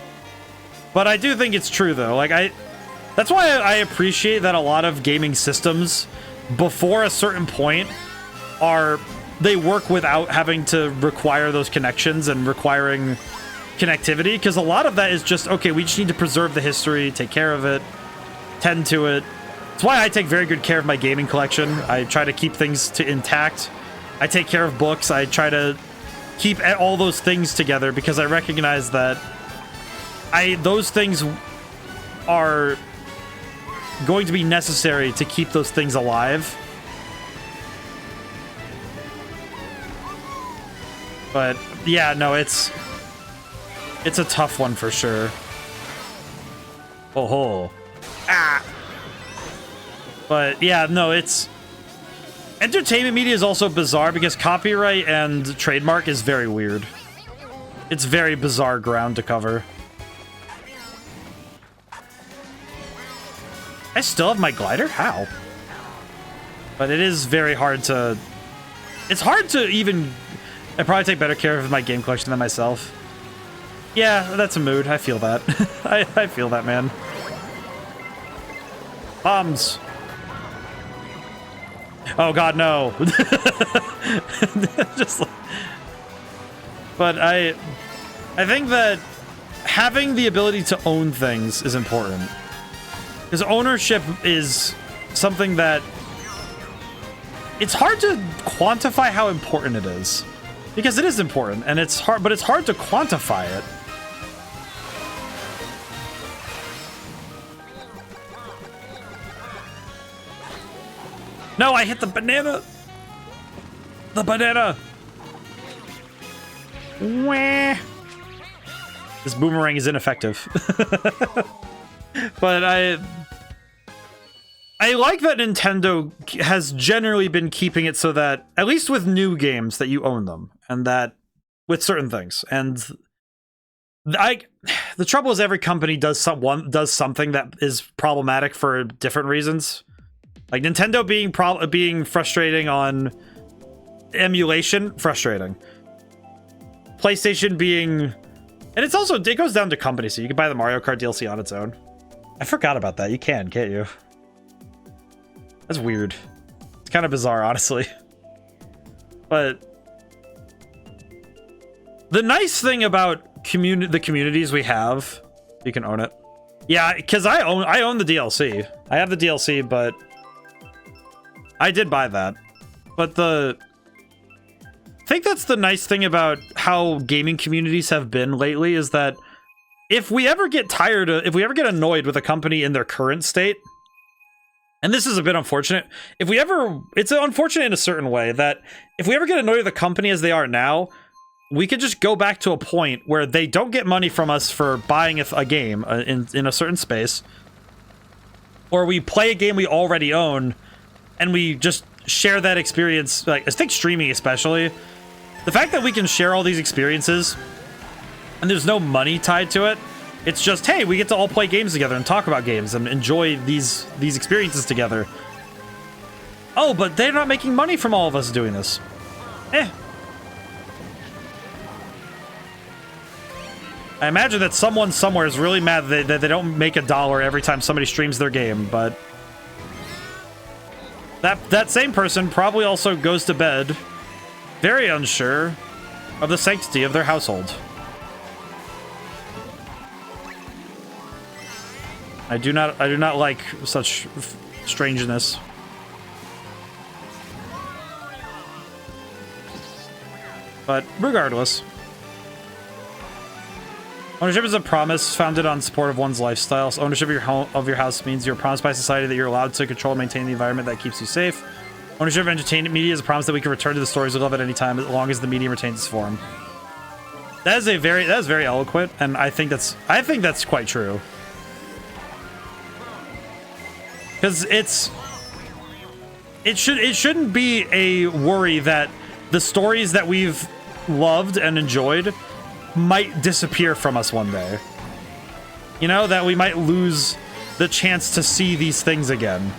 But I do think it's true though. That's why I appreciate that a lot of gaming systems before a certain point they work without having to require those connections and requiring connectivity, because a lot of that is just, okay, we just need to preserve the history, take care of it, tend to it. That's why I take very good care of my gaming collection. I try to keep things intact. I take care of books. I try to keep all those things together because I recognize that those things are going to be necessary to keep those things alive. But yeah, no, it's a tough one for sure. Oh, ah. But yeah, no, it's entertainment media is also bizarre because copyright and trademark is very weird. It's very bizarre ground to cover. I still have my glider? How? But it is very hard to... It's hard to even... I probably take better care of my game collection than myself. Yeah, that's a mood. I feel that. I feel that, man. Bombs. Oh god, no. Just like... But I think that having the ability to own things is important. Because ownership is something that... It's hard to quantify how important it is. Because it is important, and it's hard, but it's hard to quantify it. No, I hit the banana! The banana! Wah. This boomerang is ineffective. But I like that Nintendo has generally been keeping it so that, at least with new games, that you own them. And that, with certain things. And the trouble is every company does something that is problematic for different reasons. Like Nintendo being frustrating on emulation, frustrating. PlayStation being... And it's also, it goes down to company, so you can buy the Mario Kart DLC on its own. I forgot about that. You can, can't you? That's weird. It's kind of bizarre, honestly. But the nice thing about the communities we have, you can own it. Yeah, because I own the DLC. I have the DLC, but I did buy that. But I think that's the nice thing about how gaming communities have been lately is that if we ever get annoyed with a company in their current state, and this is a bit unfortunate, it's unfortunate in a certain way that if we ever get annoyed with a company as they are now, we could just go back to a point where they don't get money from us for buying a game in a certain space, or we play a game we already own, and we just share that experience. Like, I think streaming especially, the fact that we can share all these experiences and there's no money tied to it, it's just, hey, we get to all play games together and talk about games and enjoy these experiences together. Oh, but they're not making money from all of us doing this. I imagine that someone somewhere is really mad that they don't make $1 every time somebody streams their game, but that same person probably also goes to bed very unsure of the sanctity of their household. I do not like such strangeness. But regardless, ownership is a promise founded on support of one's lifestyle. So ownership of your house means you're promised by society that you're allowed to control and maintain the environment that keeps you safe. Ownership of entertainment media is a promise that we can return to the stories we love at any time as long as the medium retains its form. That is very eloquent, and I think that's quite true. Because it shouldn't be a worry that the stories that we've loved and enjoyed might disappear from us one day. You know, that we might lose the chance to see these things again.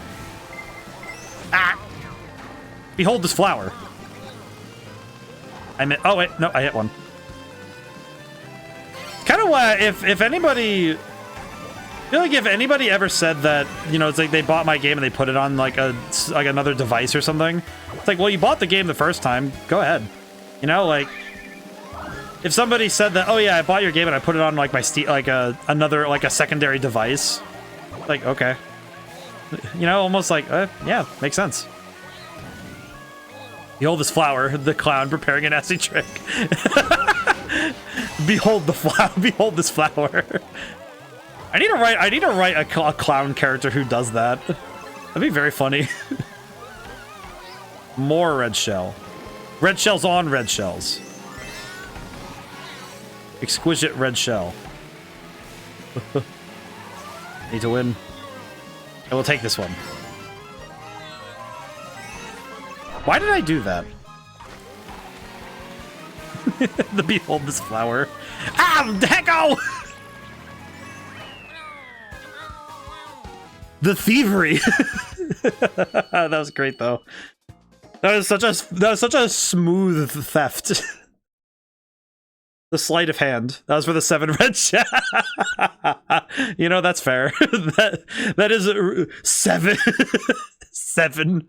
Ah! Behold this flower. Oh wait, no, I hit one. Kind of why, if anybody... I feel like if anybody ever said that, you know, it's like they bought my game and they put it on like another device or something, it's like, well, you bought the game the first time, go ahead. You know, like, if somebody said that, oh yeah, I bought your game and I put it on like my Steam, like a secondary device, like, okay. You know, almost like, yeah, makes sense. Behold this flower, the clown preparing an nasty trick. Behold the flower, behold this flower. I need to write a clown character who does that. That'd be very funny. More red shell. Red shells on red shells. Exquisite red shell. Need to win. I will take this one. Why did I do that? The behold this flower. Ah, hecko! The thievery. That was great though. That was such a smooth theft. The sleight of hand. That was for the 7 red shell. You know, that's fair. that is 7. 7.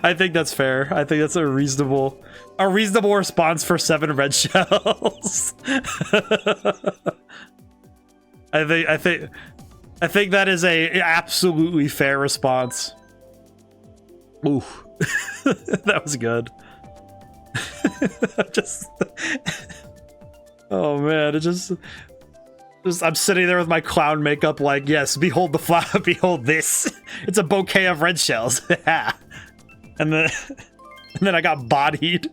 I think that's fair. I think that's a reasonable response for 7 red shells. I think that is a absolutely fair response. Ooh, that was good. Oh man, I'm sitting there with my clown makeup, like, yes, behold the flower, behold this. It's a bouquet of red shells. and then I got bodied.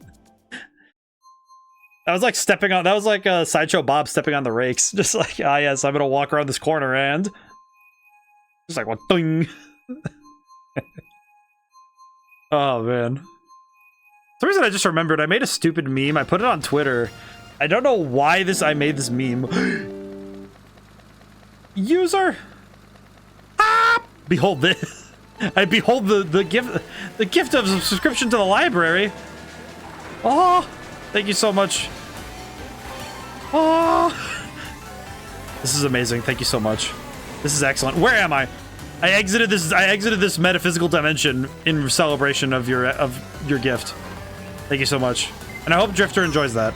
That was like that was like Sideshow Bob stepping on the rakes. Just like, ah, yes, I'm gonna walk around this corner and just like, what, ding. Oh man. For some reason I just remembered I made a stupid meme. I put it on Twitter. I don't know why I made this meme. User. Ah! Behold this. I behold the gift of subscription to the library. Oh, thank you so much. Oh, this is amazing. Thank you so much. This is excellent. Where am I? I exited this metaphysical dimension in celebration of your gift. Thank you so much. And I hope Drifter enjoys that.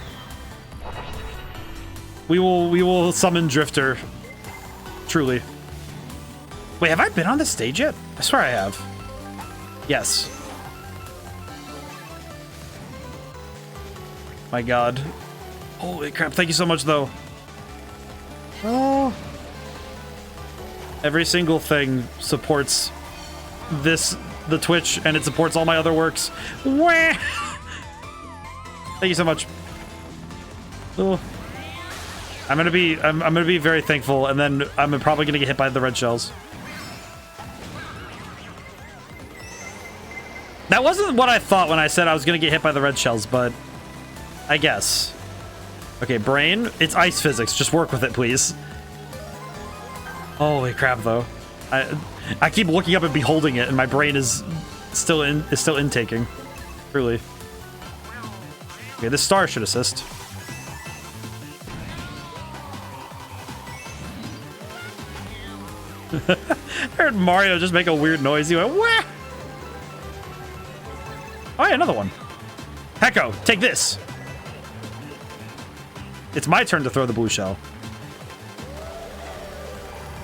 We will summon Drifter. Truly. Wait, have I been on this stage yet? I swear I have. Yes. My god. Holy crap, thank you so much though. Oh. Every single thing supports the Twitch, and it supports all my other works. Wah! Thank you so much. Oh. I'm gonna be very thankful, and then I'm probably gonna get hit by the red shells. That wasn't what I thought when I said I was gonna get hit by the red shells, but I guess. Okay, brain, it's ice physics. Just work with it, please. Holy crap, though. I keep looking up and beholding it, and my brain is still intaking. Truly. Okay, this star should assist. I heard Mario just make a weird noise. He went, wah! Oh, yeah, another one. Hecko, take this. It's my turn to throw the blue shell.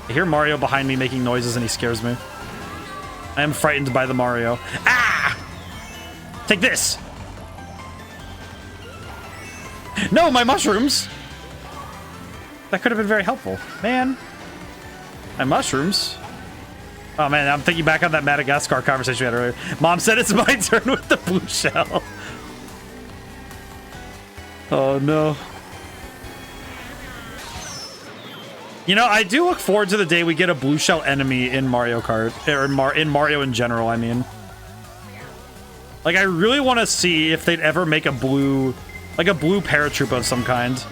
I hear Mario behind me making noises and he scares me. I am frightened by the Mario. Ah! Take this! No, my mushrooms! That could have been very helpful. Man. My mushrooms? Oh man, I'm thinking back on that Madagascar conversation we had earlier. Mom said it's my turn with the blue shell. Oh no. You know, I do look forward to the day we get a blue shell enemy in Mario Kart, or in Mario in general, I mean. Like, I really want to see if they'd ever make a blue paratroop of some kind.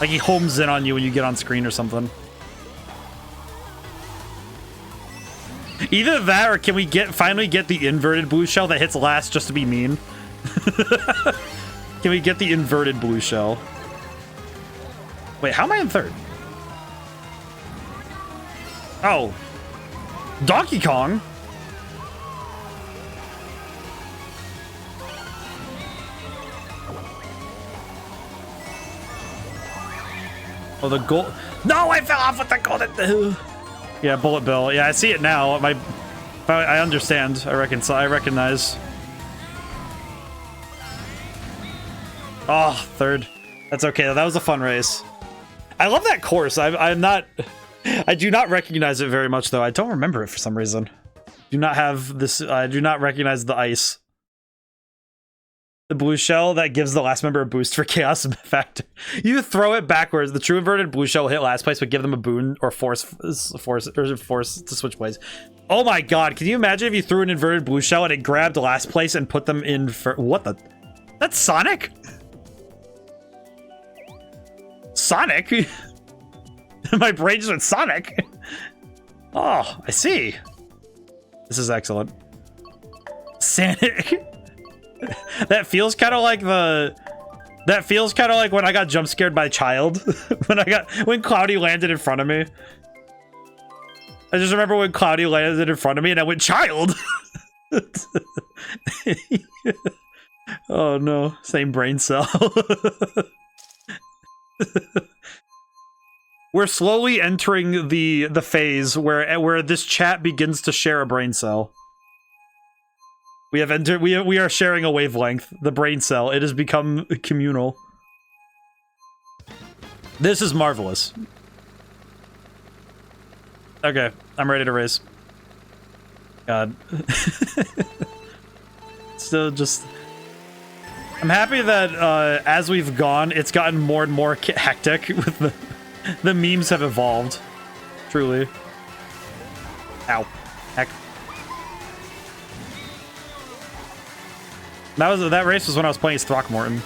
Like, he homes in on you when you get on screen or something. Either that, or can we finally get the inverted blue shell that hits last just to be mean? Can we get the inverted blue shell? Wait, how am I in third? Oh. Donkey Kong? Oh, the gold. No, I fell off with the golden. Yeah, Bullet Bill. Yeah, I see it now. I understand. I recognize. Oh, third. That's okay. That was a fun race. I love that course. I do not recognize it very much, though. I don't remember it for some reason. I do not recognize the ice. The blue shell that gives the last member a boost for chaos factor. You throw it backwards. The true inverted blue shell will hit last place, but give them a boon or force to switch plays. Oh my god! Can you imagine if you threw an inverted blue shell and it grabbed last place and put them in for what the? That's Sonic. Sonic. My brain just went Sonic. Oh, I see. This is excellent. Sonic. That feels kind of like that feels kind of like when I got jump scared by Child. when Cloudy landed in front of me. I just remember when Cloudy landed in front of me and I went Child. Oh no, same brain cell. We're slowly entering the phase where this chat begins to share a brain cell. We have entered. We are sharing a wavelength. The brain cell. It has become communal. This is marvelous. Okay, I'm ready to race. God. Still just. I'm happy that as we've gone, it's gotten more and more hectic. With the memes have evolved. Truly. Ow. Heck. That race was when I was playing as Throckmorton.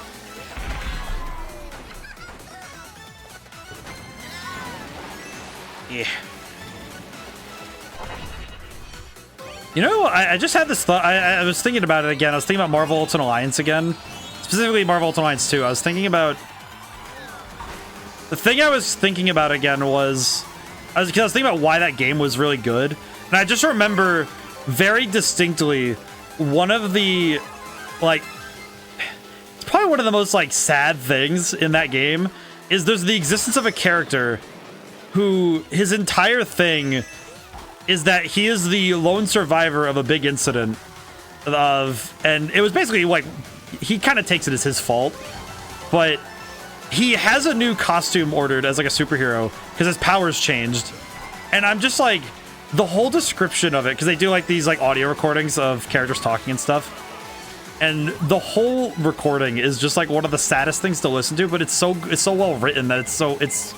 Yeah. You know, I just had this thought. I was thinking about it again. I was thinking about Marvel Ultimate Alliance again. Specifically Marvel Ultimate Alliance 2. I was thinking about... The thing I was thinking about again was... I was thinking about why that game was really good. And I just remember very distinctly one of the... Like, it's probably one of the most, like, sad things in that game is there's the existence of a character who his entire thing is that he is the lone survivor of a big incident and it was basically, like, he kind of takes it as his fault, but he has a new costume ordered as, like, a superhero because his powers changed. And I'm just, like, the whole description of it, because they do, like, these, like, audio recordings of characters talking and stuff. And the whole recording is just like one of the saddest things to listen to, but it's so well written that it's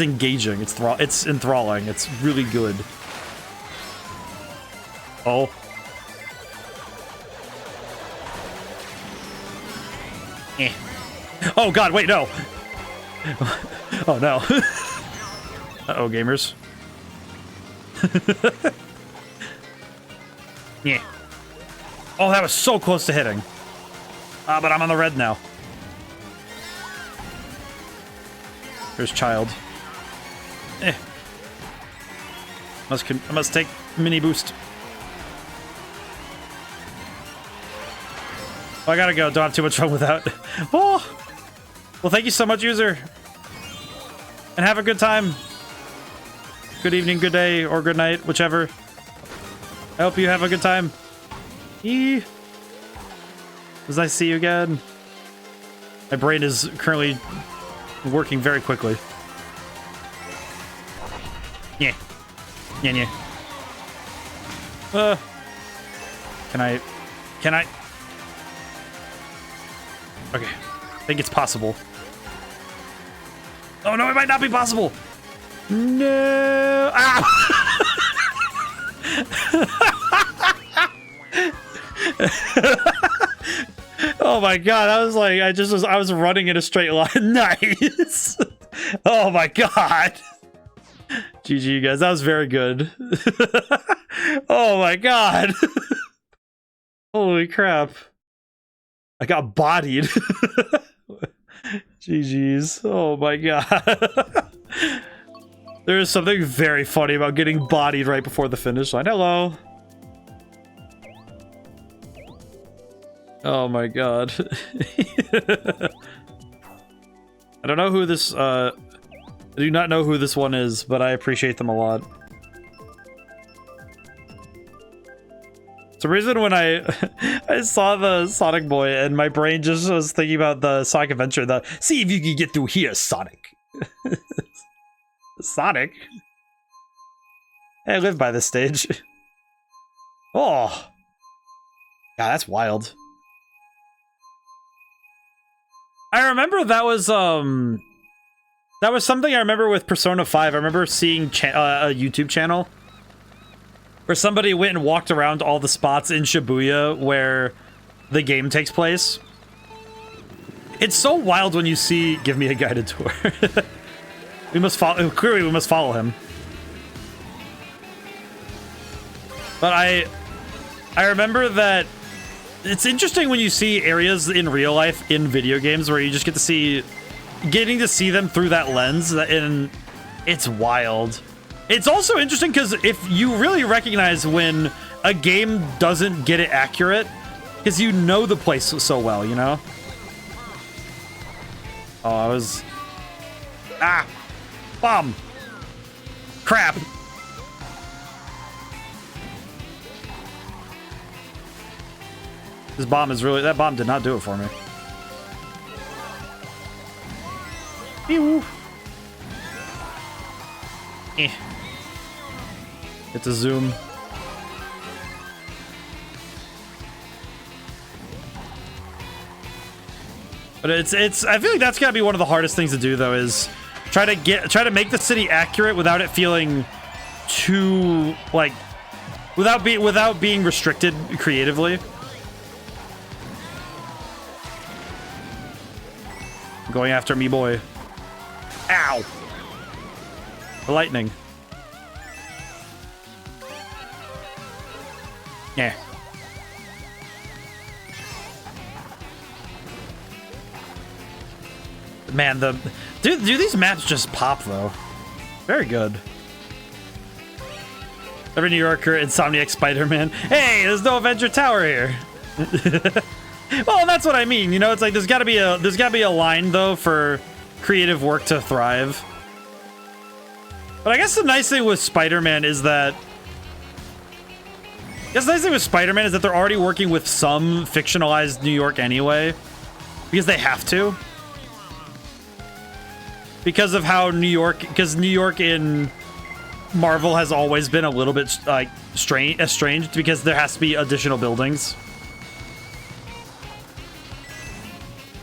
engaging, it's enthralling, it's really good. Oh. Eh. Oh god, wait, no. Oh no. Uh-oh, gamers. Yeah. Oh, that was so close to hitting. But I'm on the red now. There's Child. Eh. I must take mini boost. Oh, I gotta go. Don't have too much fun with that. Oh! Well, thank you so much, user. And have a good time. Good evening, good day, or good night, whichever. I hope you have a good time. As I see you again. My brain is currently working very quickly. Yeah. Yeah, yeah. Can I? Okay. I think it's possible. Oh no, it might not be possible. No. Ah! Oh my god, I was like, I was running in a straight line. Nice. Oh my god. GG, you guys, that was very good. Oh my god. Holy crap. I got bodied. GG's. Oh my god. There is something very funny about getting bodied right before the finish line. Hello. Oh my god. I don't know who this, I do not know who this one is, but I appreciate them a lot. For some reason when I saw the Sonic Boy and my brain just was thinking about the Sonic Adventure, see if you can get through here, Sonic. Sonic? Hey, I live by this stage. Oh. God, that's wild. I remember that was something I remember with Persona 5. I remember seeing a YouTube channel where somebody went and walked around all the spots in Shibuya where the game takes place. It's so wild when you see... Give me a guided tour. We must follow... Clearly, we must follow him. But I remember that... It's interesting when you see areas in real life in video games where you just get to see... Getting to see them through that lens, and it's wild. It's also interesting because if you really recognize when a game doesn't get it accurate, because you know the place so well, you know? Oh, I was... Ah! Bomb! Crap! This bomb is really... That bomb did not do it for me. Ew. Eh. Get to zoom. But it's I feel like that's gotta be one of the hardest things to do though, is try to make the city accurate without it feeling too like without being restricted creatively. Going after me, boy. Ow! The lightning. Yeah. Man, do these maps just pop though? Very good. Every New Yorker, Insomniac Spider-Man. Hey, there's no Avenger Tower here. Well, that's what I mean. You know, it's like there's got to be a line though for creative work to thrive. But I guess the nice thing with Spider-Man is that they're already working with some fictionalized New York anyway, because they have to. Because of how New York in Marvel has always been a little bit like estranged because there has to be additional buildings.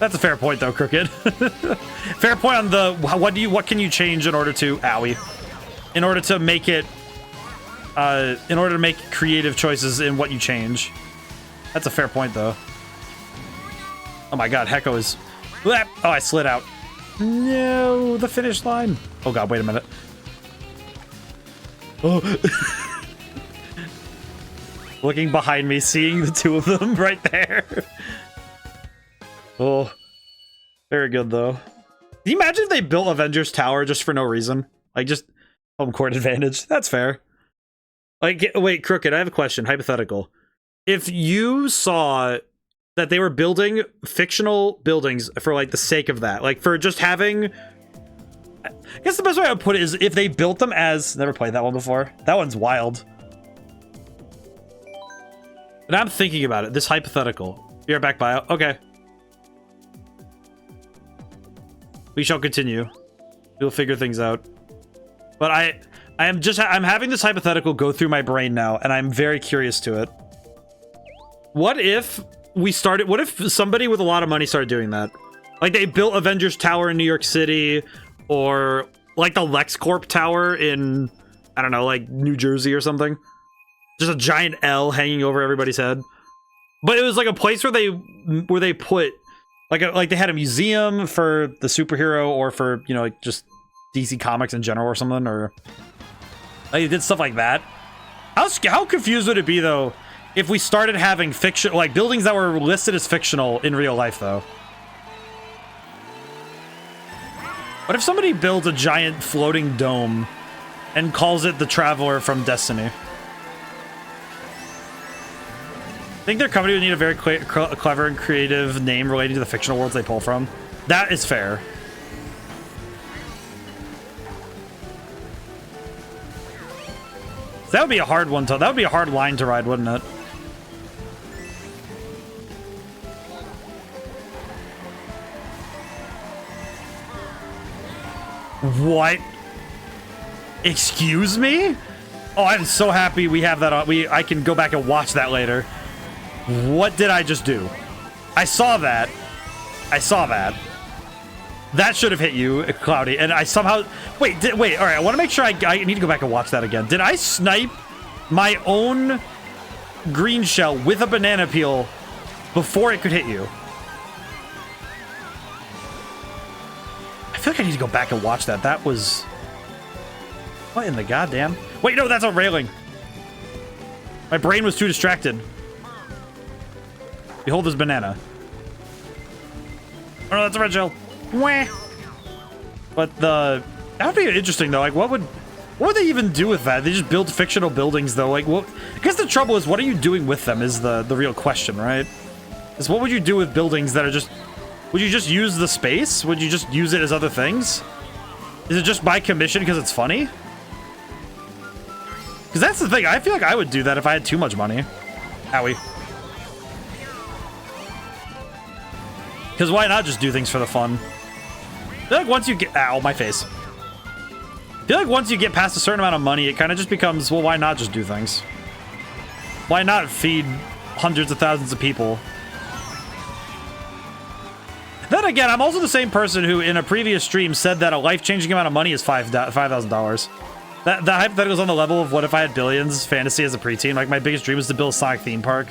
That's a fair point, though, Crooked. Fair point on the what can you change in order to in order to make it in order to make creative choices in what you change. That's a fair point, though. Oh my God, Hecko is. Oh, I slid out. No, the finish line. Oh God, wait a minute. Oh. Looking behind me, seeing the two of them right there. Oh, very good though. Can you imagine if they built Avengers Tower just for no reason? Like just home court advantage. That's fair. Like, wait, Crooked, I have a question. Hypothetical. If you saw that they were building fictional buildings for like the sake of that, like for just having, I guess the best way I would put it is if they built them as, never played that one before. That one's wild. And I'm thinking about it. This hypothetical. You're back bio. Okay. We shall continue. We'll figure things out. But I'm having this hypothetical go through my brain now, and I'm very curious to it. What if somebody with a lot of money started doing that? Like they built Avengers Tower in New York City, or like the LexCorp Tower in, I don't know, like New Jersey or something. Just a giant L hanging over everybody's head. But it was like a place where they put like they had a museum for the superhero, or for, you know, like just DC Comics in general or something, or like they did stuff like that. How confused would it be though if we started having fiction, like buildings that were listed as fictional in real life though? What if somebody builds a giant floating dome and calls it the Traveler from Destiny? I think their company would need a very clever and creative name relating to the fictional worlds they pull from. That is fair. That would be a hard one to. That would be a hard line to ride, wouldn't it? What? Excuse me? Oh, I'm so happy we have that on. I can go back and watch that later. What did I just do? I saw that. I saw that. That should have hit you, Cloudy. And I somehow... Wait, wait. All right, I want to make sure I need to go back and watch that again. Did I snipe my own green shell with a banana peel before it could hit you? I feel like I need to go back and watch that. That was... What in the goddamn... Wait, no, that's a railing. My brain was too distracted. Behold this banana. Oh, no, that's a red shell. Wah. But that would be interesting, though. Like, what would they even do with that? They just build fictional buildings, though. Like, what... I guess the trouble is, what are you doing with them is the real question, right? Is what would you do with buildings that are just... Would you just use the space? Would you just use it as other things? Is it just by commission because it's funny? Because that's the thing. I feel like I would do that if I had too much money. Owie. Because why not just do things for the fun? I feel like once you get... Ow, my face. I feel like once you get past a certain amount of money, it kind of just becomes, well, why not just do things? Why not feed hundreds of thousands of people? Then again, I'm also the same person who, in a previous stream, said that a life-changing amount of money is $5,000. That hypothetical's on the level of what if I had billions fantasy as a preteen. Like, my biggest dream was to build a Sonic theme park.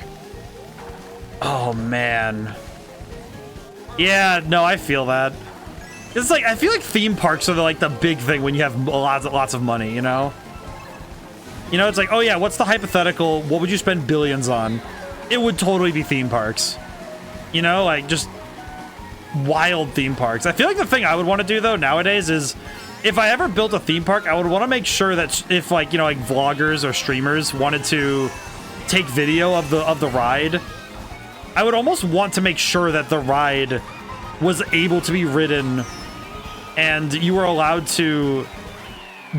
Oh, man. Yeah, no, I feel that. It's like, I feel like theme parks are the big thing when you have lots of money, you know? You know, it's like, oh yeah, what's the hypothetical? What would you spend billions on? It would totally be theme parks. You know, like, just wild theme parks. I feel like the thing I would want to do, though, nowadays is, if I ever built a theme park, I would want to make sure that if, like, you know, like, vloggers or streamers wanted to take video of the ride, I would almost want to make sure that the ride was able to be ridden and you were allowed to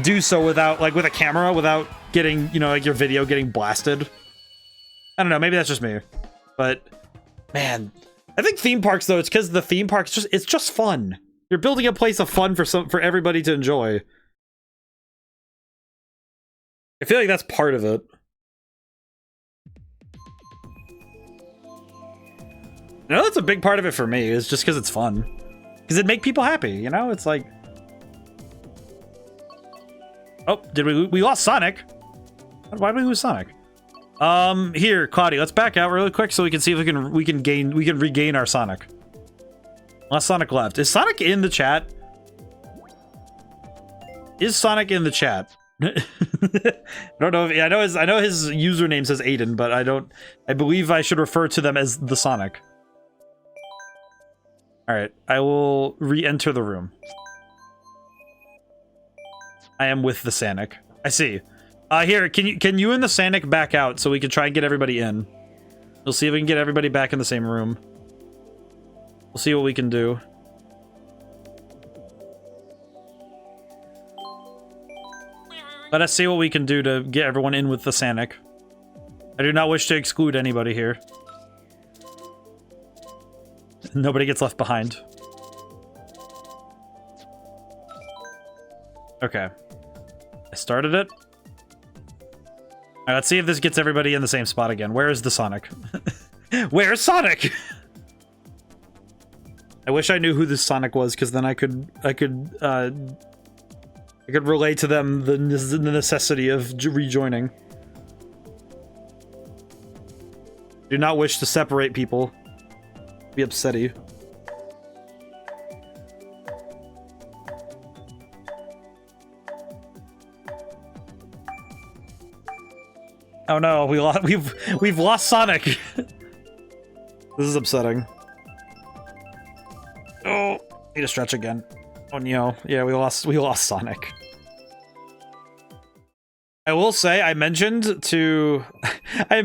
do so without, like, with a camera, without getting, you know, like, your video getting blasted. I don't know, maybe that's just me. But, man, I think theme parks, though, it's because the theme park's it's just fun. You're building a place of fun for everybody to enjoy. I feel like that's part of it. No, that's a big part of it for me, is just because it's fun. Because it'd make people happy, you know? It's like... Oh, did we lost Sonic? Why did we lose Sonic? Here, Claudia, let's back out really quick so we can see if we can regain our Sonic. Last Sonic left. Is Sonic in the chat? Is Sonic in the chat? I don't know if... I know his username says Aiden, but I believe I should refer to them as the Sonic. Alright, I will re-enter the room. I am with the Sonic. I see. Here, can you and the Sonic back out so we can try and get everybody in? We'll see if we can get everybody back in the same room. We'll see what we can do. Let us see what we can do to get everyone in with the Sonic. I do not wish to exclude anybody here. Nobody gets left behind. Okay. I started it. Alright, let's see if this gets everybody in the same spot again. Where is the Sonic? Where's Sonic? I wish I knew who this Sonic was, because then I could relay to them the necessity of rejoining. Do not wish to separate people. Be upsetty. Oh no, we've lost Sonic. This is upsetting. Oh, need to stretch again. Oh no, yeah, we lost Sonic. I will say, I mentioned to my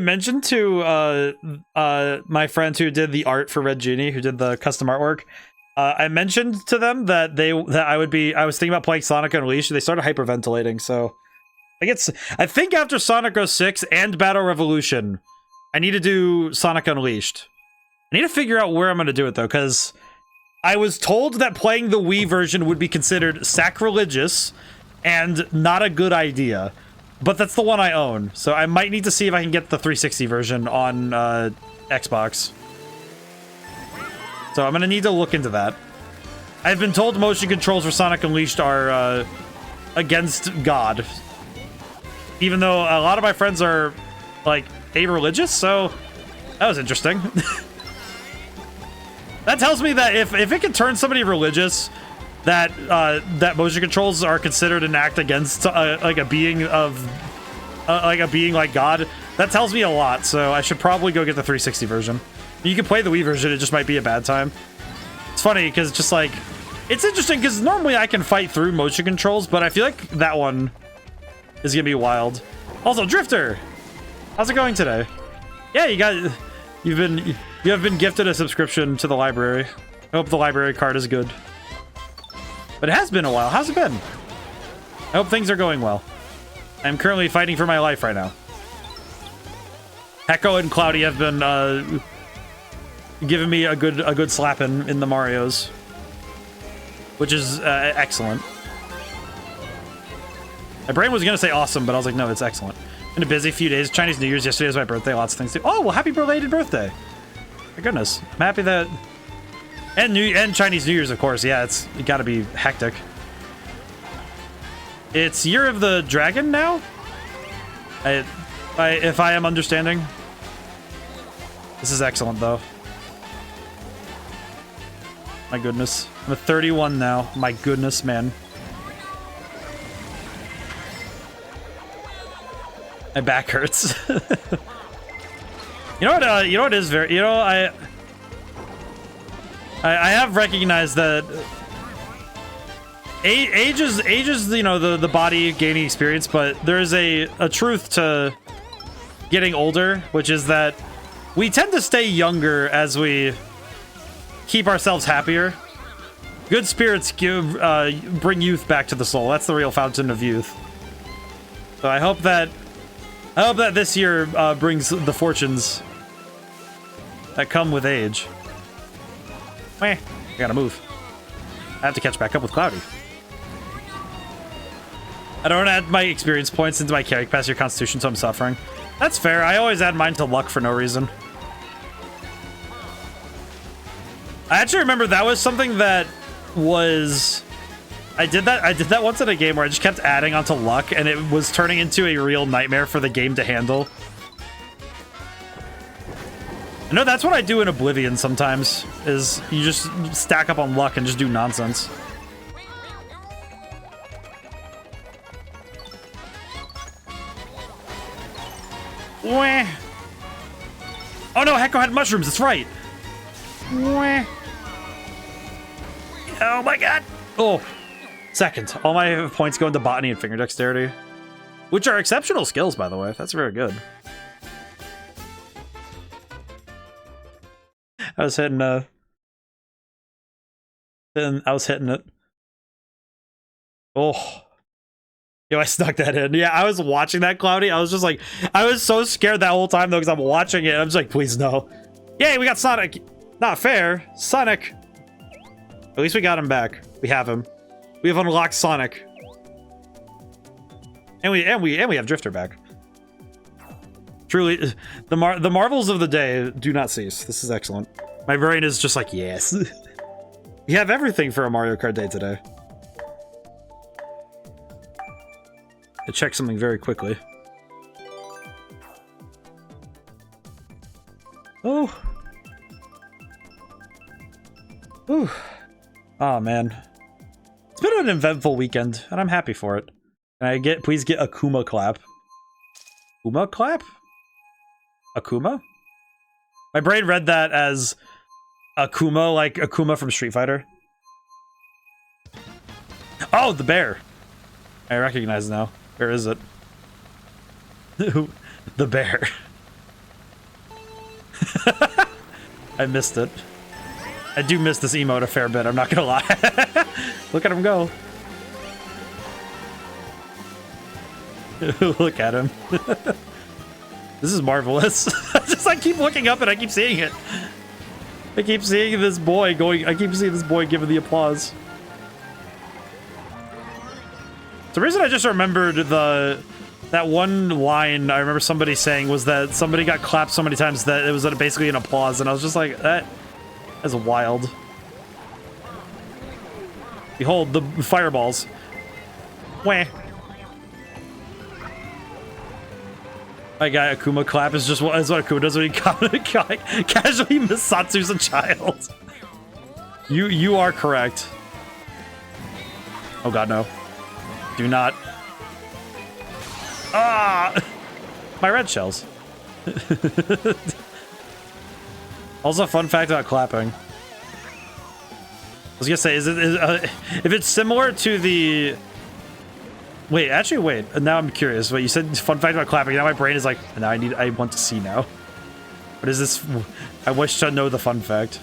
friend who did the art for Red Genie, who did the custom artwork. I mentioned to them that I was thinking about playing Sonic Unleashed. They started hyperventilating, so I think after Sonic 06 and Battle Revolution, I need to do Sonic Unleashed. I need to figure out where I'm going to do it though, because I was told that playing the Wii version would be considered sacrilegious and not a good idea. But that's the one I own, so I might need to see if I can get the 360 version on Xbox. So I'm gonna need to look into that. I've been told motion controls for Sonic Unleashed are against God. Even though a lot of my friends are, like, a-religious, so that was interesting. That tells me that if it can turn somebody religious, that that motion controls are considered an act against like a being like God. That tells me a lot, so I should probably go get the 360 version. You can play the Wii version, it just might be a bad time. It's funny because it's just like, it's interesting because normally I can fight through motion controls, but I feel like that one is gonna be wild. Also, Drifter, how's it going today? Yeah, you have been gifted a subscription to the library. I hope the library card is good. But it has been a while. How's it been? I hope things are going well. I'm currently fighting for my life right now. Hecko and Cloudy have been giving me a good slapping in the Marios, which is excellent. My brain was gonna say awesome, but I was like, no, it's excellent. Been a busy few days. Chinese New Year's yesterday was my birthday. Lots of things to do. Oh, well, happy belated birthday! My goodness, I'm happy that. And Chinese New Year's, of course. Yeah, it got to be hectic. It's Year of the Dragon now. If I am understanding. This is excellent, though. My goodness, I'm a 31 now. My goodness, man. My back hurts. You know what? You know what is very. You know, I have recognized that age is you know the body gaining experience, but there is a truth to getting older, which is that we tend to stay younger as we keep ourselves happier. Good spirits bring youth back to the soul. That's the real fountain of youth. So I hope that this year brings the fortunes that come with age. I gotta move. I have to catch back up with Cloudy. I don't add my experience points into my carry capacity or constitution, so I'm suffering. That's fair. I always add mine to luck for no reason. I actually remember that was something that was... I did that once in a game where I just kept adding onto luck, and it was turning into a real nightmare for the game to handle. I know that's what I do in Oblivion sometimes, is you just stack up on luck and just do nonsense. Wah. Oh no, Hecko had mushrooms, that's right! Wah. Oh my god! Oh, second. All my points go into botany and finger dexterity, which are exceptional skills, by the way. That's very good. I was hitting I was hitting it. Oh. Yo, I snuck that in. Yeah, I was watching that, Cloudy. I was just like, I was so scared that whole time, though, because I'm watching it. I'm just like, please, no. Yay, we got Sonic. Not fair. Sonic. At least we got him back. We have him. We have unlocked Sonic. And we have Drifter back. Truly, the marvels of the day do not cease. This is excellent. My brain is just like, yes. We have everything for a Mario Kart day today. I check something very quickly. Oh. Ooh. Oh man. It's been an eventful weekend, and I'm happy for it. Can I please get Akuma clap? Akuma clap? Akuma? My brain read that as Akuma, like Akuma from Street Fighter. Oh, the bear. I recognize now. Where is it? The bear. I missed it. I do miss this emote a fair bit, I'm not gonna lie. Look at him go. Look at him. This is marvelous. I keep looking up and I keep seeing it. I keep seeing this boy going. I keep seeing this boy giving the applause. The reason I just remembered that one line I remember somebody saying was that somebody got clapped so many times that it was basically an applause, and I was just like, that is wild. Behold the fireballs. Wah. My guy Akuma clap is just what Akuma does when he casually Misatsu's a child. You are correct. Oh god, no. Do not. Ah! My red shells. Also, fun fact about clapping. I was gonna say, if it's similar to the... Wait, actually, wait. Now I'm curious. Wait, you said fun fact about clapping. Now my brain is like, now I want to see now. What is this? I wish to know the fun fact.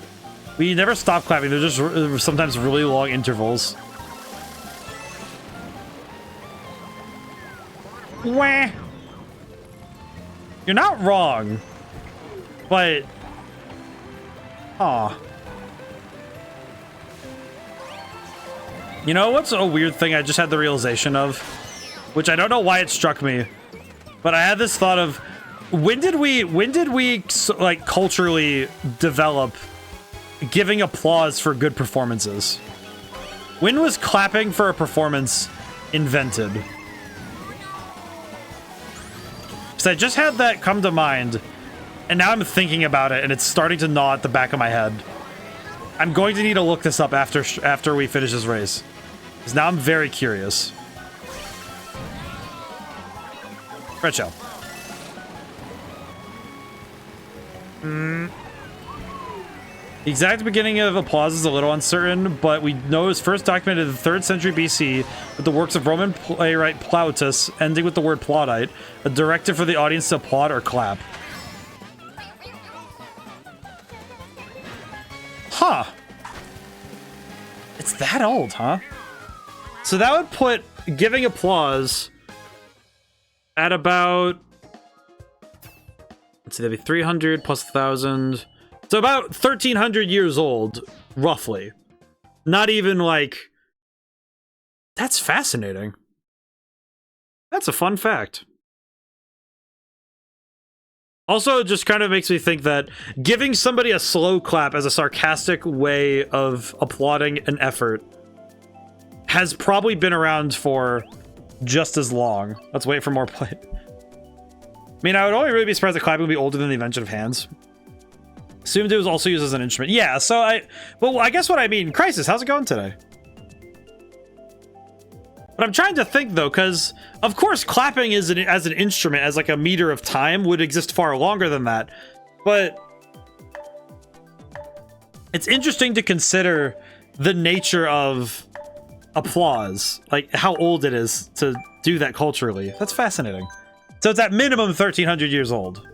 We never stop clapping. They're just sometimes really long intervals. Wah. You're not wrong, but aw. You know what's a weird thing I just had the realization of, which I don't know why it struck me, but I had this thought of when did we like culturally develop giving applause for good performances? When was clapping for a performance invented? Because I just had that come to mind, and now I'm thinking about it, and it's starting to gnaw at the back of my head. I'm going to need to look this up after we finish this race, because now I'm very curious. Red shell. The exact beginning of applause is a little uncertain, but we know it was first documented in the 3rd century BC with the works of Roman playwright Plautus, ending with the word plaudite, a directive for the audience to applaud or clap. Huh. It's that old, huh? So that would put giving applause at about... Let's see, that'd be 300 plus 1,000... So about 1,300 years old, roughly. Not even like... That's fascinating. That's a fun fact. Also, it just kind of makes me think that giving somebody a slow clap as a sarcastic way of applauding an effort has probably been around for just as long. Let's wait for more play. I mean, I would only really be surprised that clapping would be older than the invention of hands. Assumed it was also used as an instrument. Yeah, so well, I guess what I mean, Crisis, how's it going today? But I'm trying to think though, because of course clapping as an instrument, as like a meter of time, would exist far longer than that. But it's interesting to consider the nature of applause, like how old it is to do that culturally. That's fascinating. So it's at minimum 1,300 years old.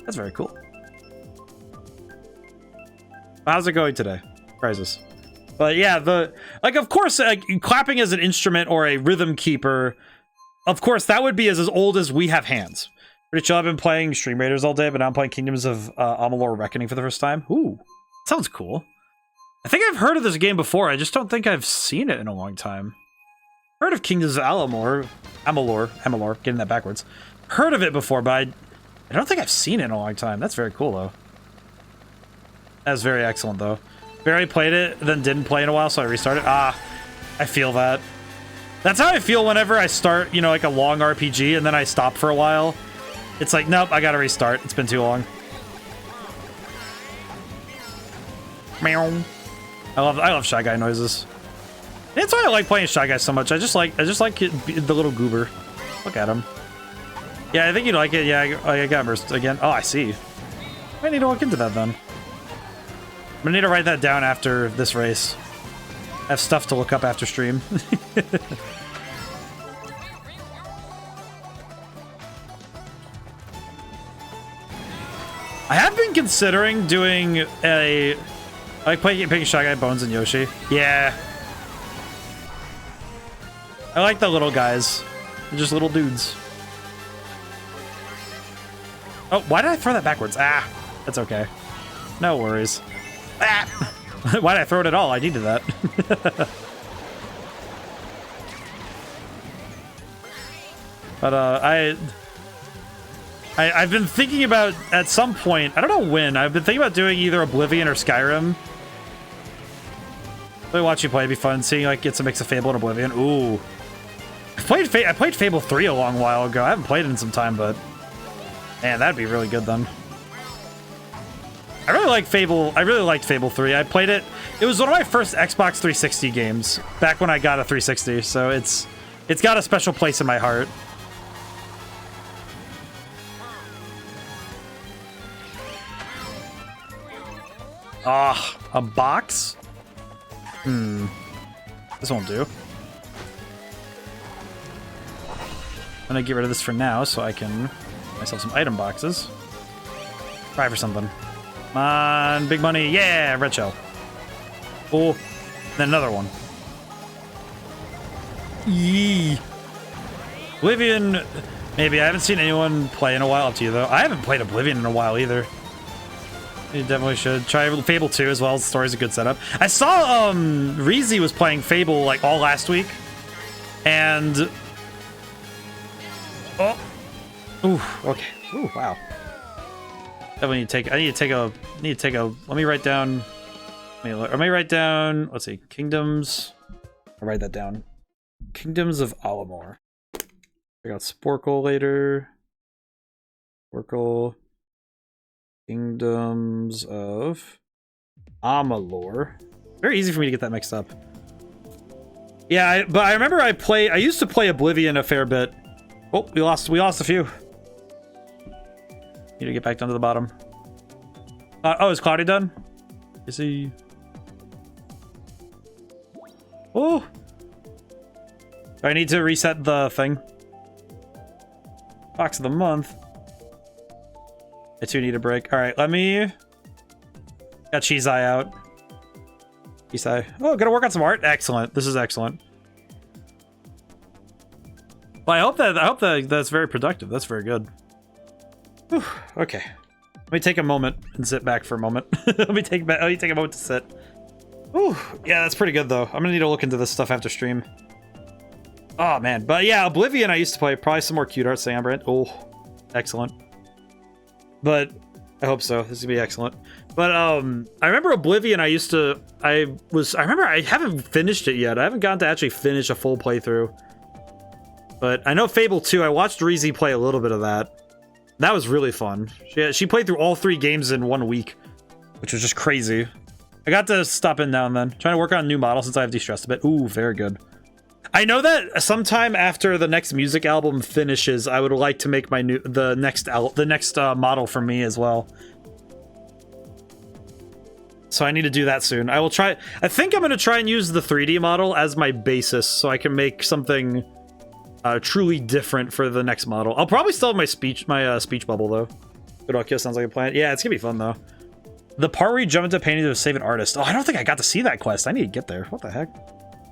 That's very cool. How's it going today? Crisis. But yeah, of course, clapping as an instrument or a rhythm keeper, of course, that would be as old as we have hands. Pretty chill. I've been playing Stream Raiders all day, but now I'm playing Kingdoms of Amalur Reckoning for the first time. Ooh, sounds cool. I think I've heard of this game before. I just don't think I've seen it in a long time. Heard of Kingdoms of Amalur, getting that backwards. Heard of it before, but I don't think I've seen it in a long time. That's very cool, though. That's very excellent, though. Barely played it, then didn't play in a while, so I restarted. Ah, I feel that. That's how I feel whenever I start, you know, like a long RPG, and then I stop for a while. It's like, nope, I gotta restart. It's been too long. Meow. I love Shy Guy noises. That's why I like playing Shy Guy so much. I just like the little goober. Look at him. Yeah, I think you'd like it. Yeah, I got immersed again. Oh, I see. I need to look into that then. I'm gonna need to write that down after this race. I have stuff to look up after stream. I have been considering doing a... I like picking Shy Guy, Bones, and Yoshi. Yeah. I like the little guys. They're just little dudes. Oh, why did I throw that backwards? Ah, that's okay. No worries. Ah! Why did I throw it at all? I needed that. But I've been thinking about, at some point, I don't know when, I've been thinking about doing either Oblivion or Skyrim. Really watching you play, it'd be fun. Seeing like it's a mix of Fable and Oblivion. Ooh. I played Fable 3 a long while ago. I haven't played it in some time, but man, that'd be really good then. I really like Fable. I really liked Fable 3. I played it. It was one of my first Xbox 360 games back when I got a 360. So it's got a special place in my heart. Ah, a box? This won't do. I'm gonna get rid of this for now so I can get myself some item boxes. Try for something. Come on, big money. Yeah, red shell. Oh, then another one. Yee. Oblivion, maybe. I haven't seen anyone play in a while. Up to you, though. I haven't played Oblivion in a while, either. You definitely should. Try Fable 2 as well. The story's a good setup. I saw Reezy was playing Fable, like, all last week. And... oh. Ooh, okay. Ooh, wow. I need to take a, let me write down, let's see, Kingdoms, I'll write that down. Kingdoms of Alamor. I got Sporkle later. Sporkle. Kingdoms of Amalur. Very easy for me to get that mixed up. Yeah, but I remember I used to play Oblivion a fair bit. Oh, we lost a few. Need to get back down to the bottom. Oh, is Cloudy done? Is he? Oh! Do I need to reset the thing? Box of the month. I too need a break. All right, let me... got Cheese Eye out. Cheese Eye. Oh, gonna work on some art. Excellent. This is excellent. Well, I hope that that's very productive. That's very good. Whew, okay. Let me take a moment and sit back for a moment. let me take a moment to sit. Whew. Yeah, that's pretty good though. I'm gonna need to look into this stuff after stream. Oh man, but yeah, Oblivion I used to play. Probably some more cute art, Sambrand. Oh, excellent. But I hope so. This is gonna be excellent. But I remember Oblivion. I remember I haven't finished it yet. I haven't gotten to actually finish a full playthrough. But I know Fable 2. I watched Reezy play a little bit of that. That was really fun. She played through all 3 games in 1 week, which was just crazy. I got to stop in now and then. Trying to work on a new model since I've de-stressed a bit. Ooh, very good. I know that sometime after the next music album finishes, I would like to make my the next model for me as well. So I need to do that soon. I will try. I think I'm going to try and use the 3D model as my basis so I can make something truly different for the next model. I'll probably still have my speech bubble though. Good sounds like a plan. Yeah, it's gonna be fun though. The part where you jump into painting to save an artist. Oh, I don't think I got to see that quest. I need to get there. What the heck?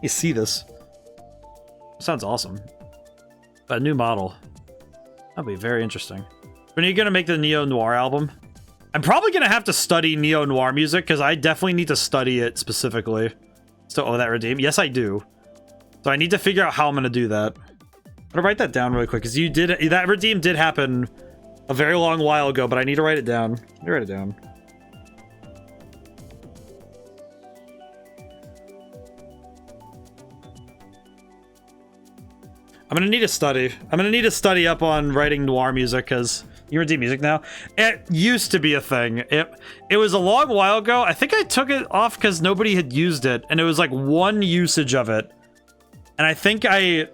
You see this? Sounds awesome. A new model. That'll be very interesting. When are you gonna make the Neo Noir album? I'm probably gonna have to study Neo Noir music because I definitely need to study it specifically. So, oh, that redeem? Yes, I do. So I need to figure out how I'm gonna do that. I'm gonna write that down really quick because that redeem did happen a very long while ago, but I need to write it down. Let me write it down. I'm gonna need to study. I'm gonna need to study up on writing noir music because you redeem music now. It used to be a thing. It was a long while ago. I think I took it off because nobody had used it, and it was like 1 usage of it. And I think I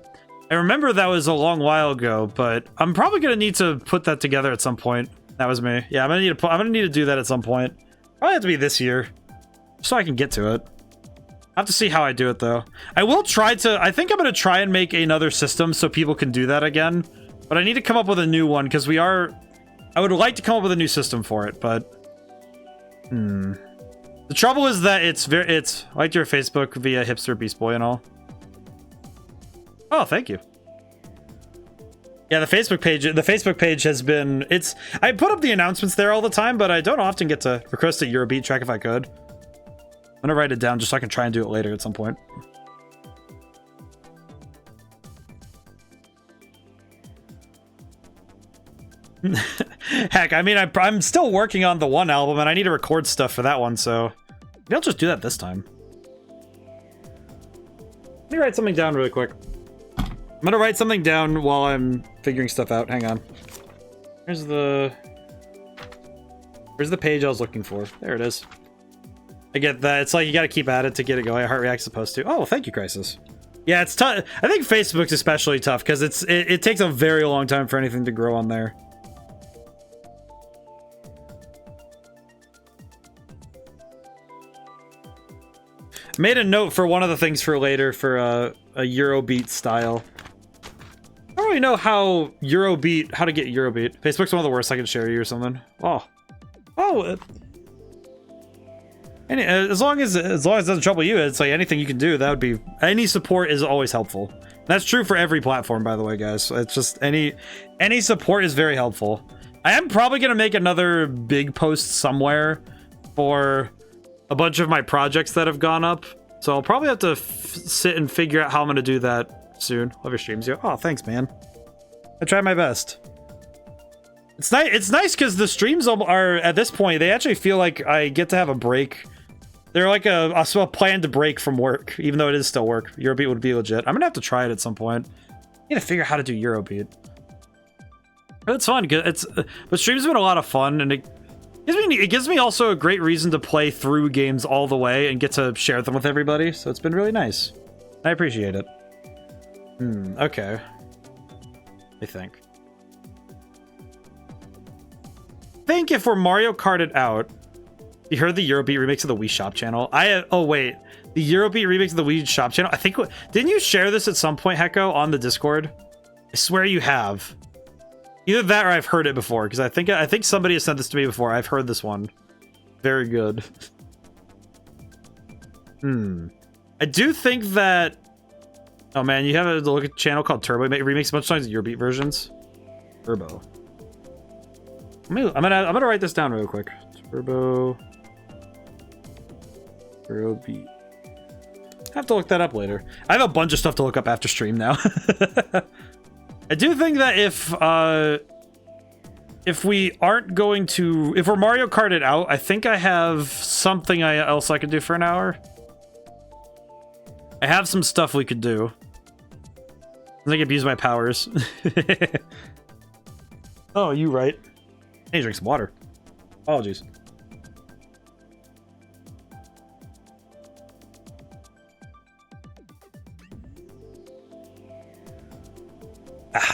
remember that was a long while ago, but I'm probably gonna need to put that together at some point. That was me. Yeah, I'm gonna need to do that at some point. Probably have to be this year, so I can get to it. I have to see how I do it though. I will try to. I think I'm gonna try and make another system so people can do that again. But I need to come up with a new one because I would like to come up with a new system for it, but the trouble is that it's I liked your Facebook via Hipster Beast Boy and all. Oh, thank you. Yeah, the Facebook page has been, I put up the announcements there all the time, but I don't often get to request a Eurobeat track if I could. I'm gonna write it down just so I can try and do it later at some point. Heck, I mean, I'm still working on the one album and I need to record stuff for that one, so maybe I'll just do that this time. me write something down really quick. I'm gonna write something down while I'm figuring stuff out. Hang on. Where's the page I was looking for? There it is. I get that. It's like you gotta keep at it to get it going. Heart React's supposed to. Oh, thank you, Crisis. Yeah, it's tough. I think Facebook's especially tough because it takes a very long time for anything to grow on there. I made a note for one of the things for later for a Eurobeat style. I don't really know how to get Eurobeat. Facebook's one of the worst. I can share you or something. And as long as it doesn't trouble you, it's like anything you can do. That would be, any support is always helpful. That's true for every platform, by the way, guys. It's just any support is very helpful. I am probably gonna make another big post somewhere for a bunch of my projects that have gone up. So I'll probably have to sit and figure out how I'm gonna do that soon. Love your streams, yo. Oh, thanks, man. I try my best. It's nice because the streams are, at this point, they actually feel like I get to have a break. They're like a planned break from work, even though it is still work. Eurobeat would be legit. I'm gonna have to try it at some point. I need to figure out how to do Eurobeat. It's fun. But streams have been a lot of fun, and it gives me also a great reason to play through games all the way and get to share them with everybody. So it's been really nice. I appreciate it. Okay. I think if we're Mario Karted out, you heard the Eurobeat remix of the Wii Shop channel? Oh wait, the Eurobeat remix of the Wii Shop channel. I think, didn't you share this at some point, Hecko, on the Discord? I swear you have. Either that or I've heard it before, because I think somebody has sent this to me before. I've heard this one. Very good. I do think that. Oh man, you have a look at a channel called Turbo. It remakes a bunch of songs in Eurobeat versions. Turbo. I'm gonna write this down real quick. Turbo Beat. I have to look that up later. I have a bunch of stuff to look up after stream now. I do think that if we aren't going to, if we're Mario Karted out, I think I have something else I could do for an hour. I have some stuff we could do. I think I've used my powers. Oh, you right. I need to drink some water. Apologies.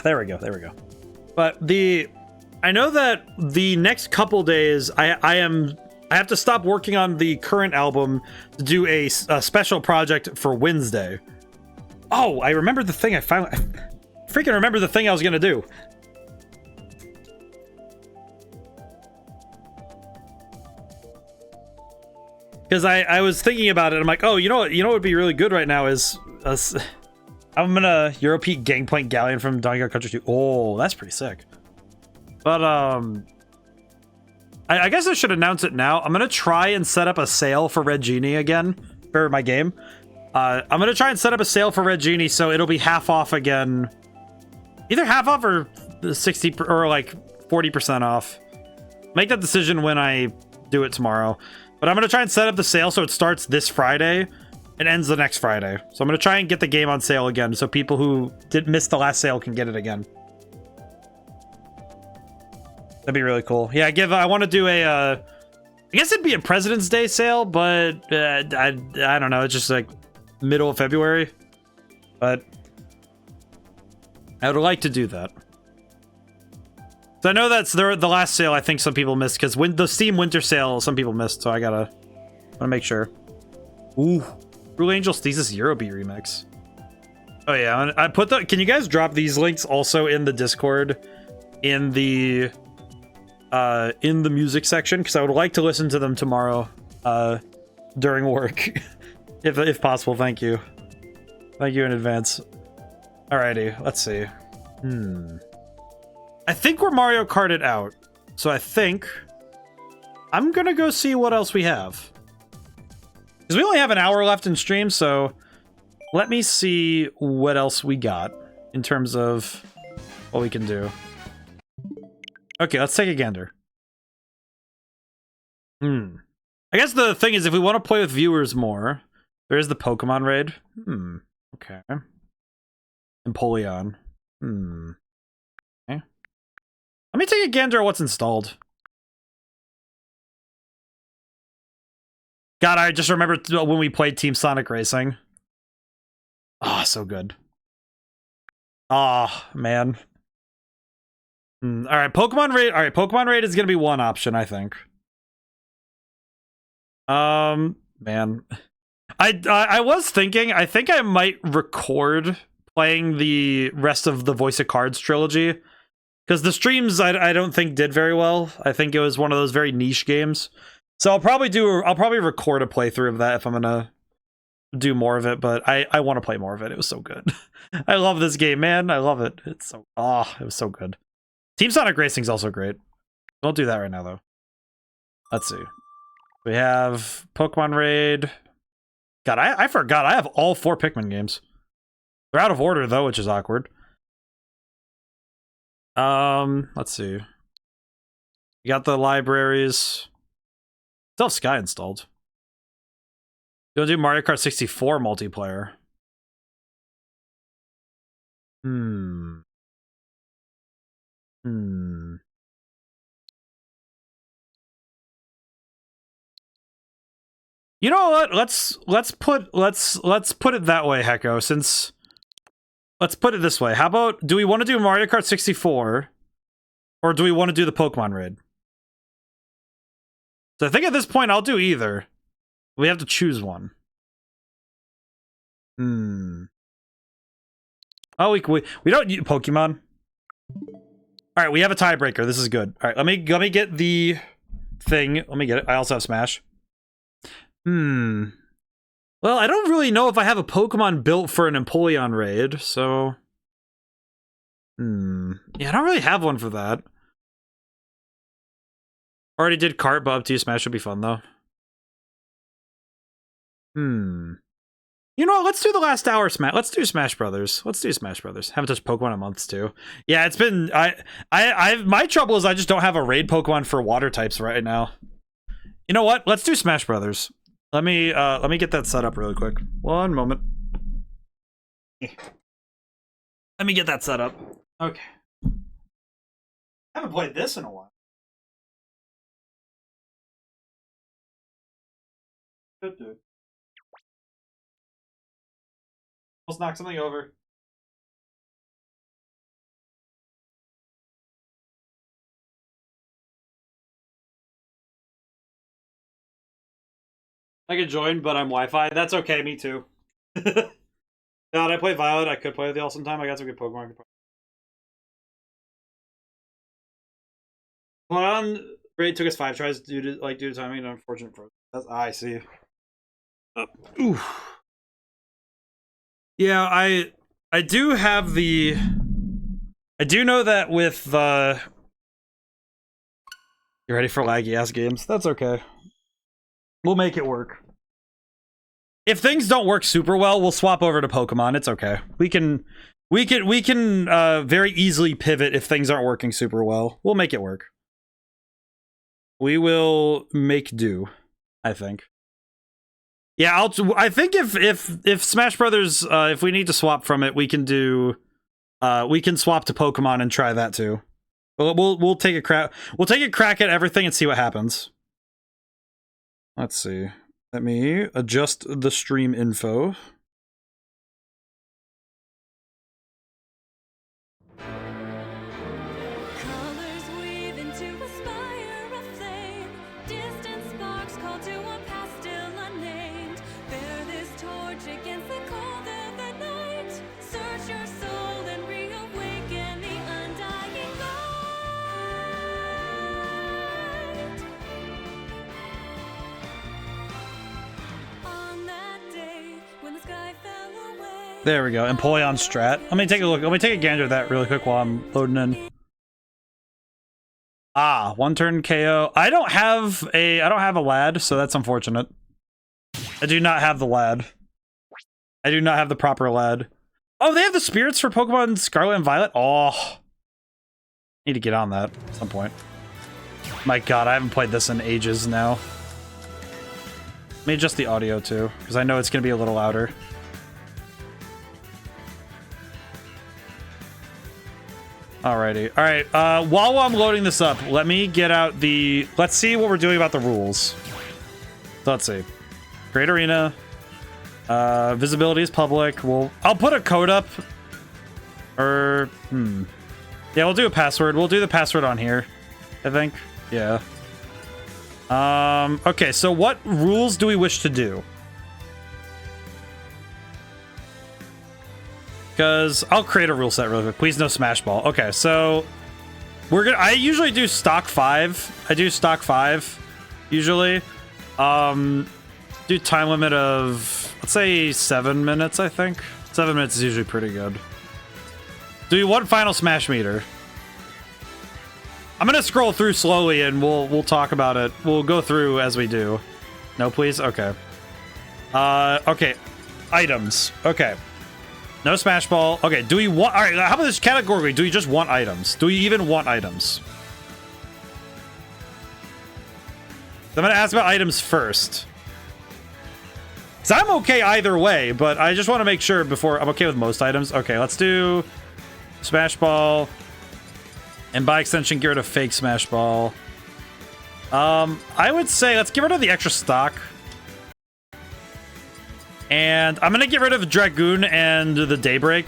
There we go. There we go. But I know that the next couple days, I have to stop working on the current album to do a special project for Wednesday. Oh, I remembered the thing I freaking remember the thing I was gonna do. Because I was thinking about it. I'm like, oh, you know what would be really good right now is I'm gonna Europeat Gangplank Galleon from Donkey Kong Country 2. Oh, that's pretty sick. But I guess I should announce it now. I'm gonna try and set up a sale for Red Genie again for my game. I'm gonna try and set up a sale for Red Genie so it'll be half off again. Either half off or 60 or like 40% off. Make that decision when I do it tomorrow. But I'm gonna try and set up the sale so it starts this Friday and ends the next Friday. So I'm gonna try and get the game on sale again so people who did miss the last sale can get it again. That'd be really cool. Yeah, I want to do a I guess it'd be a President's Day sale, but I don't know, it's just like middle of February. But I would like to do that. So I know that's the last sale I think some people missed, because the Steam Winter Sale some people missed, so I wanna make sure. Ooh, Rule Angel Thesis Eurobeat remix. Oh yeah, I put can you guys drop these links also in the Discord in the music section, because I would like to listen to them tomorrow during work if possible. Thank you in advance. Alrighty, let's see. I think we're Mario Karted out, so I think I'm gonna go see what else we have, because we only have an hour left in stream. So let me see what else we got in terms of what we can do. Okay, let's take a gander. I guess the thing is, if we want to play with viewers more, there is the Pokemon raid. Okay. Empoleon. Okay. Let me take a gander at what's installed. God, I just remembered when we played Team Sonic Racing. Oh, so good. Oh, man. All right, Pokemon Raid. All right, Pokemon Raid is gonna be one option, I think. Man, I was thinking. I think I might record playing the rest of the Voice of Cards trilogy because the streams I don't think did very well. I think it was one of those very niche games. So I'll probably record a playthrough of that if I'm gonna do more of it. But I want to play more of it. It was so good. I love this game, man. I love it. It's so it was so good. Team Sonic Racing is also great. Don't do that right now, though. Let's see. We have Pokemon Raid. God, I forgot. I have all 4 Pikmin games. They're out of order, though, which is awkward. Let's see. We got the libraries. Still have Sky installed. You want to do Mario Kart 64 multiplayer? You know what? Let's put it that way, Hecko. Since let's put it this way. How about, do we want to do Mario Kart 64 or do we want to do the Pokemon Raid? So I think at this point I'll do either. We have to choose one. Oh, we don't use Pokemon. All right, we have a tiebreaker. This is good. All right, let me get the thing. Let me get it. I also have Smash. Well, I don't really know if I have a Pokemon built for an Empoleon raid, so yeah, I don't really have one for that. Already did Kart, but up to you. Smash would be fun though. You know what? Let's do the last hour Smash. Let's do Smash Brothers. Let's do Smash Brothers. Haven't touched Pokemon in months too. Yeah, it's been my trouble is I just don't have a raid Pokemon for water types right now. You know what? Let's do Smash Brothers. Let me get that set up really quick. One moment. Let me get that set up. Okay. I haven't played this in a while. Good dude. Almost knock something over. I could join, but I'm Wi-Fi. That's okay, me too. God, I play Violet. I could play with y'all sometime. I got some good Pokemon. Pokemon Raid took us 5 tries due to timing and unfortunate process. I see. Yeah, I do have the. I do know that with the. You ready for laggy ass games? That's okay. We'll make it work. If things don't work super well, we'll swap over to Pokemon. It's okay. We can very easily pivot if things aren't working super well. We'll make it work. We will make do, I think. Yeah, I think if Smash Brothers, if we need to swap from it, we can do, we can swap to Pokemon and try that too. We'll take a crack. We'll take a crack at everything and see what happens. Let's see. Let me adjust the stream info. There we go. Empoleon strat. Let me take a look. Let me take a gander at that really quick while I'm loading in. Ah, 1 turn KO. I don't have a lad, so that's unfortunate. I do not have the lad. I do not have the proper lad. Oh, they have the spirits for Pokemon Scarlet and Violet? Oh. Need to get on that at some point. My god, I haven't played this in ages now. Let me adjust the audio too, because I know it's going to be a little louder. Alrighty. All right. While I'm loading this up, let me get out the... Let's see what we're doing about the rules. So let's see. Great arena. Visibility is public. I'll put a code up. Or... Yeah, we'll do a password. We'll do the password on here, I think. Yeah. Okay, so what rules do we wish to do? Because I'll create a rule set really quick. Please no smash ball. Okay, so I usually do stock 5. I do stock 5 usually. Do time limit of, let's say 7 minutes, I think. 7 minutes is usually pretty good. Do we want final smash meter? I'm gonna scroll through slowly and we'll talk about it. We'll go through as we do. No, please? Okay. Okay. Items. Okay. No smash ball. Okay, do we want... Alright, how about this category? Do we just want items? Do we even want items? I'm gonna ask about items first. Because I'm okay either way, but I just want to make sure before... I'm okay with most items. Okay, let's do... Smash ball. And by extension, get rid of fake smash ball. I would say let's get rid of the extra stock. And I'm going to get rid of Dragoon and the Daybreak.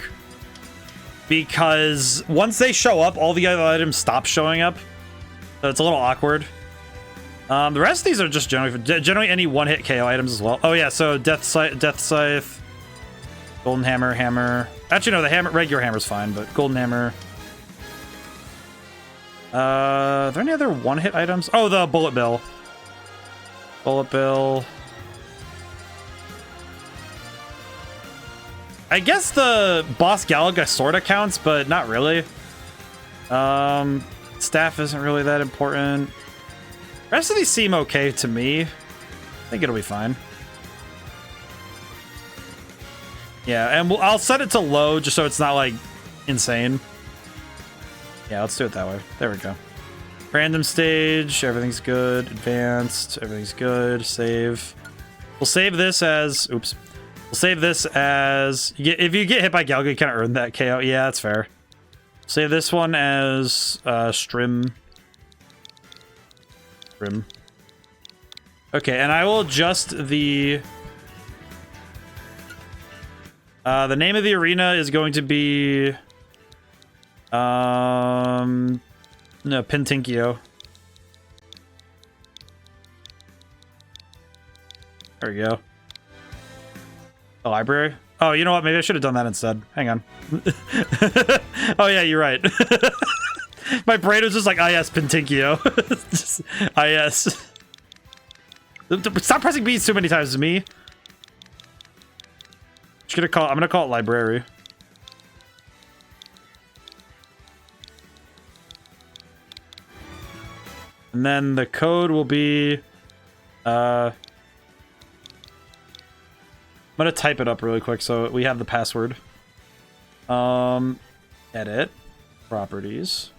Because once they show up, all the other items stop showing up. So it's a little awkward. The rest of these are just generally any one-hit KO items as well. Oh yeah, so Death Scythe, Golden Hammer. Actually, no, the regular hammer's fine, but Golden Hammer. Are there any other one-hit items? Oh, the Bullet Bill. Bullet Bill. I guess the Boss Galaga sorta counts, but not really. Staff isn't really that important. The rest of these seem okay to me. I think it'll be fine. Yeah, and I'll set it to low just so it's not like insane. Yeah, let's do it that way. There we go. Random stage, everything's good. Advanced, everything's good. Save. We'll save this as... Oops. We'll save this as... If you get hit by Galaga, you kind of earn that KO. Yeah, that's fair. Save this one as Strim. Okay, and I will adjust the... the name of the arena is going to be... No, Pintinkio. There we go. The library? Oh, you know what? Maybe I should have done that instead. Hang on. Oh, yeah, you're right. My brain was just like, yes, Pintinkio. Just, yes. Stop pressing B's too many times to me. I'm gonna call it library. And then the code will be... I'm gonna type it up really quick so we have the password. Edit. Properties.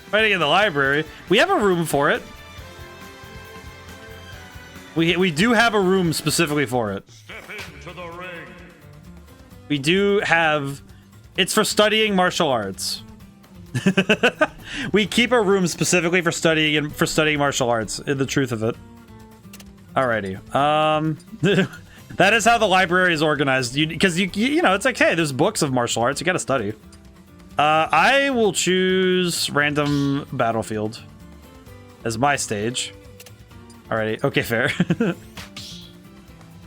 Fighting in the library. We have a room for it. We do have a room specifically for it. Step into the ring. We do have... It's for studying martial arts. We keep a room specifically for studying martial arts. The truth of it. Alrighty. That is how the library is organized. Because you know, it's like, hey, there's books of martial arts. You gotta study. I will choose random battlefield as my stage. Alrighty. Okay, fair.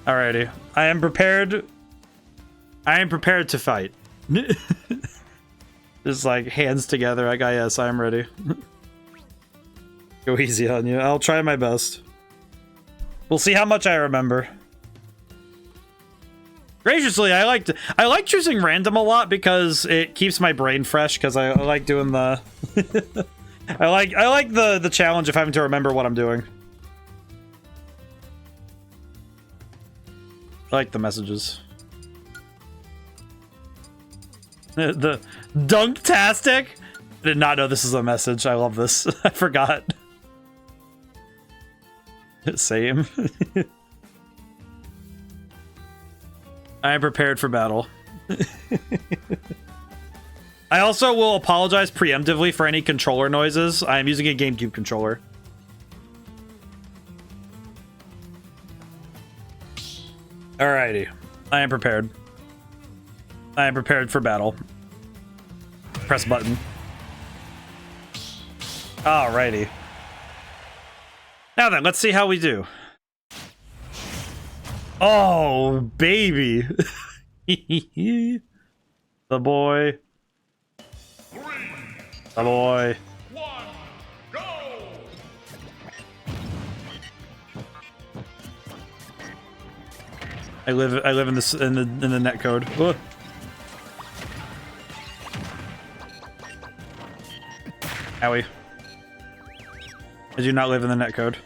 Alrighty. I am prepared to fight. Just like hands together. Yes, I am ready. Go easy on you. I'll try my best. We'll see how much I remember. Graciously, I like choosing random a lot because it keeps my brain fresh. Because I like doing the. I like the challenge of having to remember what I'm doing. I like the messages. The Dunktastic? I did not know this is a message. I love this. I forgot. Same. I am prepared for battle. I also will apologize preemptively for any controller noises. I am using a GameCube controller. Alrighty. I am prepared. I am prepared for battle. Press button. Alrighty. Now then, let's see how we do. Oh, baby. The boy. The boy. 1, go! I live in this in the net code. Ugh. Owie. I do not live in the net code.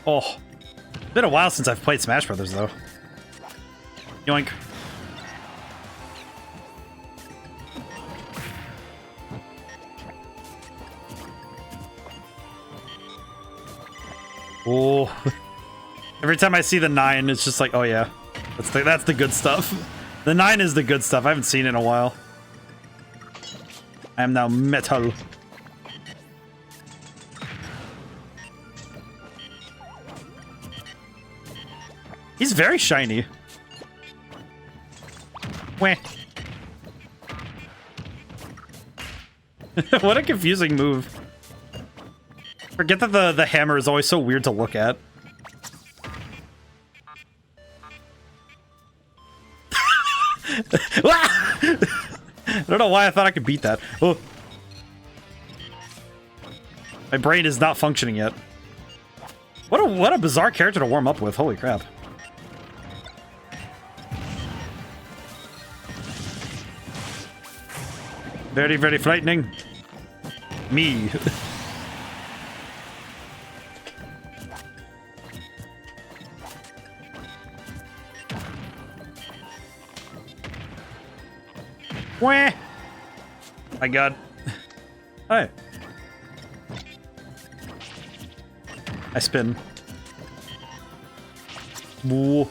Oh, it's been a while since I've played Smash Brothers, though. Yoink. Oh, every time I see the 9, it's just like, oh yeah, that's the good stuff. The 9 is the good stuff. I haven't seen it in a while. I am now metal. He's very shiny. Wah. What a confusing move. Forget that the hammer is always so weird to look at. I don't know why I thought I could beat that. Oh. My brain is not functioning yet. What a bizarre character to warm up with. Holy crap. Very, very frightening. Me. Wah! My god. Hi. I spin. Whoa.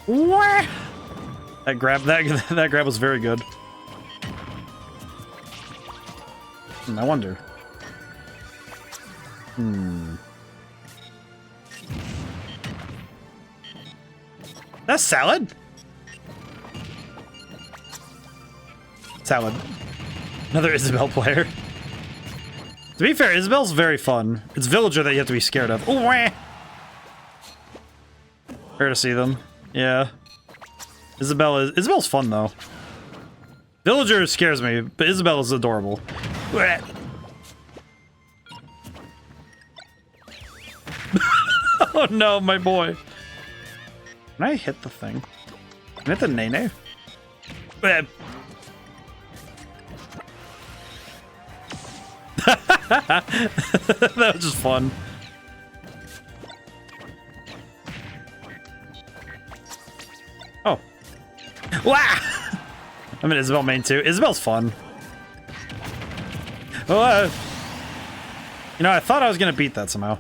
Wah! That grab was very good. I wonder. That's salad? Salad. Another Isabelle player. To be fair, Isabelle's very fun. It's Villager that you have to be scared of. Ooh, wah! Rare to see them. Yeah. Isabelle's fun though. Villager scares me, but Isabelle is adorable. Wah! Oh no, my boy. Can I hit the thing? Can I hit the nene? That was just fun. Oh. Wah! I'm an Isabelle main too. Isabelle's fun. Oh, you know, I thought I was gonna beat that somehow.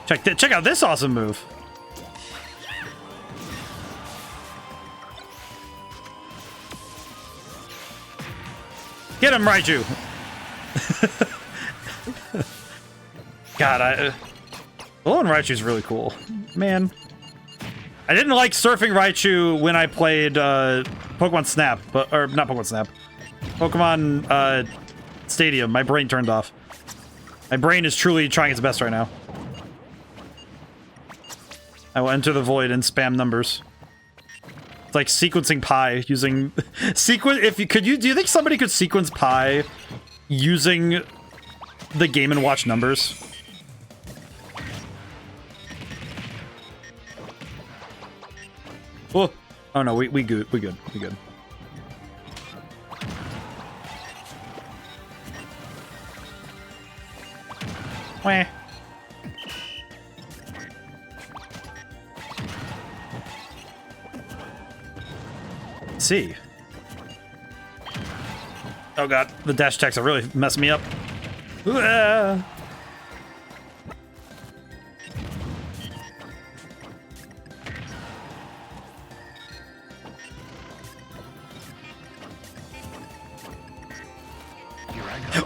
Check out this awesome move. Get him, Raichu. God, Lone Raichu's really cool. Man. I didn't like surfing Raichu when I played Pokemon Snap, or not Pokemon Snap. Pokemon Stadium. My brain turned off. My brain is truly trying its best right now. I will enter the void and spam numbers. It's like sequencing pi using sequence. If you could, do you think somebody could sequence pi using the Game and Watch numbers? Oh no, we good. We good. Wah. See. Oh god, the dash attacks are really messing me up.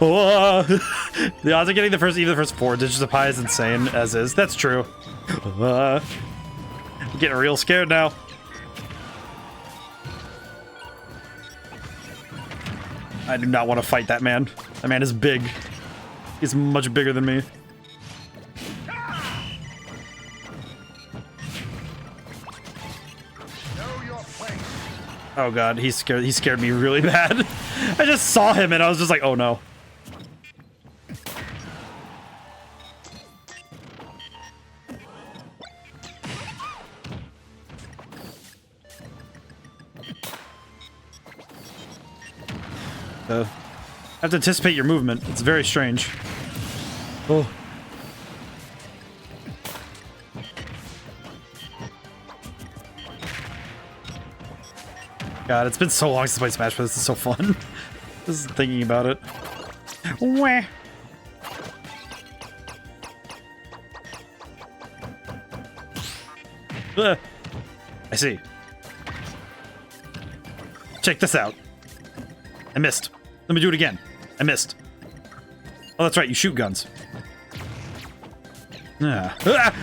Oh, the odds of getting even the first 4 digits of pi is insane, as is. That's true. I'm getting real scared now. I do not want to fight that man. That man is big. He's much bigger than me. Oh god, he scared me really bad. I just saw him and I was just like, oh no. I have to anticipate your movement. It's very strange. Oh. God, it's been so long since I played Smash Bros. This is so fun. Just thinking about it. Wah. I see. Check this out. I missed. Let me do it again. I missed. Oh, that's right. You shoot guns. Yeah. Ah!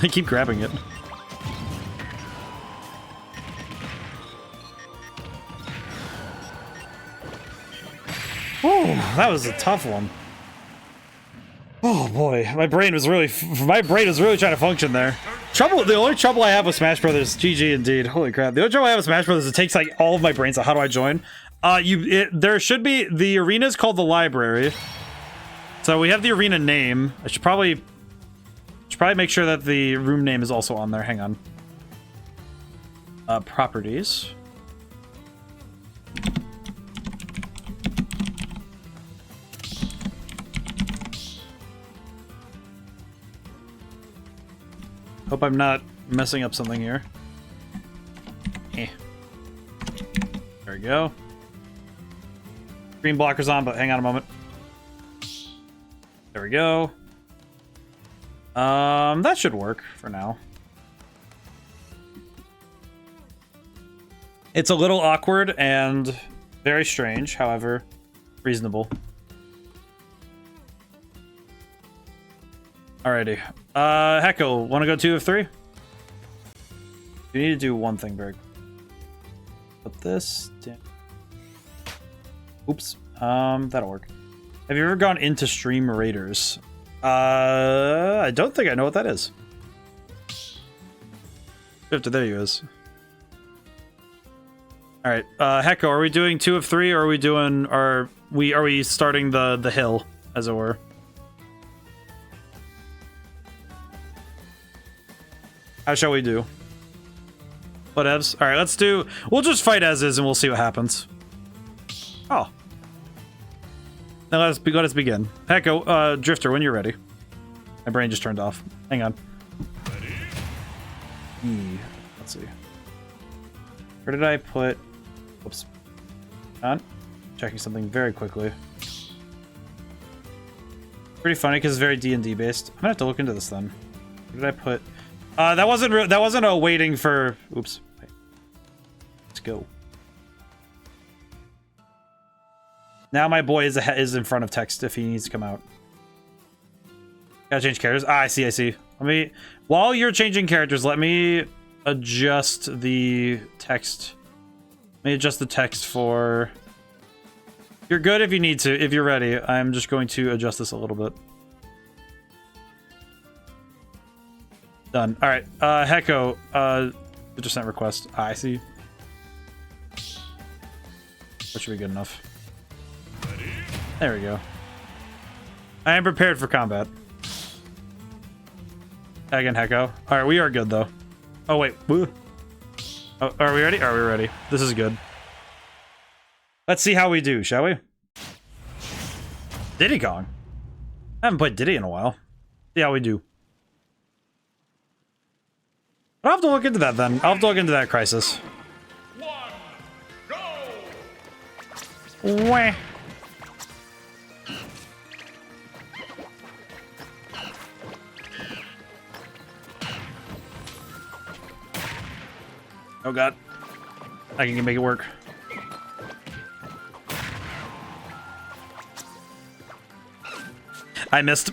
I keep grabbing it. Oh, that was a tough one. Oh boy, my brain was really trying to function there. The only trouble I have with Smash Brothers, GG indeed. Holy crap. The only trouble I have with Smash Brothers is it takes like all of my brains. So how do I join? There should be, the arena is called the library. So we have the arena name. I should probably make sure that the room name is also on there. Hang on. Properties. Hope I'm not messing up something here. Eh. There we go. Green blocker's on, but hang on a moment. There we go. That should work for now. It's a little awkward and very strange, however, reasonable. Alrighty. Hecko, want to go 2 of 3? You need to do one thing, Berg. Put this down. Oops. That'll work. Have you ever gone into Stream Raiders? I don't think I know what that is. There he is. Alright, Hecko, are we doing 2 of 3, or are we doing, are we starting the hill, as it were? How shall we do? Whatevs. Alright, let's do... We'll just fight as is and we'll see what happens. Oh. Now let us begin. Hecko, Drifter, when you're ready. My brain just turned off. Hang on. Let's see. Where did I put... Oops. On. Checking something very quickly. Pretty funny because it's very D&D based. I'm gonna have to look into this then. Where did I put... that wasn't a waiting for... Oops. Wait. Let's go. Now my boy is in front of text if he needs to come out. Gotta change characters. Ah, I see. Let me... While you're changing characters, let me adjust the text. Let me adjust the text for... You're good if you need to, if you're ready. I'm just going to adjust this a little bit. Done. All right. Hecko, 50% request. I see. That should be good enough. There we go. I am prepared for combat. Again, Hecko. All right, we are good though. Oh wait. Woo. Oh, are we ready? Are we ready? This is good. Let's see how we do, shall we? Diddy Kong. I haven't played Diddy in a while. See how we do. I'll have to look into that then. I'll have to look into that crisis. Wah. Oh god. I can make it work. I missed.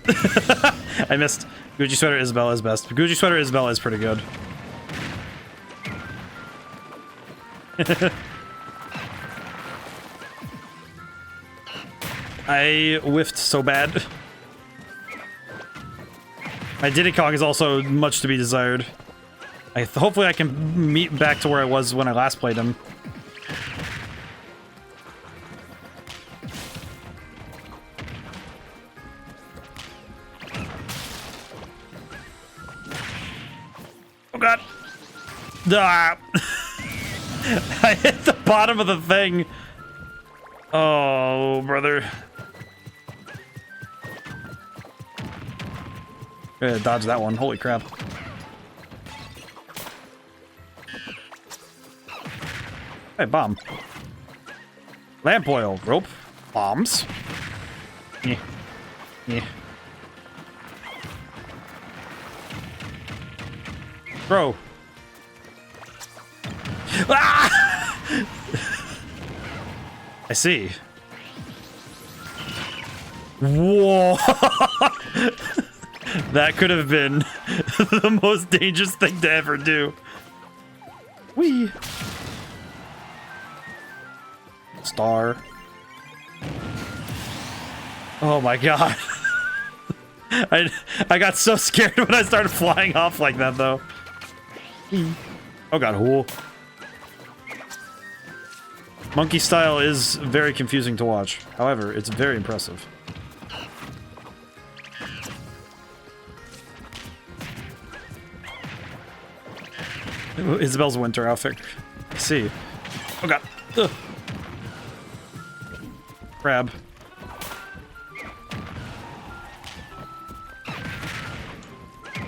I missed. Gucci Sweater Isabel is best. Gucci Sweater Isabel is pretty good. I whiffed so bad. My Diddy Kong is also much to be desired. Hopefully I can meet back to where I was when I last played him. Oh god. Ah. I hit the bottom of the thing. Oh, brother. Gotta dodge that one. Holy crap. Hey, bomb. Lamp oil. Rope. Bombs. Yeah. Yeah. Bro. Ah! I see. Whoa. That could have been the most dangerous thing to ever do. Whee. Star. Oh my god. I got so scared when I started flying off like that though. Oh god, whoa. Monkey style is very confusing to watch. However, it's very impressive. Isabel's winter outfit. I see. Oh god. Ugh. Crab.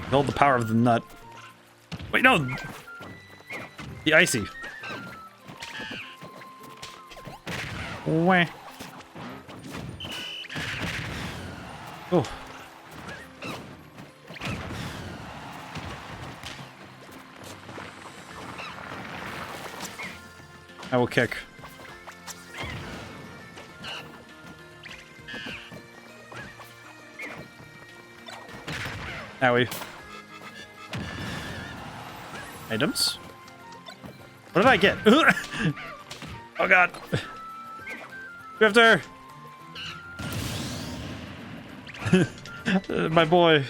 Hold the power of the nut. Wait, no! The icy. Wah. Oh. I will kick. Owie. Items? What did I get? Oh god. Drifter! My boy.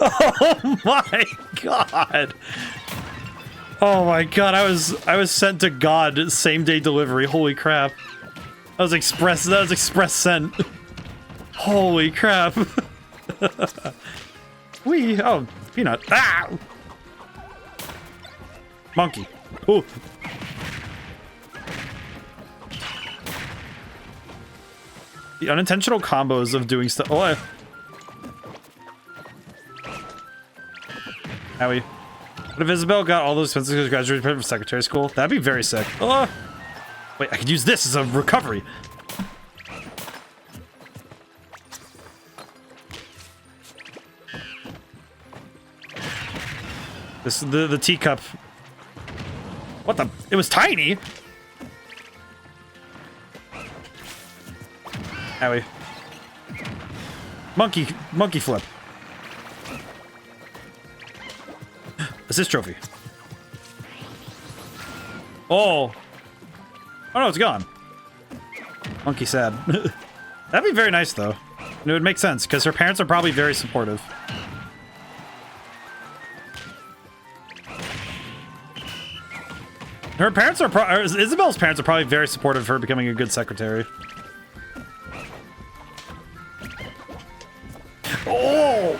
Oh my god. Oh my god, I was sent to God same day delivery. Holy crap. That was express sent. Holy crap. Wee. Oh, peanut. Ah! Monkey. Ooh. The unintentional combos of doing stuff. Oh, Howie. What if Isabel got all those expenses because graduated from secretary school? That'd be very sick. Oh. Wait, I could use this as a recovery. This the teacup. What the? It was tiny. Owie. Monkey flip. Assist trophy. Oh. Oh no, it's gone. Monkey sad. That'd be very nice though. And it would make sense because her parents are probably very supportive. Her parents are Isabel's parents are probably very supportive of her becoming a good secretary. Oh!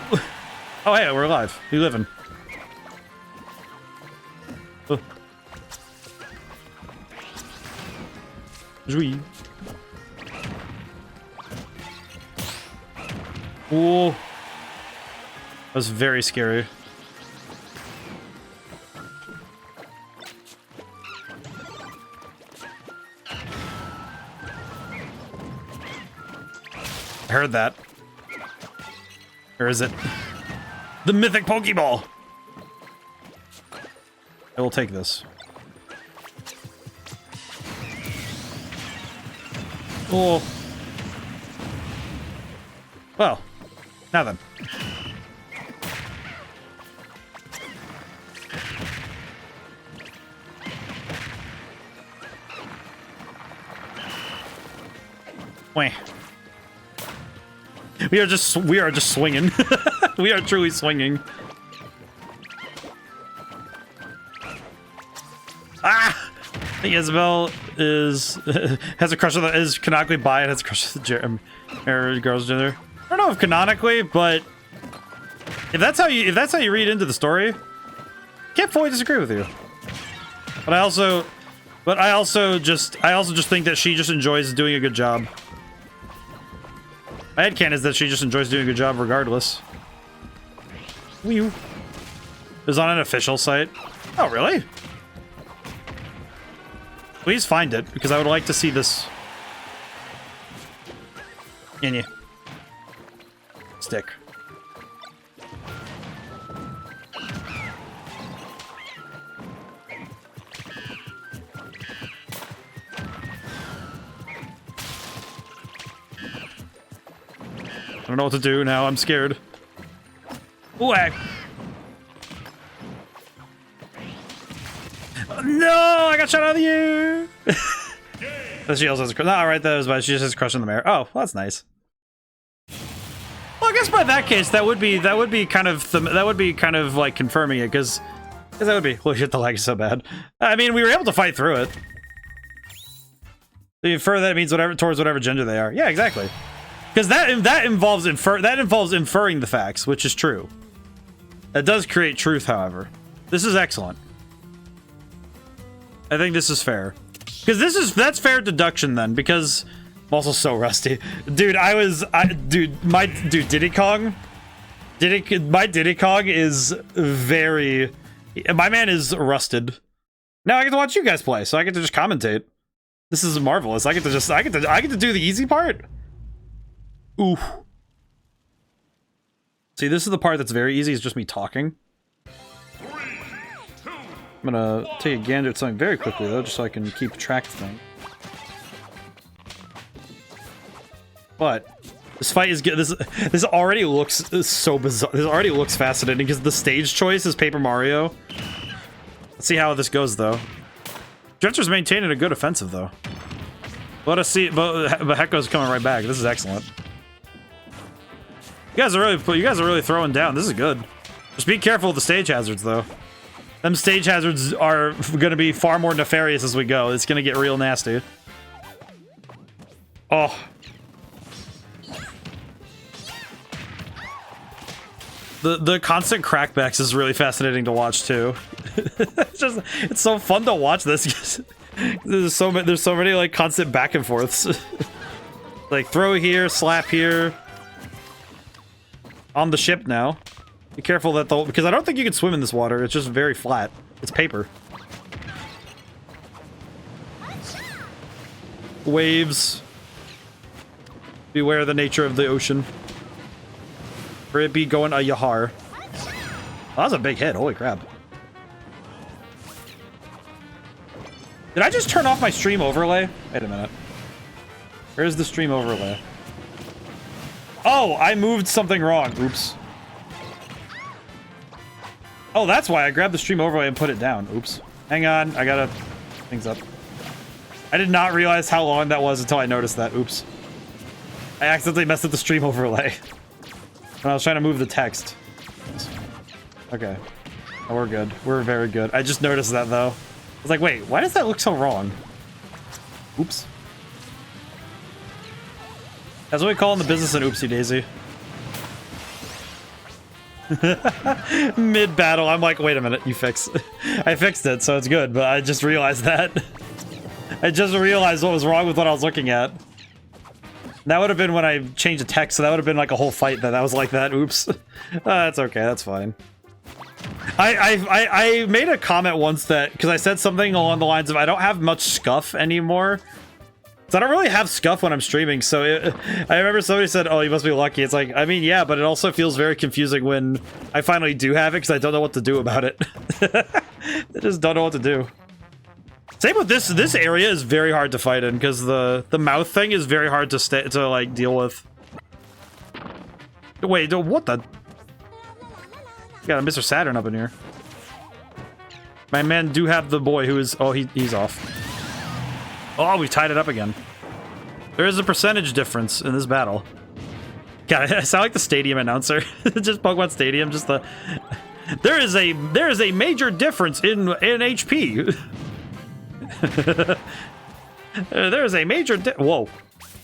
Oh, hey, we're alive. We living. Oh. Jui. Oh. That was very scary. I heard that. Where is it? The mythic Pokeball! I will take this. Oh. Well, now then. Wah. We are just swinging. We are truly swinging. Ah! I think Isabel is has a crush on is canonically bi and has a crush on the girls gender. I don't know if canonically, but if that's how you read into the story, can't fully disagree with you. But I also just think that she just enjoys doing a good job. My headcanon is that she just enjoys doing a good job regardless. Whew. It was on an official site. Oh, really? Please find it, because I would like to see this. In you. Stick. I don't know what to do now. I'm scared. Whack. No, I got shot out of the air. She also has a crush. All right, that was bad. She just has a crush on the mayor. Oh, well, that's nice. Well, I guess by that case, that would be kind of like confirming it, because that would be. Holy shit, the lag is so bad. I mean, we were able to fight through it. So you infer that it means towards whatever gender they are. Yeah, exactly. Because that involves inferring the facts, which is true. That does create truth, however. This is excellent. I think this is fair. Because that's fair deduction then, because I'm also so rusty. Dude, my Diddy Kong is very, my man is rusted. Now I get to watch you guys play, so I get to just commentate. This is marvelous. I get to do the easy part. Ooh. See, this is the part that's very easy. It's just me talking. I'm gonna take a gander at something very quickly though, just so I can keep track of things. But this fight is good. This already looks so bizarre. This already looks fascinating because the stage choice is Paper Mario. Let's see how this goes though. Drencher's maintaining a good offensive though. Let us see. But Hecko's coming right back. This is excellent. You guys are really throwing down. This is good. Just be careful with the stage hazards though. Them stage hazards are going to be far more nefarious as we go. It's going to get real nasty. Oh. The constant crackbacks is really fascinating to watch too. It's so fun to watch this. There's so many like constant back and forths. Like throw here, slap here. On the ship now. Be careful that because I don't think you can swim in this water. It's just very flat. It's paper. Waves. Beware the nature of the ocean. Or it be going a yahar. Oh, that was a big hit. Holy crap. Did I just turn off my stream overlay? Wait a minute. Where's the stream overlay? Oh, I moved something wrong. Oops. Oh, that's why I grabbed the stream overlay and put it down. Oops. Hang on. I gotta things up. I did not realize how long that was until I noticed that. Oops. I accidentally messed up the stream overlay when I was trying to move the text. Okay. Oh, we're good. We're very good. I just noticed that, though. I was like, wait, why does that look so wrong? Oops. That's what we call in the business an oopsie daisy. Mid-battle, I'm like, wait a minute, you fix. I fixed it, so it's good, but I just realized that. I just realized what was wrong with what I was looking at. That would have been when I changed the text, so that would have been like a whole fight that was like that. Oops. That's okay, that's fine. I made a comment once that, because I said something along the lines of, I don't have much scuff anymore. So I don't really have scuff when I'm streaming, so I remember somebody said, oh, you must be lucky. It's like, I mean, yeah, but it also feels very confusing when I finally do have it, because I don't know what to do about it. I just don't know what to do. Same with this area is very hard to fight in, because the mouth thing is very hard to like, deal with. Wait, what the? Got a Mr. Saturn up in here. My man do have the boy who is, oh, he's off. Oh, we tied it up again. There is a percentage difference in this battle. God, I sound like the stadium announcer. Just Pokemon Stadium, just the... There is a major difference in HP. There is a major whoa.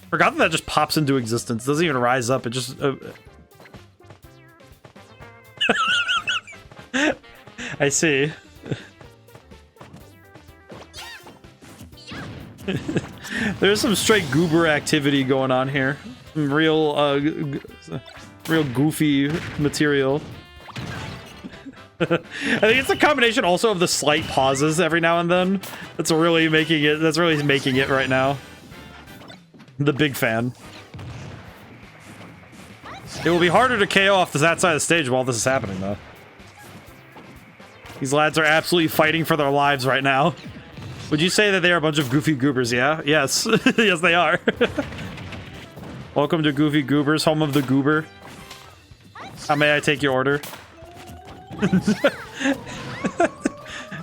Forgot that just pops into existence. Doesn't even rise up, it just... I see. There's some straight goober activity going on here. Some real, real goofy material. I think it's a combination also of the slight pauses every now and then. That's really making it right now. The big fan. It will be harder to KO off that side of the stage while this is happening, though. These lads are absolutely fighting for their lives right now. Would you say that they are a bunch of goofy goobers, yeah? Yes. Yes, they are. Welcome to Goofy Goobers, home of the goober. How may I take your order?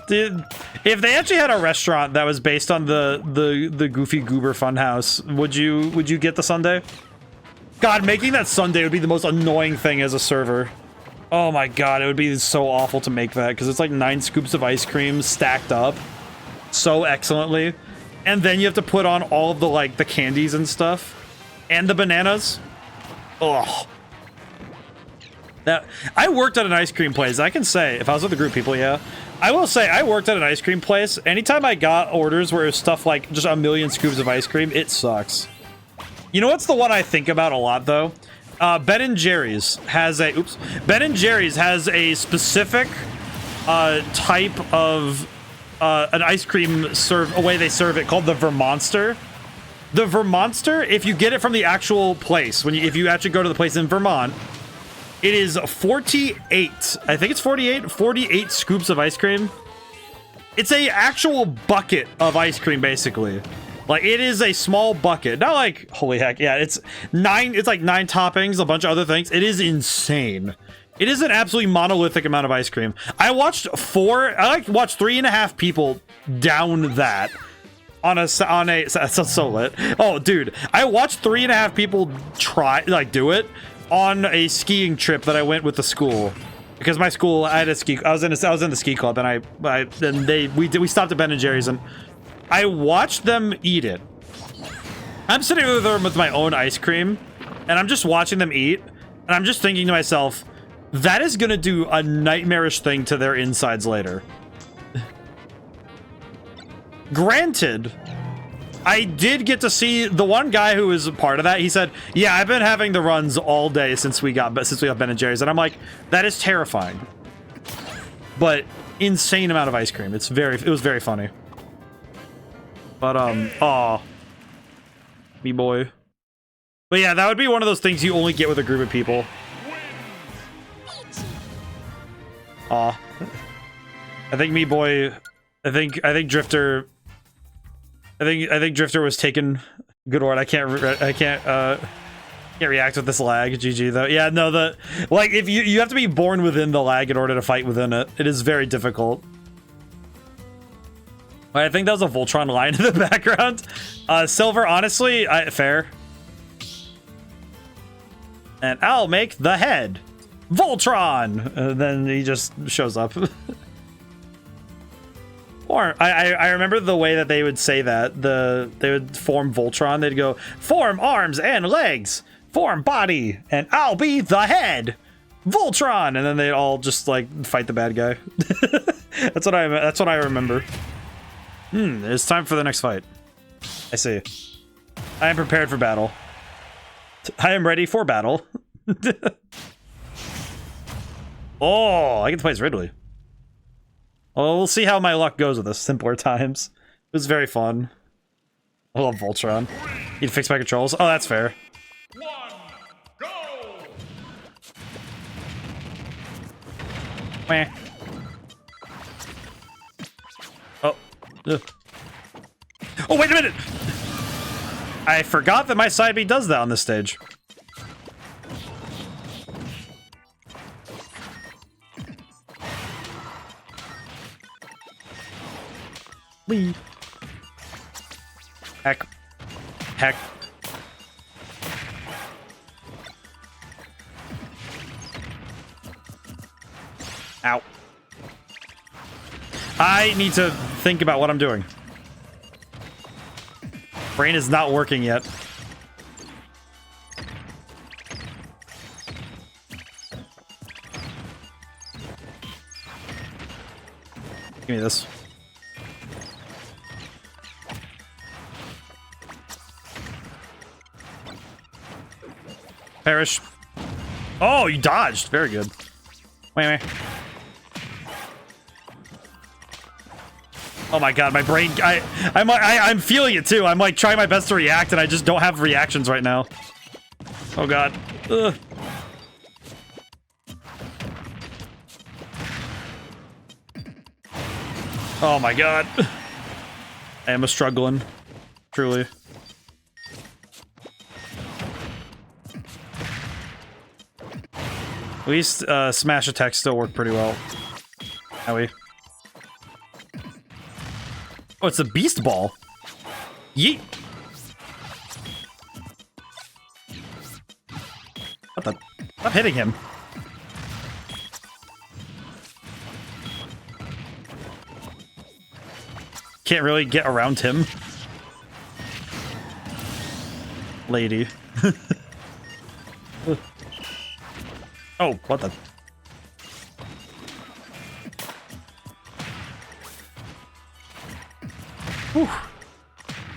Dude, if they actually had a restaurant that was based on the Goofy Goober Funhouse, would you get the sundae? God, making that sundae would be the most annoying thing as a server. Oh my god, it would be so awful to make that, because it's like 9 scoops of ice cream stacked up so excellently, and then you have to put on all of the like the candies and stuff and the bananas. Ugh. That I worked at an ice cream place. I can say, if I was with a group of people, yeah, I will say I worked at an ice cream place. Anytime I got orders where it was stuff like just a million scoops of ice cream, it sucks. You know what's the one I think about a lot though? Ben & Jerry's has a Ben & Jerry's has a specific type of an ice cream a way they serve it called the Vermonster. The Vermonster, if you get it from the actual place, if you actually go to the place in Vermont, it is 48, I think it's 48 scoops of ice cream. It's a actual bucket of ice cream, basically. Like, it is a small bucket. Not like, holy heck, yeah, it's like 9 toppings, a bunch of other things. It is insane. It is an absolutely monolithic amount of ice cream. I watched 3.5 people down that on a that's so lit. Oh, dude, I watched 3.5 people do it on a skiing trip that I went with the school, because my school, I had a ski. I was in the ski club, and we stopped at Ben & Jerry's, and I watched them eat it. I'm sitting with them with my own ice cream, and I'm just watching them eat, and I'm just thinking to myself, that is gonna do a nightmarish thing to their insides later. Granted, I did get to see the one guy who was a part of that. He said, yeah, I've been having the runs all day since we got Ben & Jerry's. And I'm like, that is terrifying. But insane amount of ice cream. It was very funny. But, aw. Me boy. But yeah, that would be one of those things you only get with a group of people. Aw. I think me boy, I think Drifter, I think Drifter was taken. Good word. I can't react with this lag. GG though. Yeah, no, like if you have to be born within the lag in order to fight within it. It is very difficult. I think that was a Voltron line in the background. Silver, honestly, fair. And I'll make the head Voltron. Then he just shows up. Or I remember the way that they would say that. They would form Voltron. They'd go, form arms and legs, form body, and I'll be the head Voltron. And then they'd all just like fight the bad guy. That's what I remember. It's time for the next fight. I see. I am prepared for battle. I am ready for battle. Oh, I get to play as Ridley. Well, we'll see how my luck goes with this. Simpler times. It was very fun. I love Voltron. Need to fix my controls. Oh, that's fair. Go! Meh. Oh. Ugh. Oh, wait a minute! I forgot that my side B does that on this stage. Wee. Heck. Heck. Ow. I need to think about what I'm doing. Brain is not working yet. Give me this. Perish. Oh, you dodged. Very good. Wait. Oh my god, my brain. I'm feeling it too. I'm like trying my best to react, and I just don't have reactions right now. Oh god. Ugh. Oh my god. I am struggling. Truly. At least smash attacks still work pretty well. Howie. Oh, it's a beast ball. Yeet. What the? Stop hitting him. Can't really get around him. Lady. Oh, what the? Whew.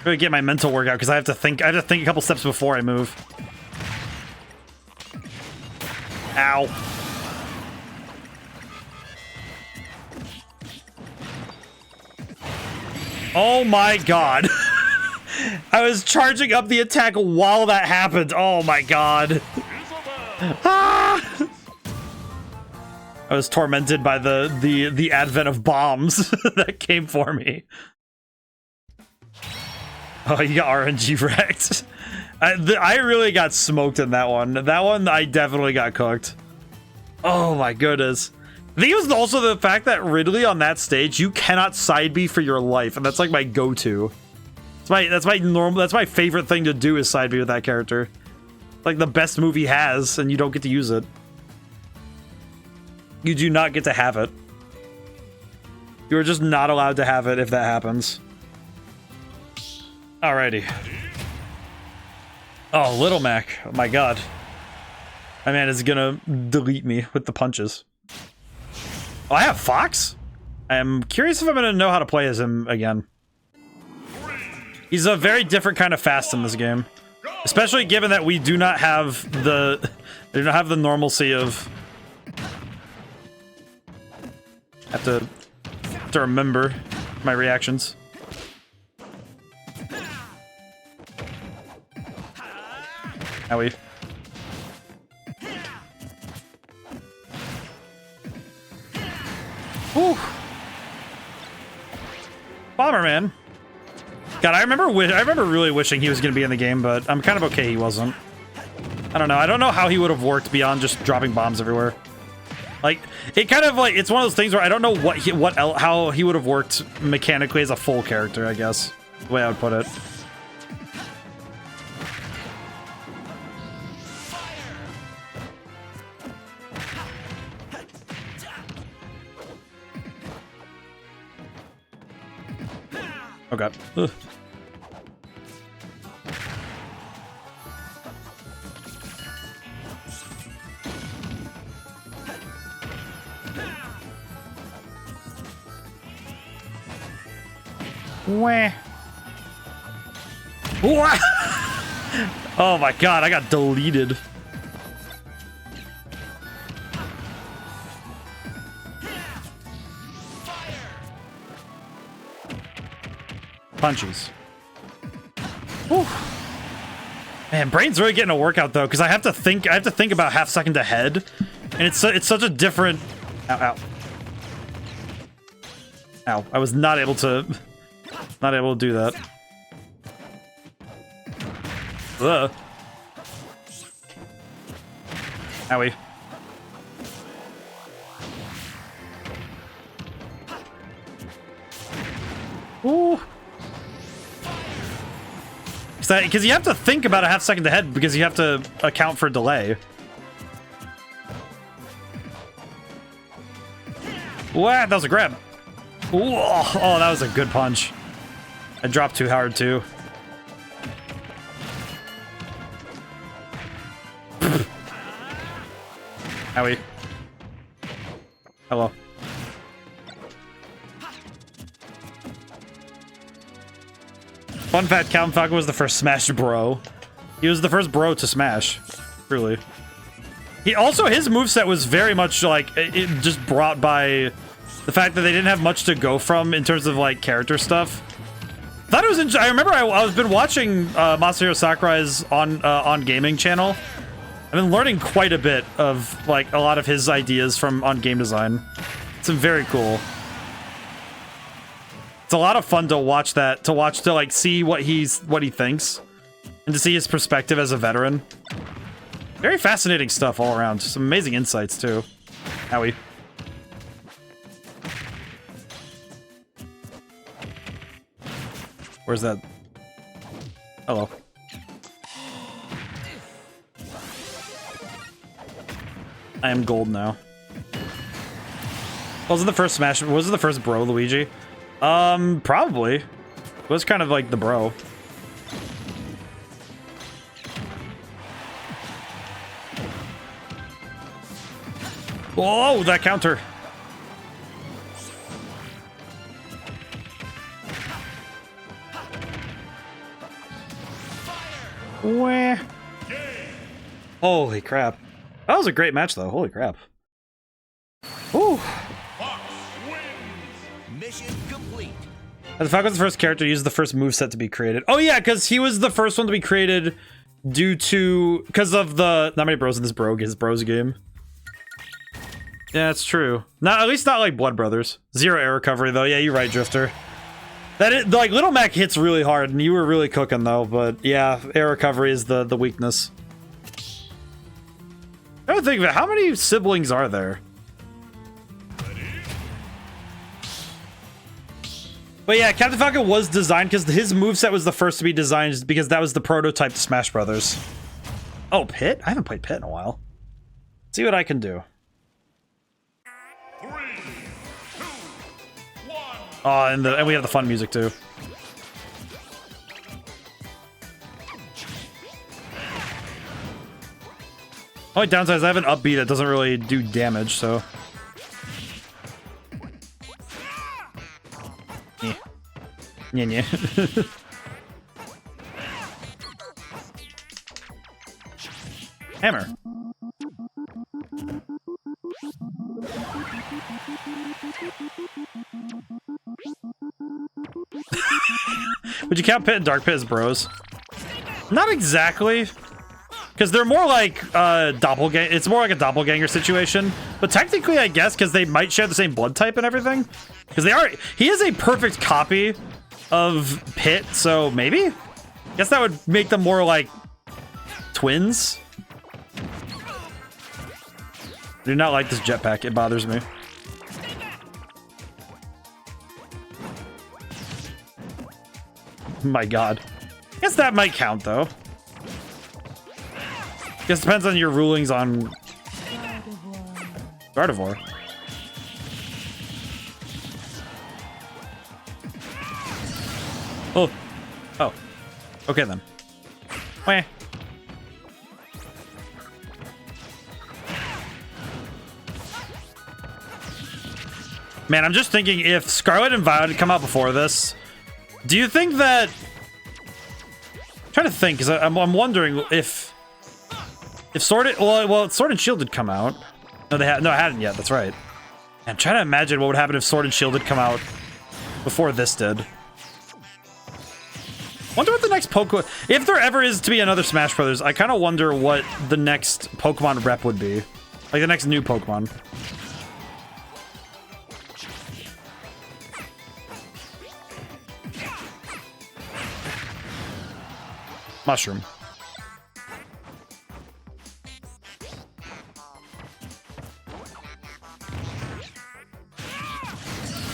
Really get my mental workout because I have to think a couple steps before I move. Ow. Oh my god. I was charging up the attack while that happened. Oh my god. Ah! I was tormented by the advent of bombs that came for me. Oh, you got RNG wrecked. I really got smoked in that one. That one, I definitely got cooked. Oh my goodness. I think it was also the fact that Ridley on that stage, you cannot side B for your life, and that's like my go-to. That's my favorite thing to do is side B with that character. Like the best move he has, and you don't get to use it. You do not get to have it. You are just not allowed to have it if that happens. Alrighty. Oh, Little Mac. Oh my god. My man is gonna delete me with the punches. Oh, I have Fox? I am curious if I'm gonna know how to play as him again. He's a very different kind of fast in this game. Especially given that we do not have the normalcy of have to remember my reactions. Howie. Whew. Bomberman. God, I remember really wishing he was going to be in the game, but I'm kind of okay he wasn't. I don't know how he would have worked beyond just dropping bombs everywhere. Like, it kind of like, it's one of those things where I don't know how he would have worked mechanically as a full character, I guess. The way I would put it. Oh god. Ugh. Wah. Wah. Oh my god, I got deleted. Punches. Whew. Man, brain's really getting a workout though, because I have to think about half second ahead, and it's such a different. Ow, ow. Ow! I was not able to do that. Ugh. Owie. Ooh. Because you have to think about a half second ahead because you have to account for delay. What? That was a grab. Ooh. Oh, that was a good punch. I dropped too hard too. Owie. Hello. Fun fact, Captain Falcon was the first Smash bro. He was the first bro to Smash. Truly. He also, his moveset was very much like, it just brought by the fact that they didn't have much to go from in terms of like character stuff. Thought it was I remember I've been watching Masahiro Sakurai's on gaming channel. I've been learning quite a bit of like a lot of his ideas from on game design. It's very cool. It's a lot of fun to watch that, to like see what he thinks and to see his perspective as a veteran. Very fascinating stuff all around. Some amazing insights too. Owie. Where's that? Hello. I am gold now. Was it the first Smash? Was it the first bro Luigi? Probably. It was kind of like the bro. Whoa, that counter. Wah. Holy crap. That was a great match though. Holy crap. Whew. Mission complete. The Falcon was the first character to use the first moveset to be created. Oh yeah, because he was the first one to be created because of the not many bros in this his bros game. Yeah, it's true. Not at least not like Blood Brothers. Zero air recovery though. Yeah, you're right, Drifter. That is, like Little Mac hits really hard, and you were really cooking though. But yeah, air recovery is the weakness. I don't think of it. How many siblings are there? But yeah, Captain Falcon was designed because his moveset was the first to be designed because that was the prototype to Smash Brothers. Oh, Pit? I haven't played Pit in a while. Let's see what I can do. 3, 2, 1. Oh, and we have the fun music too. Only downside is I have an upbeat that doesn't really do damage, so. Yeah. Yeah. Hammer. Would you count Pit and Dark Pit as bros? Not exactly. Because they're more like doppelganger. It's more like a doppelganger situation. But technically, I guess, because they might share the same blood type and everything. Because they are. He is a perfect copy of Pit, so maybe? Guess that would make them more like twins. I do not like this jetpack. It bothers me. My god. Guess that might count, though. Guess it depends on your rulings on Gardevoir. Oh. Oh. Okay, then. Wah. Man, I'm just thinking if Scarlet and Violet had come out before this, do you think that... I'm trying to think, because I'm wondering if Sword and... Well, Sword and Shield had come out. No, it hadn't yet. That's right. I'm trying to imagine what would happen if Sword and Shield had come out before this did. Wonder what the next Pokemon... If there ever is to be another Smash Brothers, I kind of wonder what the next Pokemon rep would be. Like the next new Pokemon. Mushroom.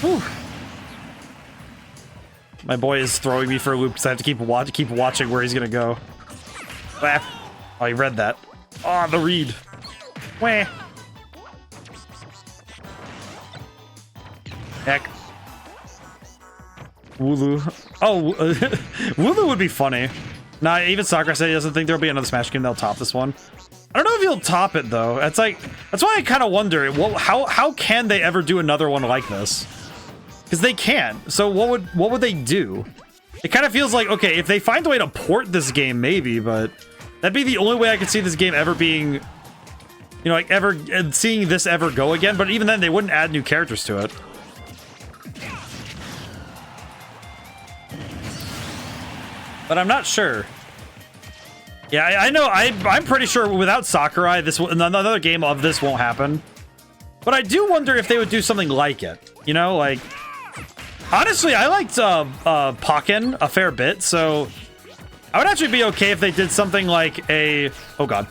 Whew. My boy is throwing me for a loop because I have to keep watching where he's gonna go. Ah. Oh, he read that. Oh, the read. Wah. Heck. Wooloo. Oh, Wooloo would be funny. Nah, even Sakura said he doesn't think there'll be another Smash game that'll top this one. I don't know if he'll top it though. That's why I kind of wonder how can they ever do another one like this? Because they can't. So what would they do? It kind of feels like, okay, if they find a way to port this game, maybe, but that'd be the only way I could see this game ever being, you know, like ever seeing this ever go again. But even then, they wouldn't add new characters to it. But I'm not sure. Yeah, I know. I'm pretty sure without Sakurai, another game of this won't happen. But I do wonder if they would do something like it. You know, like honestly, I liked Pokken a fair bit, so I would actually be okay if they did something like a... Oh god.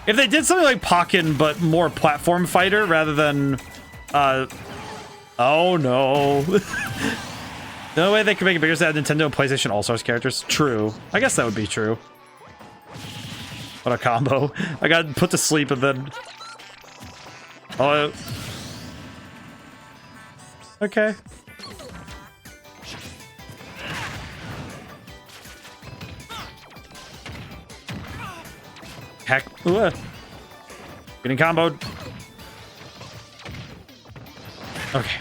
If they did something like Pokken, but more platform fighter rather than... Oh no. The only way they could make it bigger is to add Nintendo and PlayStation All-Stars characters. True. I guess that would be true. What a combo. I got put to sleep and then... Oh. Okay. Heck. Ooh. Getting comboed. Okay.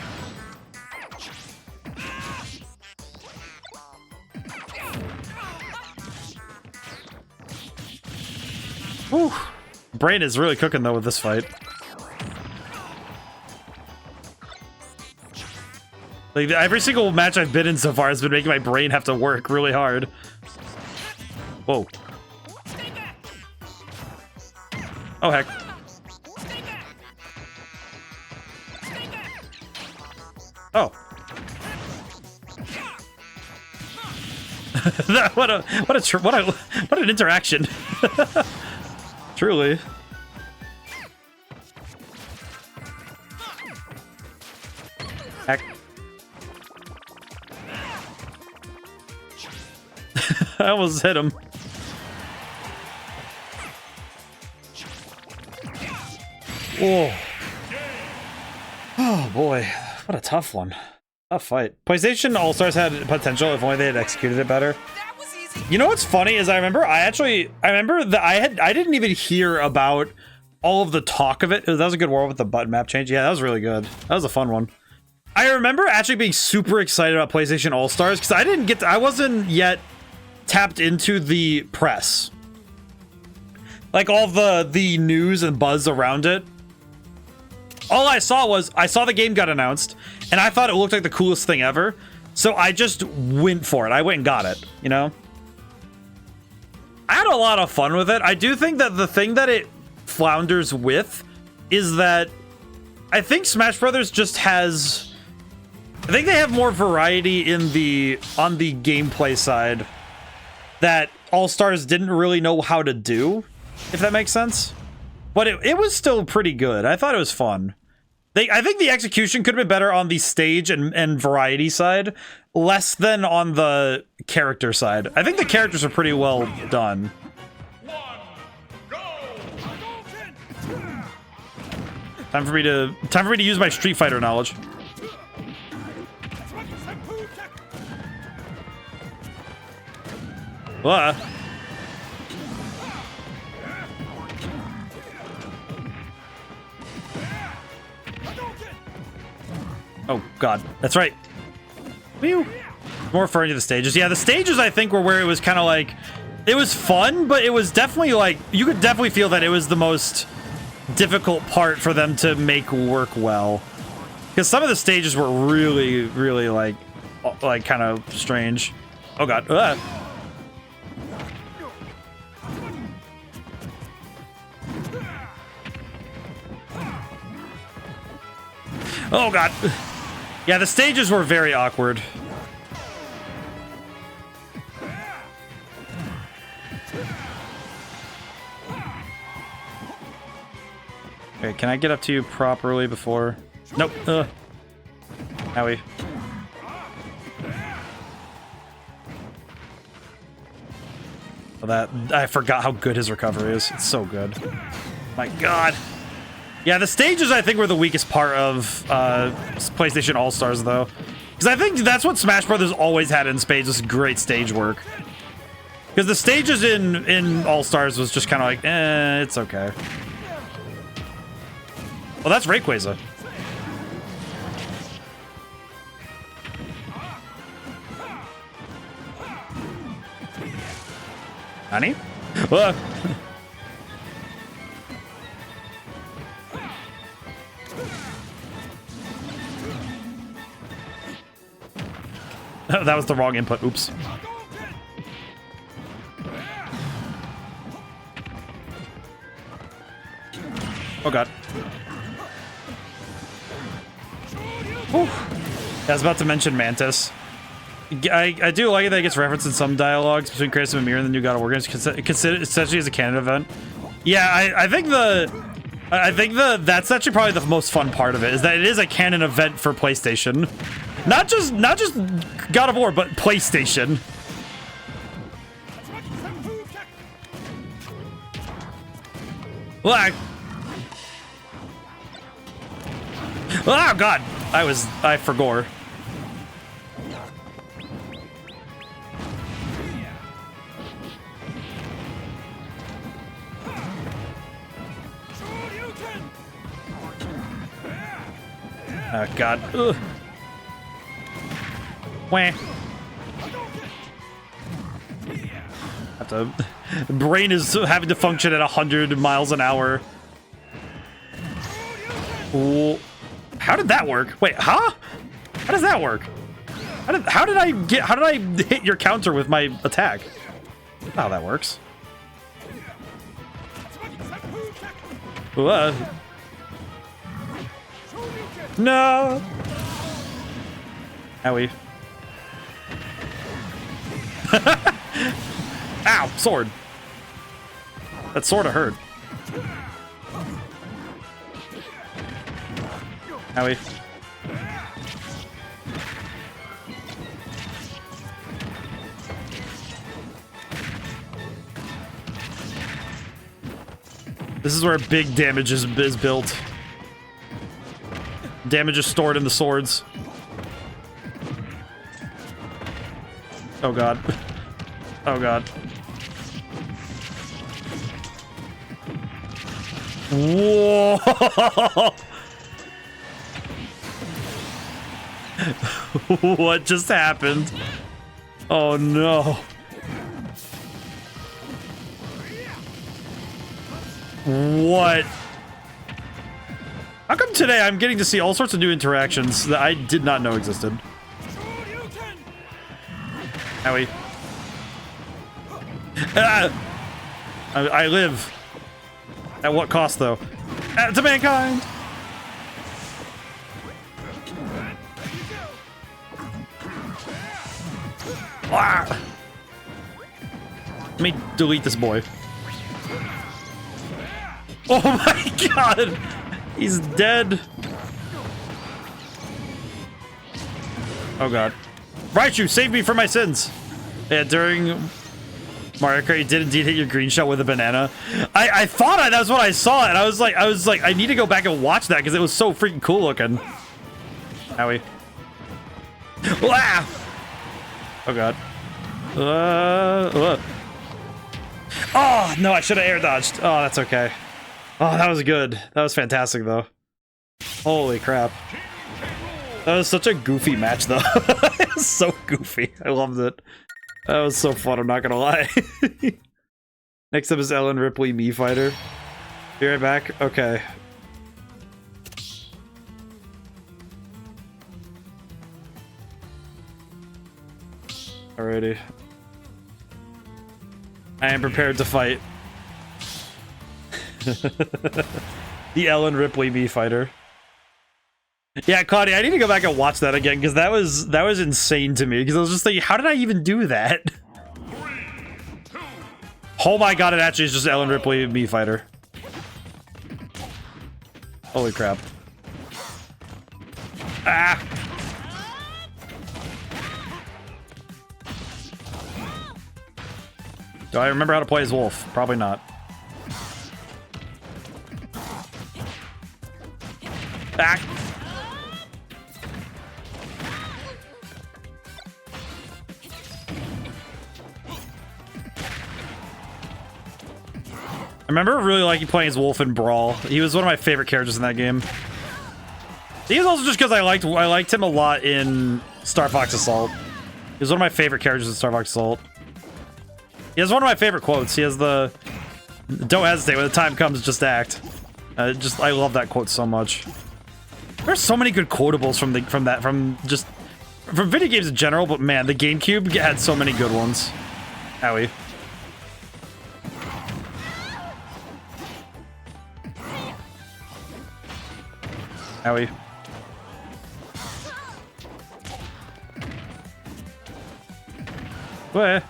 Whew. Brain is really cooking though with this fight. Like every single match I've been in so far has been making my brain have to work really hard. Whoa. Oh heck. Oh. what an interaction. Truly. Heck. I almost hit him. Whoa. Oh boy. What a tough one. Tough fight. PlayStation All-Stars had potential if only they had executed it better. You know what's funny is I remember that I didn't even hear about all of the talk of it. That was a good world with the button map change. Yeah, that was really good. That was a fun one. I remember actually being super excited about PlayStation All-Stars because I wasn't yet tapped into the press. Like all the news and buzz around it. All I saw the game got announced and I thought it looked like the coolest thing ever. So I just went for it. I went and got it, you know? I had a lot of fun with it. I do think that the thing that it flounders with is that I think Smash Brothers just has... I think they have more variety on the gameplay side that All-Stars didn't really know how to do, if that makes sense. But it was still pretty good. I thought it was fun. I think the execution could have been better on the stage and variety side, less than on the character side. I think the characters are pretty well done. Time for me to use my Street Fighter knowledge. Oh god, that's right. Whew. More referring to the stages. Yeah, the stages I think were where it was kind of like, it was fun, but it was definitely like, you could definitely feel that it was the most difficult part for them to make work well. Because some of the stages were really, really like kind of strange. Oh god. Oh god. Yeah, the stages were very awkward. Okay, can I get up to you properly before? Nope. Howie. Oh, that I forgot how good his recovery is. It's so good. My god. Yeah, the stages I think were the weakest part of PlayStation All-Stars though. Because I think that's what Smash Brothers always had in spades, was great stage work. Because the stages in All-Stars was just kind of like, it's okay. Well, that's Rayquaza. Honey? That was the wrong input. Oops. Oh god. Whew. I was about to mention Mantis. I do like it that it gets referenced in some dialogues between Kratos and Mimir and the new God of War games, essentially as a canon event. Yeah, I think that's actually probably the most fun part of it, is that it is a canon event for PlayStation. Not just God of War, but PlayStation. Lag. Oh god, I forgot. Oh god. Ugh. Wah. Have to. Brain is having to function at 100 miles an hour. Ooh. How did that work? Wait, huh? How does that work? How did I hit your counter with my attack? Oh, that works. No. Owie. Ow, sword. That sort of hurt. Owie. This is where big damage is built. Damage is stored in the swords. Oh god. Oh god. Whoa! What just happened? Oh no. What? How come today I'm getting to see all sorts of new interactions that I did not know existed? Owie. I live. At what cost, though? To mankind! Ah! Let me delete this boy. Oh my god! He's dead. Oh god. Raichu, save me from my sins! Yeah, during Mario Kart, you did indeed hit your green shot with a banana. I thought that was what I saw, and I was like, I need to go back and watch that because it was so freaking cool looking. Howie. Ah! Oh god. Oh no, I should have air dodged. Oh, that's okay. Oh, that was good. That was fantastic though. Holy crap. That was such a goofy match though. It was so goofy. I loved it. That was so fun, I'm not gonna lie. Next up is Ellen Ripley, Mii Fighter. Be right back? Okay. Alrighty. I am prepared to fight. The Ellen Ripley Mii Fighter. Yeah, Claudia, I need to go back and watch that again because that was insane to me. Because I was just thinking, how did I even do that? 3, 2. Oh my god, it actually is just Ellen Ripley Mii Fighter. Holy crap! Ah! Do I remember how to play as Wolf? Probably not. Ah! I remember really liking playing as Wolf in Brawl. He was one of my favorite characters in that game. He was also just because I liked him a lot in Star Fox Assault. He was one of my favorite characters in Star Fox Assault. He has one of my favorite quotes. He has the "Don't hesitate when the time comes, just act." I love that quote so much. There's so many good quotables from video games in general, but man, the GameCube had so many good ones. Owie. Owie. What?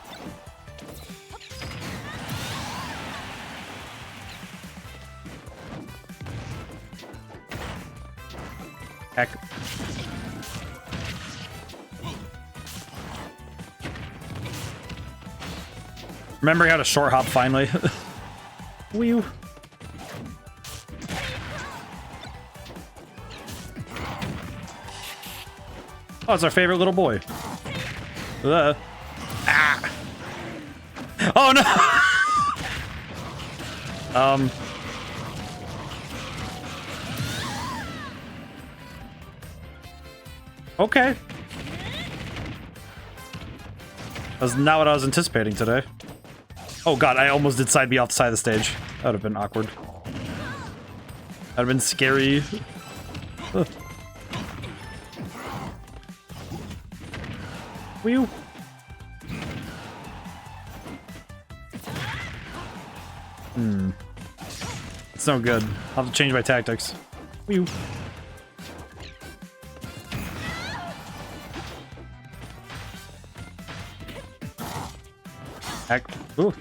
Heck. Remembering how to short hop finally. Whew. Oh, it's our favorite little boy. Ah. Oh no. Okay. That's not what I was anticipating today. Oh god, I almost did side B off the side of the stage. That would have been awkward. That would have been scary. Ugh. Whew. It's no good. I'll have to change my tactics. Whew. Heck. Ooh.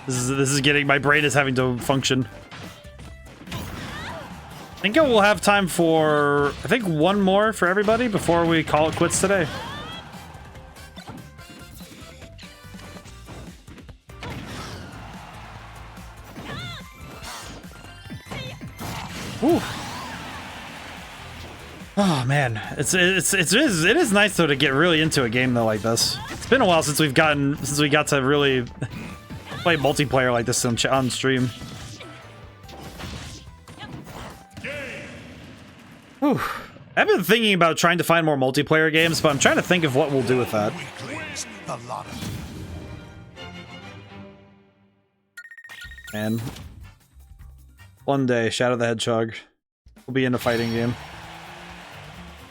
This is getting, my brain is having to function. I think we'll have time for, I think, one more for everybody before we call it quits today. Ooh. Oh man, it is nice though to get really into a game though like this. It's been a while since we got to really play multiplayer like this on stream. Whew. I've been thinking about trying to find more multiplayer games, but I'm trying to think of what we'll do with that. And one day, Shadow the Hedgehog will be in a fighting game.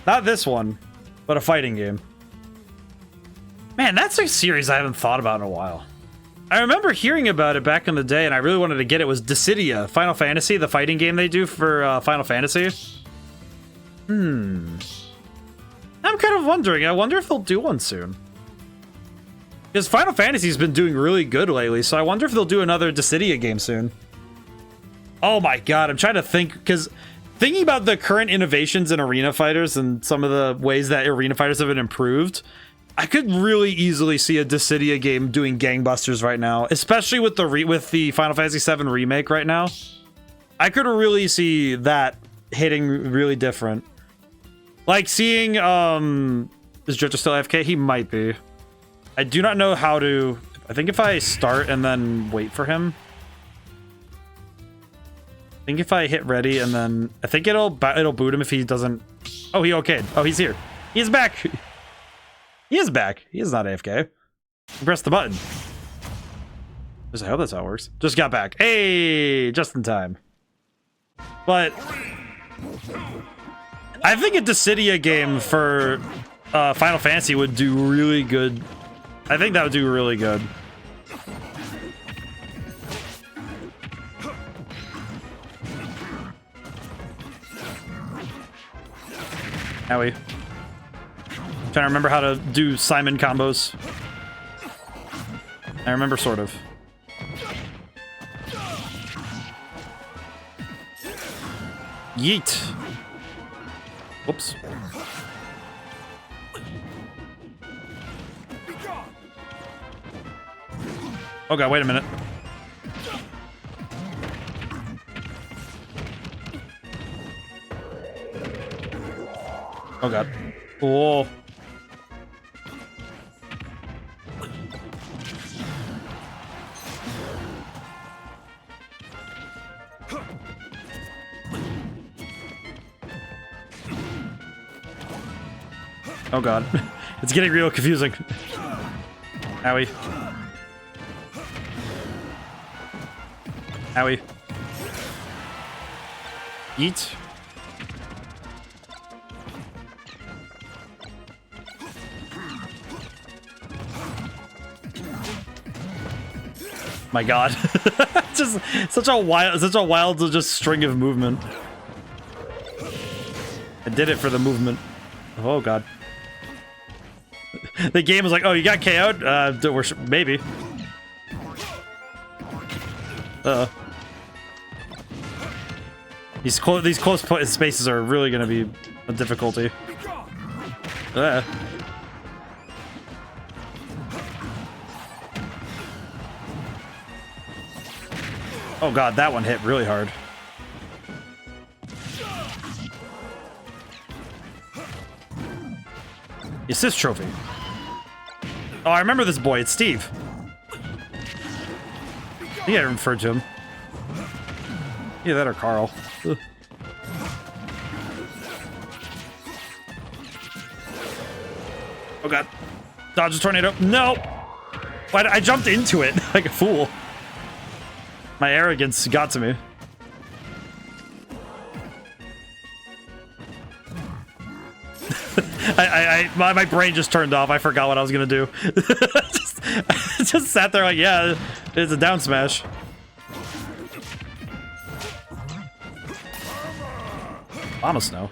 Not this one, but a fighting game. Man, that's a series I haven't thought about in a while. I remember hearing about it back in the day, and I really wanted to get it. Was Dissidia, Final Fantasy, the fighting game they do for Final Fantasy? I'm kind of wondering. I wonder if they'll do one soon. Because Final Fantasy's been doing really good lately, so I wonder if they'll do another Dissidia game soon. Oh my god, I'm trying to think, because thinking about the current innovations in arena fighters and some of the ways that arena fighters have been improved, I could really easily see a Dissidia game doing gangbusters right now, especially with the Final Fantasy VII remake right now. I could really see that hitting really different. Like seeing, is Jojo still AFK? He might be. I do not know how to, I think if I start and then wait for him. I think if I hit ready and then, I think it'll boot him if he doesn't. Oh, he okayed. Oh, he's here. He's back. He is back. He is not AFK. Press the button. I hope that's how it works. Just got back. Hey, just in time. But I think a Dissidia game for Final Fantasy would do really good. I think that would do really good. Owie. Trying to remember how to do Simon combos. I remember, sort of. Yeet. Whoops. Oh god, wait a minute. Oh god. Whoa. Oh god. It's getting real confusing. Owie. Owie. Eat. My god. Just such a wild just string of movement. I did it for the movement. Oh god. The game was like, oh, you got KO'd? Maybe. These close spaces are really gonna be a difficulty. Oh god, that one hit really hard. Assist trophy. Oh, I remember this boy. It's Steve. I think I referred to him. Either that or Carl. Ugh. Oh god. Dodge the tornado. No! Why I jumped into it like a fool. My arrogance got to me. My brain just turned off. I forgot what I was gonna do. just sat there like, yeah, it's a down smash. Llama Snow.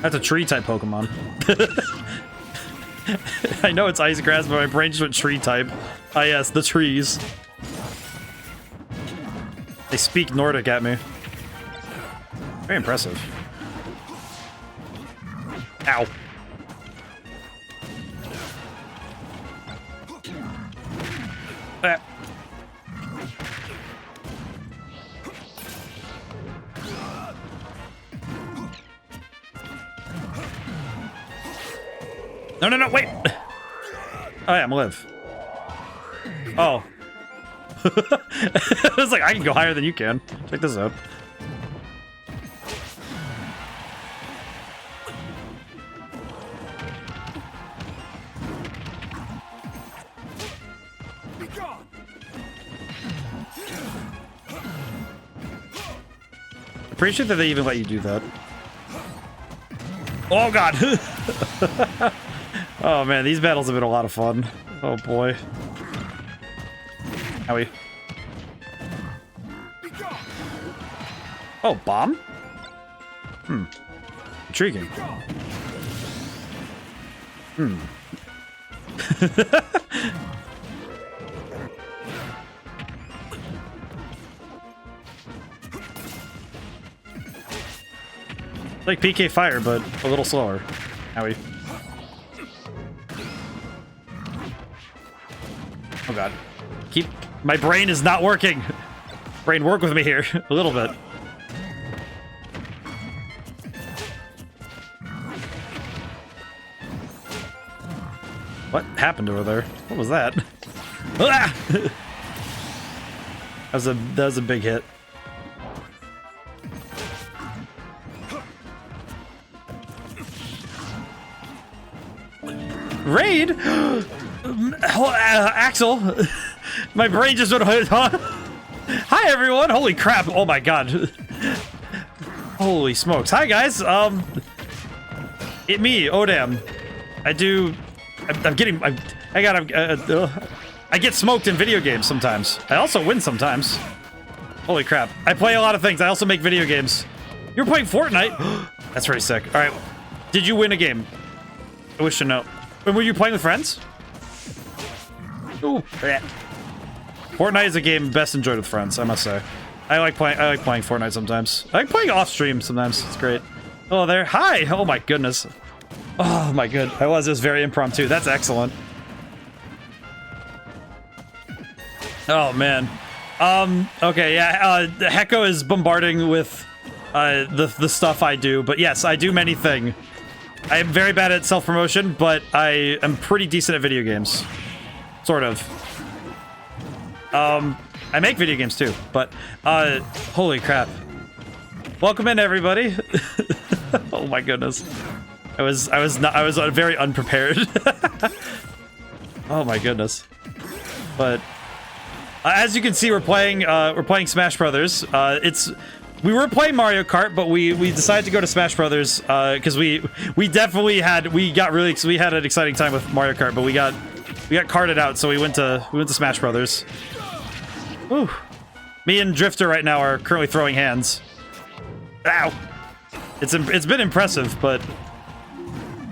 That's a tree type Pokemon. I know it's Ice Grass, but my brain just went tree type. Ah yes, the trees. They speak Nordic at me. Very impressive. Ow. Ah. No, no, no, wait! Oh yeah, I'm alive. Oh. I was like, I can go higher than you can. Check this out. Appreciate that they even let you do that. Oh god! Oh man, these battles have been a lot of fun. Oh boy. Owie. Oh, bomb? Hmm. Intriguing. Hmm. Like PK Fire, but a little slower. Owie. Oh god. My brain is not working. Brain, work with me here a little bit. What happened over there? What was that? Ah! that was a big hit. Raid? Axel? My brain just went on. Hi everyone! Holy crap! Oh my god! Holy smokes! Hi guys! It me, ODaM. I get smoked in video games sometimes. I also win sometimes. Holy crap! I play a lot of things. I also make video games. You're playing Fortnite? That's pretty sick. All right, did you win a game? I wish to know. When were you playing with friends? Ooh. Fortnite is a game best enjoyed with friends, I must say. I like playing Fortnite sometimes. I like playing off stream sometimes. It's great. Hello there. Hi. Oh my goodness. Oh my good. It was very impromptu. That's excellent. Oh man. Okay, yeah, Hecko is bombarding with the stuff I do, but yes, I do many things. I am very bad at self-promotion, but I am pretty decent at video games. Sort of. I make video games too, but holy crap. Welcome in everybody. Oh my goodness. I was very unprepared. Oh my goodness. But as you can see, we're playing Smash Brothers. We were playing Mario Kart, but we decided to go to Smash Brothers because we had an exciting time with Mario Kart, but we got carted out, so we went to Smash Brothers. Whew. Me and Drifter right now are currently throwing hands. Ow! It's been impressive, but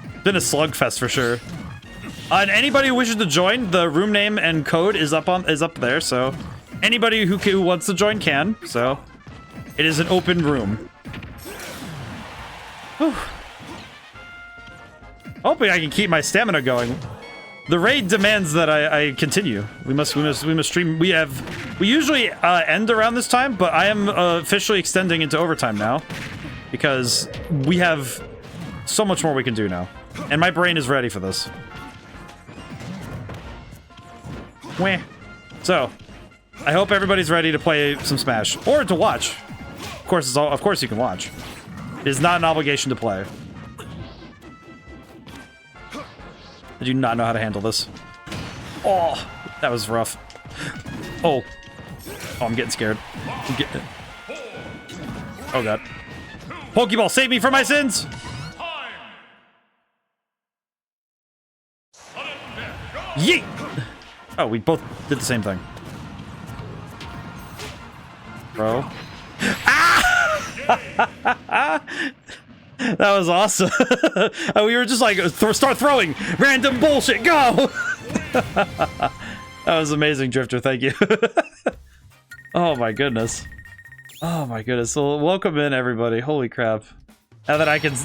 it's been a slugfest for sure. And anybody who wishes to join, the room name and code is up there. So anybody who wants to join can. So it is an open room. Whew. Hoping I can keep my stamina going. The raid demands that I continue. We must stream. We usually end around this time, but I am officially extending into overtime now because we have so much more we can do now, and my brain is ready for this. Wah. So, I hope everybody's ready to play some Smash or to watch. Of course, you can watch. It is not an obligation to play. I do not know how to handle this. Oh, that was rough. Oh, I'm getting scared. Oh god. Pokeball, save me from my sins! Yeet! Oh, we both did the same thing. Bro. Ah! That was awesome. We were just like, start throwing random bullshit, go! That was amazing, Drifter, thank you. Oh my goodness. Oh my goodness. So welcome in everybody. Holy crap. Now that I can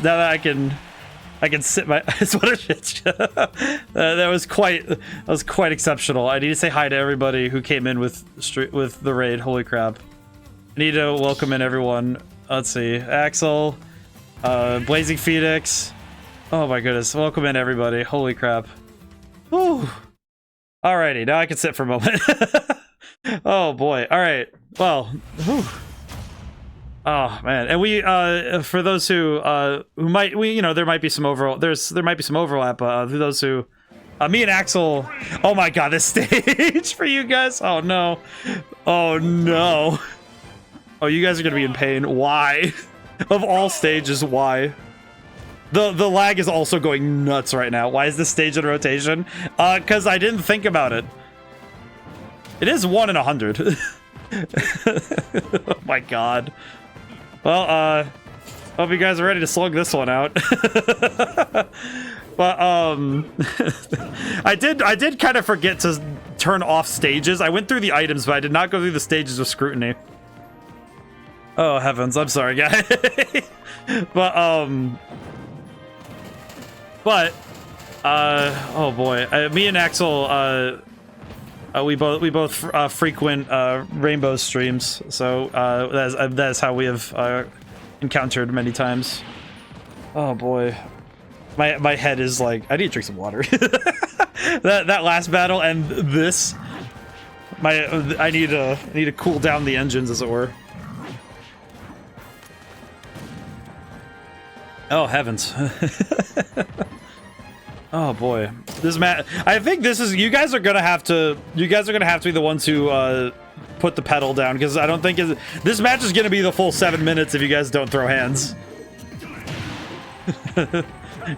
sit my sweater shit. That was quite exceptional. I need to say hi to everybody who came in with the raid. Holy crap. I need to welcome in everyone. Let's see. Axel, Blazing Phoenix. Oh my goodness. Welcome in everybody. Holy crap. Whew. Alrighty, now I can sit for a moment. Oh boy. Alright. Well, whew. Oh man, and we for those who might there might be some overlap. There might be some overlap. For those who me and Axel. Oh my god, this stage for you guys. Oh no. Oh no. Oh, you guys are gonna be in pain. Why? Of all stages, why? The lag is also going nuts right now. Why is this stage in rotation? Because I didn't think about it. It is 1 in 100. Oh my god. Well, hope you guys are ready to slug this one out. But I did kind of forget to turn off stages. I went through the items, but I did not go through the stages of scrutiny. Oh heavens, I'm sorry, guy. but oh boy, me and Axel, we both frequent Rainbow streams, so that's how we have encountered many times. Oh boy, my head is like, I need to drink some water. that last battle and this, I need to cool down the engines, as it were. Oh heavens. Oh boy, this match. I think this is. You guys are gonna have to be the ones who put the pedal down, because I don't think this match is gonna be the full 7 minutes if you guys don't throw hands.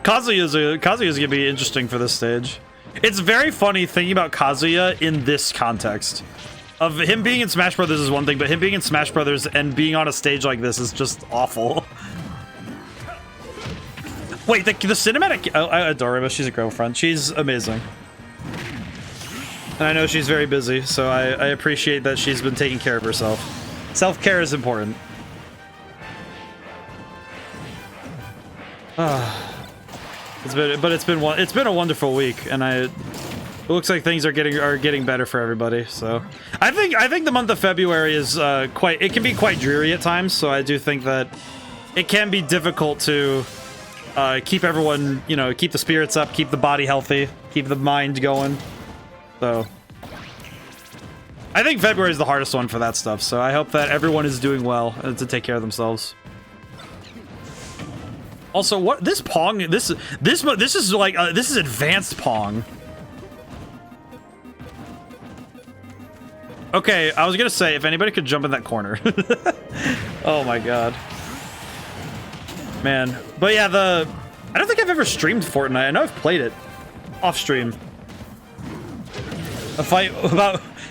Kazuya's gonna be interesting for this stage. It's very funny thinking about Kazuya in this context. Of him being in Smash Brothers is one thing, but him being in Smash Brothers and being on a stage like this is just awful. Wait, the cinematic... Oh, I adore her. She's a girlfriend. She's amazing. And I know she's very busy, so I appreciate that she's been taking care of herself. Self-care is important. It's been a wonderful week, and it looks like things are getting better for everybody. So I think the month of February is it can be quite dreary at times. So I do think that it can be difficult to keep everyone, keep the spirits up, keep the body healthy, keep the mind going. So I think February is the hardest one for that stuff. So I hope that everyone is doing well to take care of themselves. Also, what this Pong? This is like this is advanced Pong. Okay, I was gonna say if anybody could jump in that corner. Oh my god. Man, but yeah, I don't think I've ever streamed Fortnite. I know I've played it off stream. A fight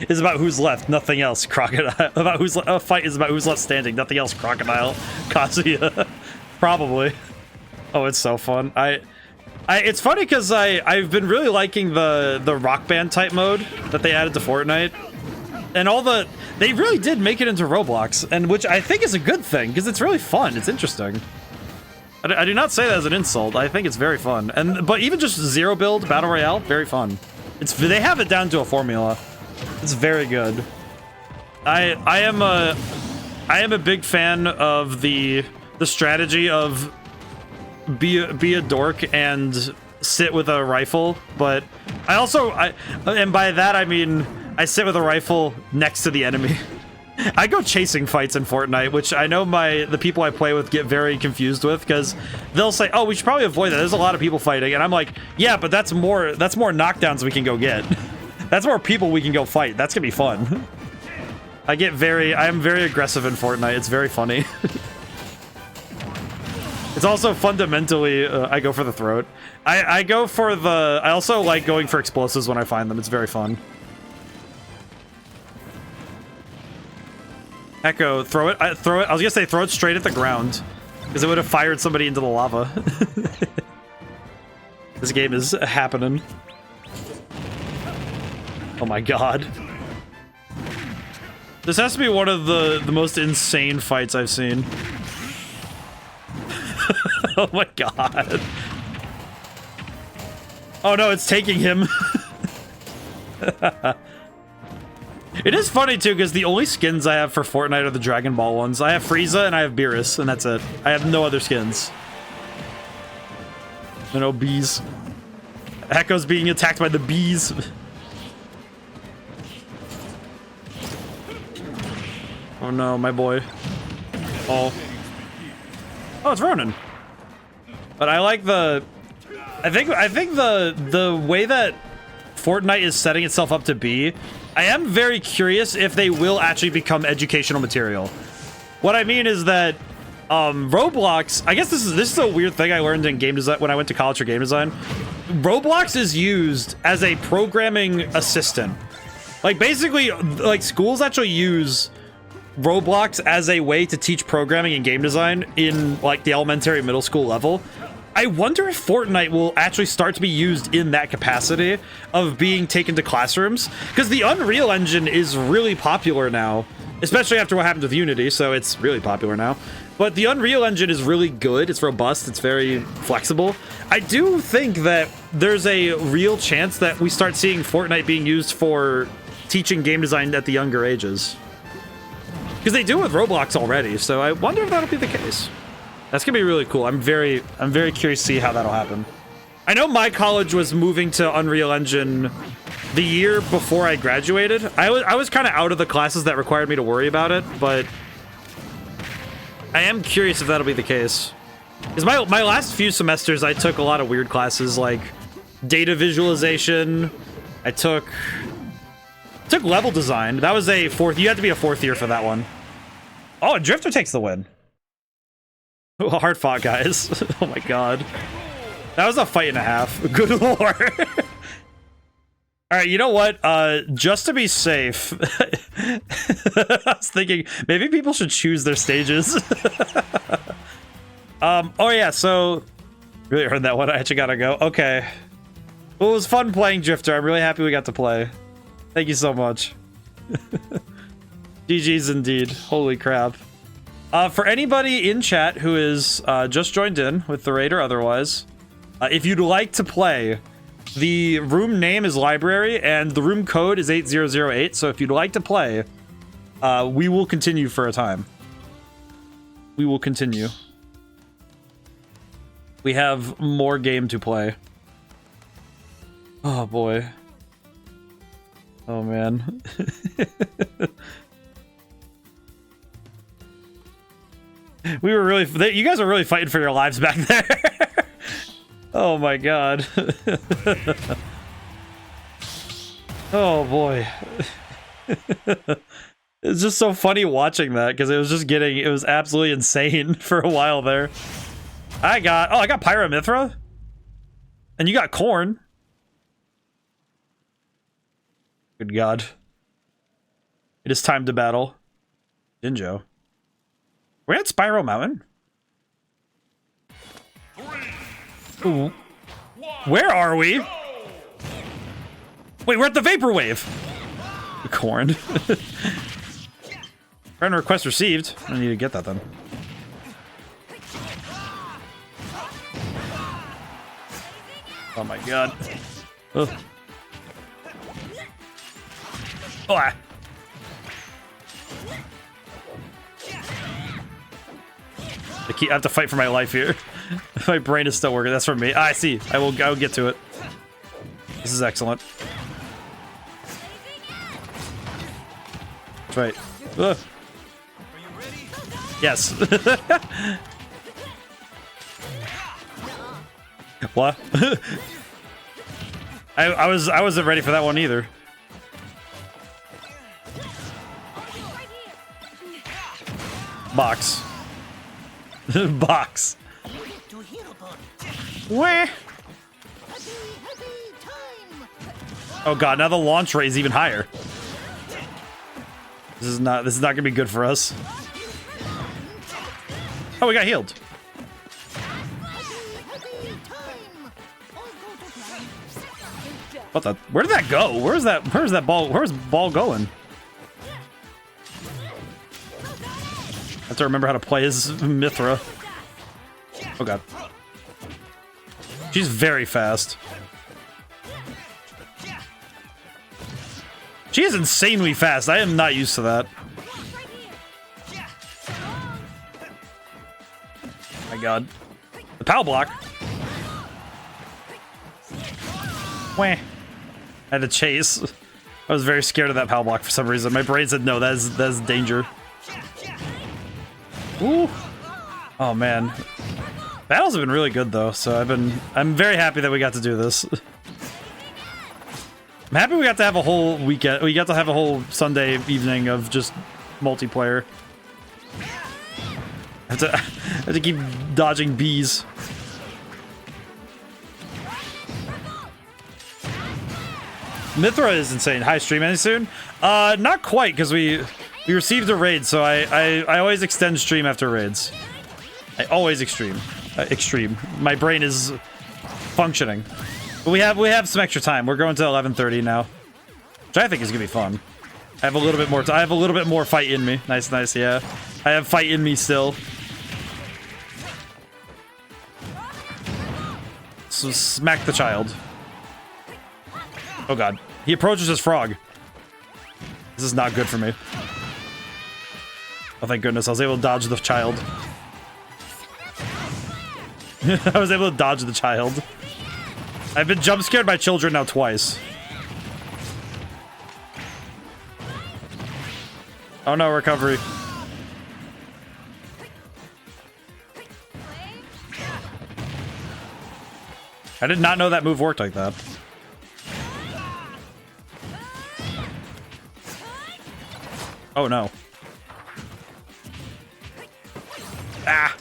is about who's left, nothing else. Crocodile. A fight is about who's left standing, nothing else. Crocodile. Kazuya. Probably. Oh, it's so fun. It's funny because I've been really liking the Rock Band type mode that they added to Fortnite, and they really did make it into Roblox, and which I think is a good thing because it's really fun. It's interesting. I do not say that as an insult. I think it's very fun. But even just zero build battle royale, very fun. They have it down to a formula. It's very good. I am a big fan of the strategy of be a dork and sit with a rifle, but and by that I mean I sit with a rifle next to the enemy. I go chasing fights in Fortnite, which I know the people I play with get very confused with, because they'll say, "Oh, we should probably avoid that. There's a lot of people fighting," and I'm like, "Yeah, but that's more knockdowns we can go get. That's more people we can go fight. That's gonna be fun." I am very aggressive in Fortnite. It's very funny. It's also fundamentally, I go for the throat. I also like going for explosives when I find them. It's very fun. Echo, throw it. I was gonna say throw it straight at the ground, because it would have fired somebody into the lava. This game is happening. Oh my god. This has to be one of the most insane fights I've seen. Oh my god. Oh no, it's taking him. It is funny too, because the only skins I have for Fortnite are the Dragon Ball ones. I have Frieza and I have Beerus, and that's it. I have no other skins. I know bees. Echo's being attacked by the bees. Oh no, my boy. Oh, it's Ronan. But I like I think the way that Fortnite is setting itself up to be, I am very curious if they will actually become educational material. What I mean is that Roblox, I guess this is a weird thing I learned in game design when I went to college for game design. Roblox is used as a programming assistant. Like basically, like schools actually use Roblox as a way to teach programming and game design in like the elementary middle school level. I wonder if Fortnite will actually start to be used in that capacity of being taken to classrooms, because the Unreal Engine is really popular now especially after what happened with Unity, so it's really popular now. But the Unreal Engine is really good. It's robust. It's very flexible. I do think that there's a real chance that we start seeing Fortnite being used for teaching game design at the younger ages. Because they do with Roblox already, so I wonder if that'll be the case. That's gonna be really cool. I'm very curious to see how that'll happen. I know my college was moving to Unreal Engine the year before I graduated. I was kind of out of the classes that required me to worry about it, but I am curious if that'll be the case. Because my last few semesters, I took a lot of weird classes like data visualization. I took level design. That was a fourth. You had to be a fourth year for that one. Oh, and Drifter takes the win. Oh, hard fought, guys. Oh my god. That was a fight and a half. Good lord. All right, you know what? Just to be safe, I was thinking maybe people should choose their stages. Oh yeah, so really heard that one. I actually gotta go. Okay. Well, it was fun playing Drifter. I'm really happy we got to play. Thank you so much. GG's indeed. Holy crap. For anybody in chat who is just joined in with the raid or otherwise, if you'd like to play, the room name is Library and the room code is 8008. So if you'd like to play, we will continue for a time. We will continue. We have more game to play. Oh boy. Oh man. We were really, you guys were really fighting for your lives back there. Oh my god. Oh boy. It's just so funny watching that because it was absolutely insane for a while there. I got Pyramithra. And you got Corn. Good god. It is time to battle. Jinjo. We're at Spiral Mountain. Ooh. Where are we? Wait, we're at the Vaporwave. Corn. Friend request received. I need to get that then. Oh my god. Ugh. Oh, I have to fight for my life here. My brain is still working. That's for me. I see. I will get to it. This is excellent. That's right. Ugh. Yes. What? I wasn't ready for that one either. Box. Box. Where? Oh god, now the launch rate is even higher. This is not gonna be good for us. Oh, we got healed. What the? Where did that go? Where's that ball? Where's ball going? I have to remember how to play as Mithra. Oh god. She's very fast. She is insanely fast. I am not used to that. Oh my god. The POW block. Wah. I had to chase. I was very scared of that POW block for some reason. My brain said no, that's danger. Ooh. Oh man. Battles have been really good though, so I'm very happy that we got to do this. I'm happy we got to have a whole weekend. We got to have a whole Sunday evening of just multiplayer. I have to keep dodging bees. Mithra is insane. Hi, stream any soon? Not quite, because we received a raid, so I always extend stream after raids. I always extreme. My brain is functioning. But we have some extra time. We're going to 11:30 now, which I think is gonna be fun. I have a little bit more. I have a little bit more fight in me. Nice, nice. Yeah, I have fight in me still. So smack the child. Oh god, he approaches his frog. This is not good for me. Oh thank goodness, I was able to dodge the child. I was able to dodge the child. I've been jump scared by children now twice. Oh no, recovery. I did not know that move worked like that. Oh no. Ah!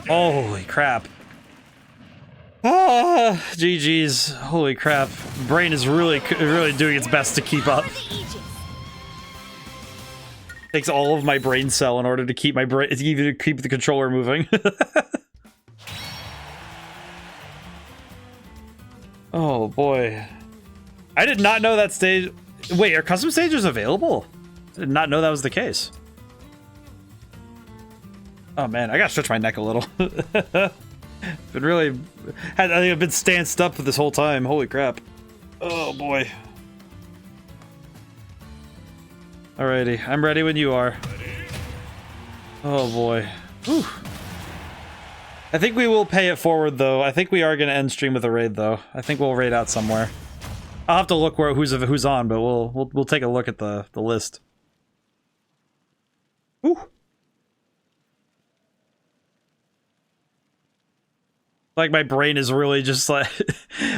Holy crap. Ah, GG's. Holy crap. Brain is really doing its best to keep up. Takes all of my brain cell in order to keep my brain, even to keep the controller moving. Oh boy. I did not know that stage. Wait, are custom stages available? I did not know that was the case. Oh man, I gotta stretch my neck a little. Been really, I think I've been stanced up this whole time. Holy crap. Oh boy. Alrighty, I'm ready when you are. Oh boy. Whew. I think we will pay it forward though. I think we are gonna end stream with a raid though. I think we'll raid out somewhere. I'll have to look where who's on, but we'll take a look at the list. Ooh. Like my brain is really just like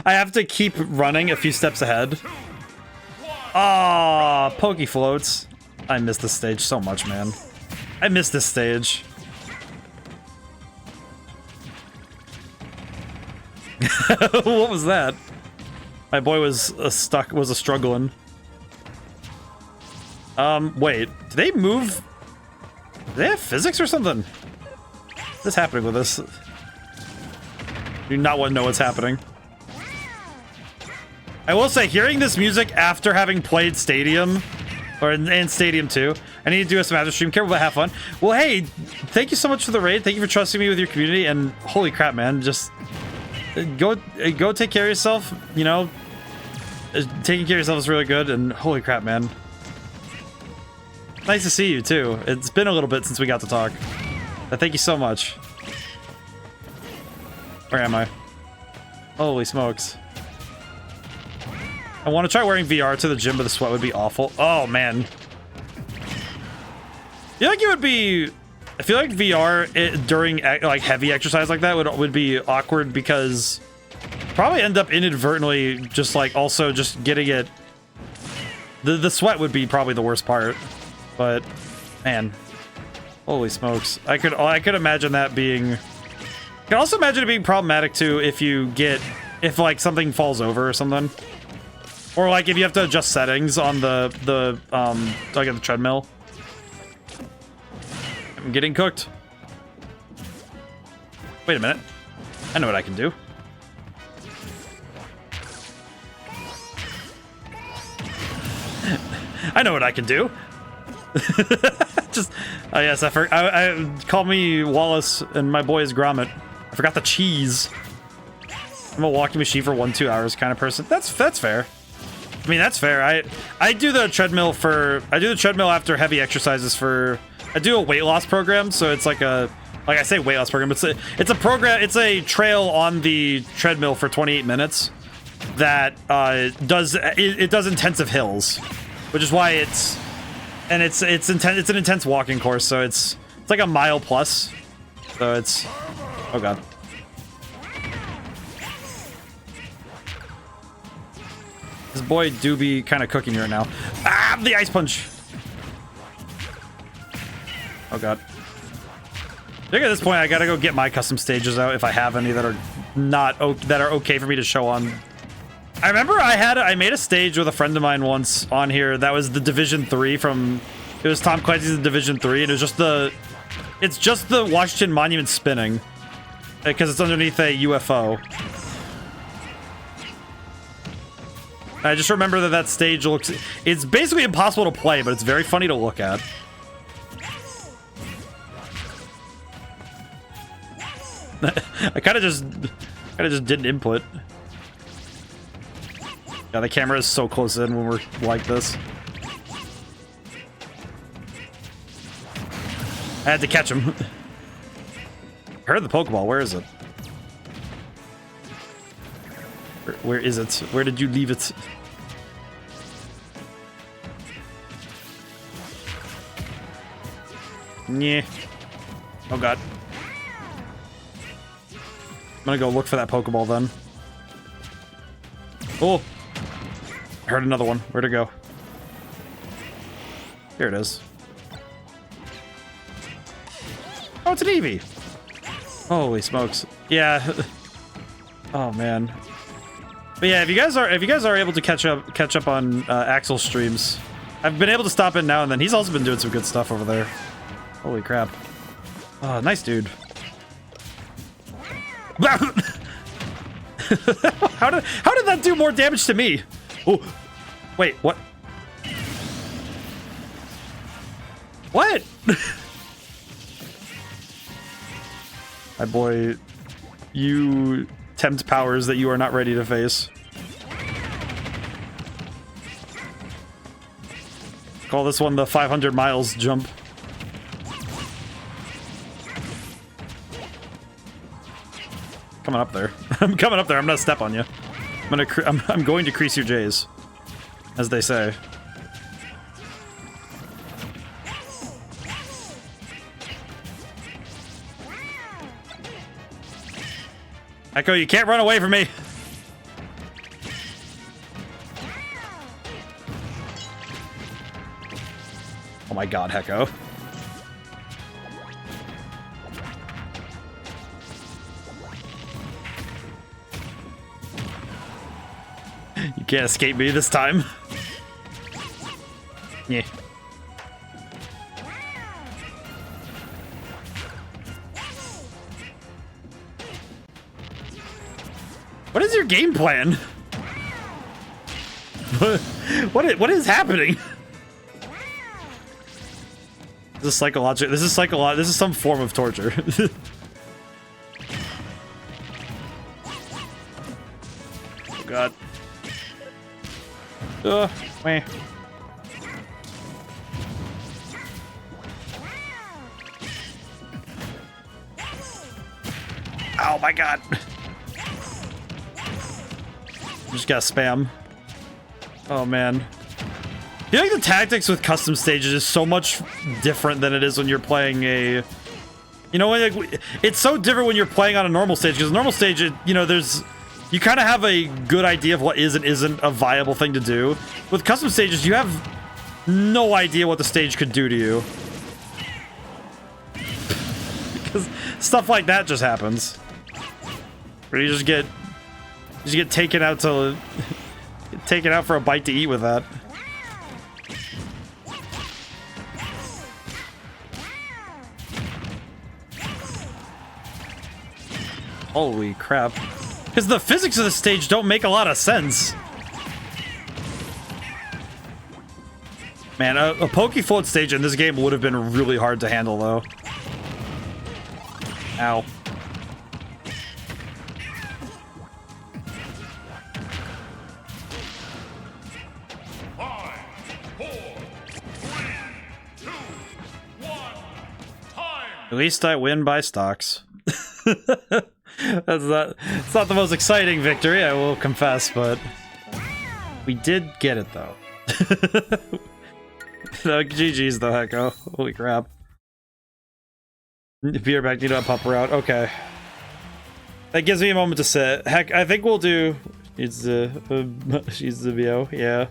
I have to keep running a few steps ahead. Ah, pokey floats. I miss this stage so much, man. I miss this stage. What was that? My boy was struggling. Wait, do they move? Do they have physics or something? What's happening with this? Do not want to know what's happening. I will say, hearing this music after having played Stadium, or in Stadium 2, I need to do a Smash stream. Careful, but have fun. Well, hey, thank you so much for the raid. Thank you for trusting me with your community. And holy crap, man, just go take care of yourself. You know, taking care of yourself is really good. And holy crap, man, nice to see you too. It's been a little bit since we got to talk. But thank you so much. Where am I? Holy smokes. I want to try wearing VR to the gym, but the sweat would be awful. Oh, man. I feel like it would be... I feel like VR during like heavy exercise like that would be awkward because probably end up inadvertently just like also just getting it... The sweat would be probably the worst part. But, man. Holy smokes. I could imagine that being... I can also imagine it being problematic too if if like something falls over or something. Or like if you have to adjust settings on the like at the treadmill. I'm getting cooked. Wait a minute. I know what I can do. I know what I can do. Just oh yes, I call me Wallace and my boy is Gromit. I forgot the cheese. I'm a walking machine for 1-2 hours kind of person. That's fair. I mean, that's fair. I do the treadmill after heavy exercises for... I do a weight loss program, so it's like a... Like I say weight loss program, it's a program, it's a trail on the treadmill for 28 minutes that does intensive hills, which is why it's... And it's an intense walking course, so it's like a mile plus. So it's... Oh god. This boy do be kind of cooking right now. Ah, the ice punch. Oh god. I think at this point I gotta go get my custom stages out if I have any that are okay for me to show on. I remember I made a stage with a friend of mine once on here that was the Division 3 from... It was Tom Clancy's Division 3, and it's just the Washington Monument spinning. Because it's underneath a UFO. I just remember that that stage looks... It's basically impossible to play, but it's very funny to look at. I kind of just did an input. Yeah, the camera is so close in when we're like this. I had to catch him. I heard the Pokeball. Where is it? Where is it? Where did you leave it? Yeah. Oh god. I'm gonna go look for that Pokeball then. Oh! I heard another one. Where'd it go? Here it is. Oh, it's an Eevee! Holy smokes. Yeah. Oh man. But yeah, if you guys are able to catch up on Axel's streams, I've been able to stop in now and then. He's also been doing some good stuff over there. Holy crap. Oh, nice dude. How did that do more damage to me? Oh, wait, what? What? My boy, you tempt powers that you are not ready to face. Call this one the 500 miles jump. Coming up there. I'm coming up there. I'm gonna step on you. I'm going to crease your J's, as they say. Echo, you can't run away from me. Oh my god, Hecko. You can't escape me this time. Yeah. What is your game plan? What is happening? This is psychological. This is psychological. This is some form of torture. Oh god. Meh. Oh my god. Just gotta spam. Oh man. I feel like the tactics with custom stages is so much different than it is when you're playing a... You know, like, it's so different when you're playing on a normal stage, because normal stage, you know, there's... You kind of have a good idea of what is and isn't a viable thing to do. With custom stages, you have no idea what the stage could do to you. Because stuff like that just happens. Where you just get taken out to... taken out for a bite to eat with that. Holy crap. Because the physics of the stage don't make a lot of sense. Man, a Pokefloat stage in this game would have been really hard to handle, though. Ow. At least I win by stocks. It's not the most exciting victory, I will confess, but we did get it though. No, GG's though, Hecko. Holy crap. Beer back, need to pop her out. Okay. That gives me a moment to sit. Heck, I think we'll do... she's the VO, yeah.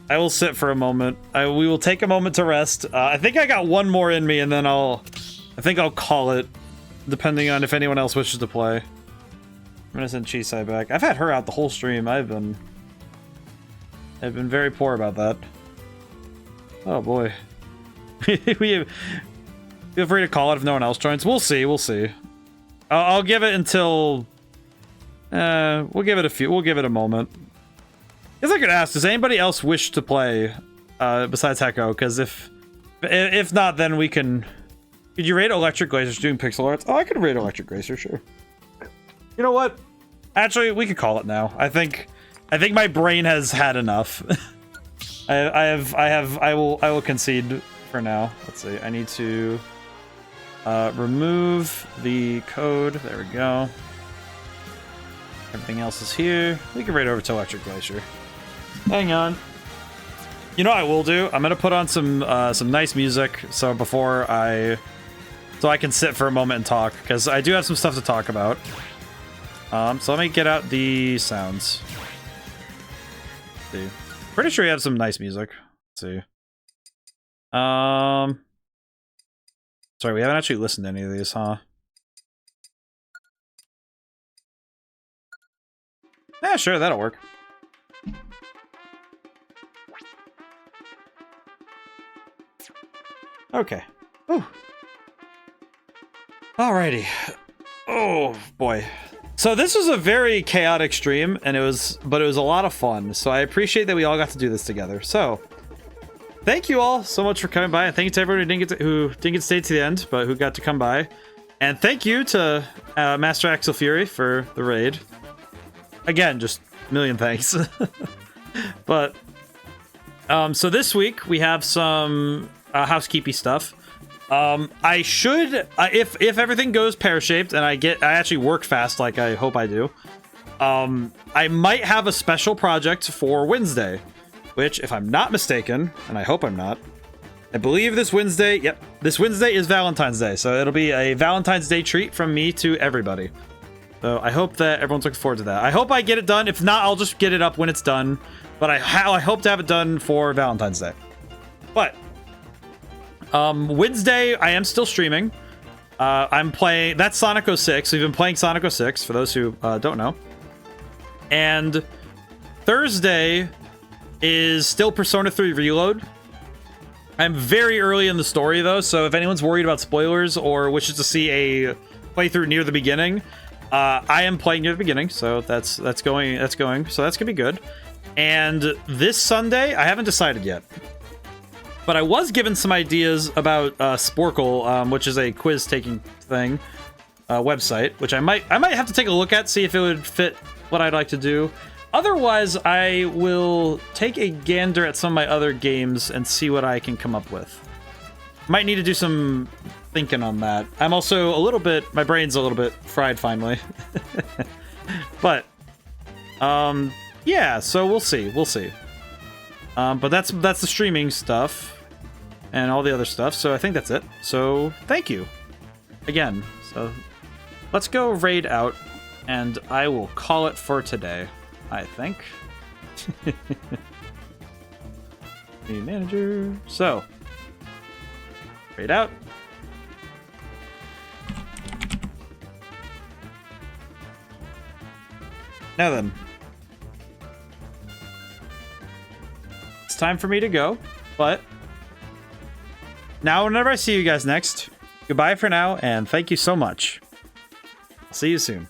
I will sit for a moment. We will take a moment to rest. I think I got one more in me, and then I think I'll call it, depending on if anyone else wishes to play. I'm gonna send Chisai back. I've had her out the whole stream. I've been very poor about that. Oh boy. Feel free to call it if no one else joins. We'll see. We'll see. I'll give it until... we'll give it a moment. Guess I could ask, does anybody else wish to play besides Hecko? Because if not, then we can... Could you rate Electric Glaciers doing pixel arts? Oh, I could rate Electric Glacier, sure. You know what? Actually, we could call it now. I think my brain has had enough. I will concede for now. Let's see. I need to remove the code. There we go. Everything else is here. We can rate over to Electric Glacier. Hang on. You know what I will do? I'm gonna put on some nice music so I can sit for a moment and talk, because I do have some stuff to talk about. So let me get out the sounds. Let's see. Pretty sure we have some nice music. Let's see. Sorry, we haven't actually listened to any of these, huh? Yeah, sure, that'll work. Okay. Ooh. Alrighty. Oh boy. So this was a very chaotic stream, and it was a lot of fun. So I appreciate that we all got to do this together. So thank you all so much for coming by, and thank you to everyone who didn't get to stay to the end, but who got to come by. And thank you to Master Axel Fury for the raid. Again, just a million thanks. But so this week we have some housekeeping stuff. I should, if everything goes pear-shaped and I actually work fast like I hope I do, I might have a special project for Wednesday, which, if I'm not mistaken, and I hope I'm not, I believe this Wednesday, yep, this Wednesday is Valentine's Day, so it'll be a Valentine's Day treat from me to everybody. So I hope that everyone's looking forward to that. I hope I get it done. If not, I'll just get it up when it's done, but I hope to have it done for Valentine's Day. But Wednesday, I am still streaming. I'm playing... That's Sonic 06. We've been playing Sonic 06, for those who don't know. And Thursday is still Persona 3 Reload. I'm very early in the story, though, so if anyone's worried about spoilers or wishes to see a playthrough near the beginning, I am playing near the beginning, so that's going. So that's gonna be good. And this Sunday, I haven't decided yet. But I was given some ideas about Sporkle, which is a quiz-taking thing, website, which I might have to take a look at, see if it would fit what I'd like to do. Otherwise, I will take a gander at some of my other games and see what I can come up with. Might need to do some thinking on that. I'm also my brain's a little bit fried finally. But, yeah, so we'll see. But that's the streaming stuff and all the other stuff, so I think that's it. So thank you again. So let's go raid out, and I will call it for today, I think. Team manager. So raid out. Now then, it's time for me to go, but now whenever I see you guys next, goodbye for now, and thank you so much. I'll see you soon.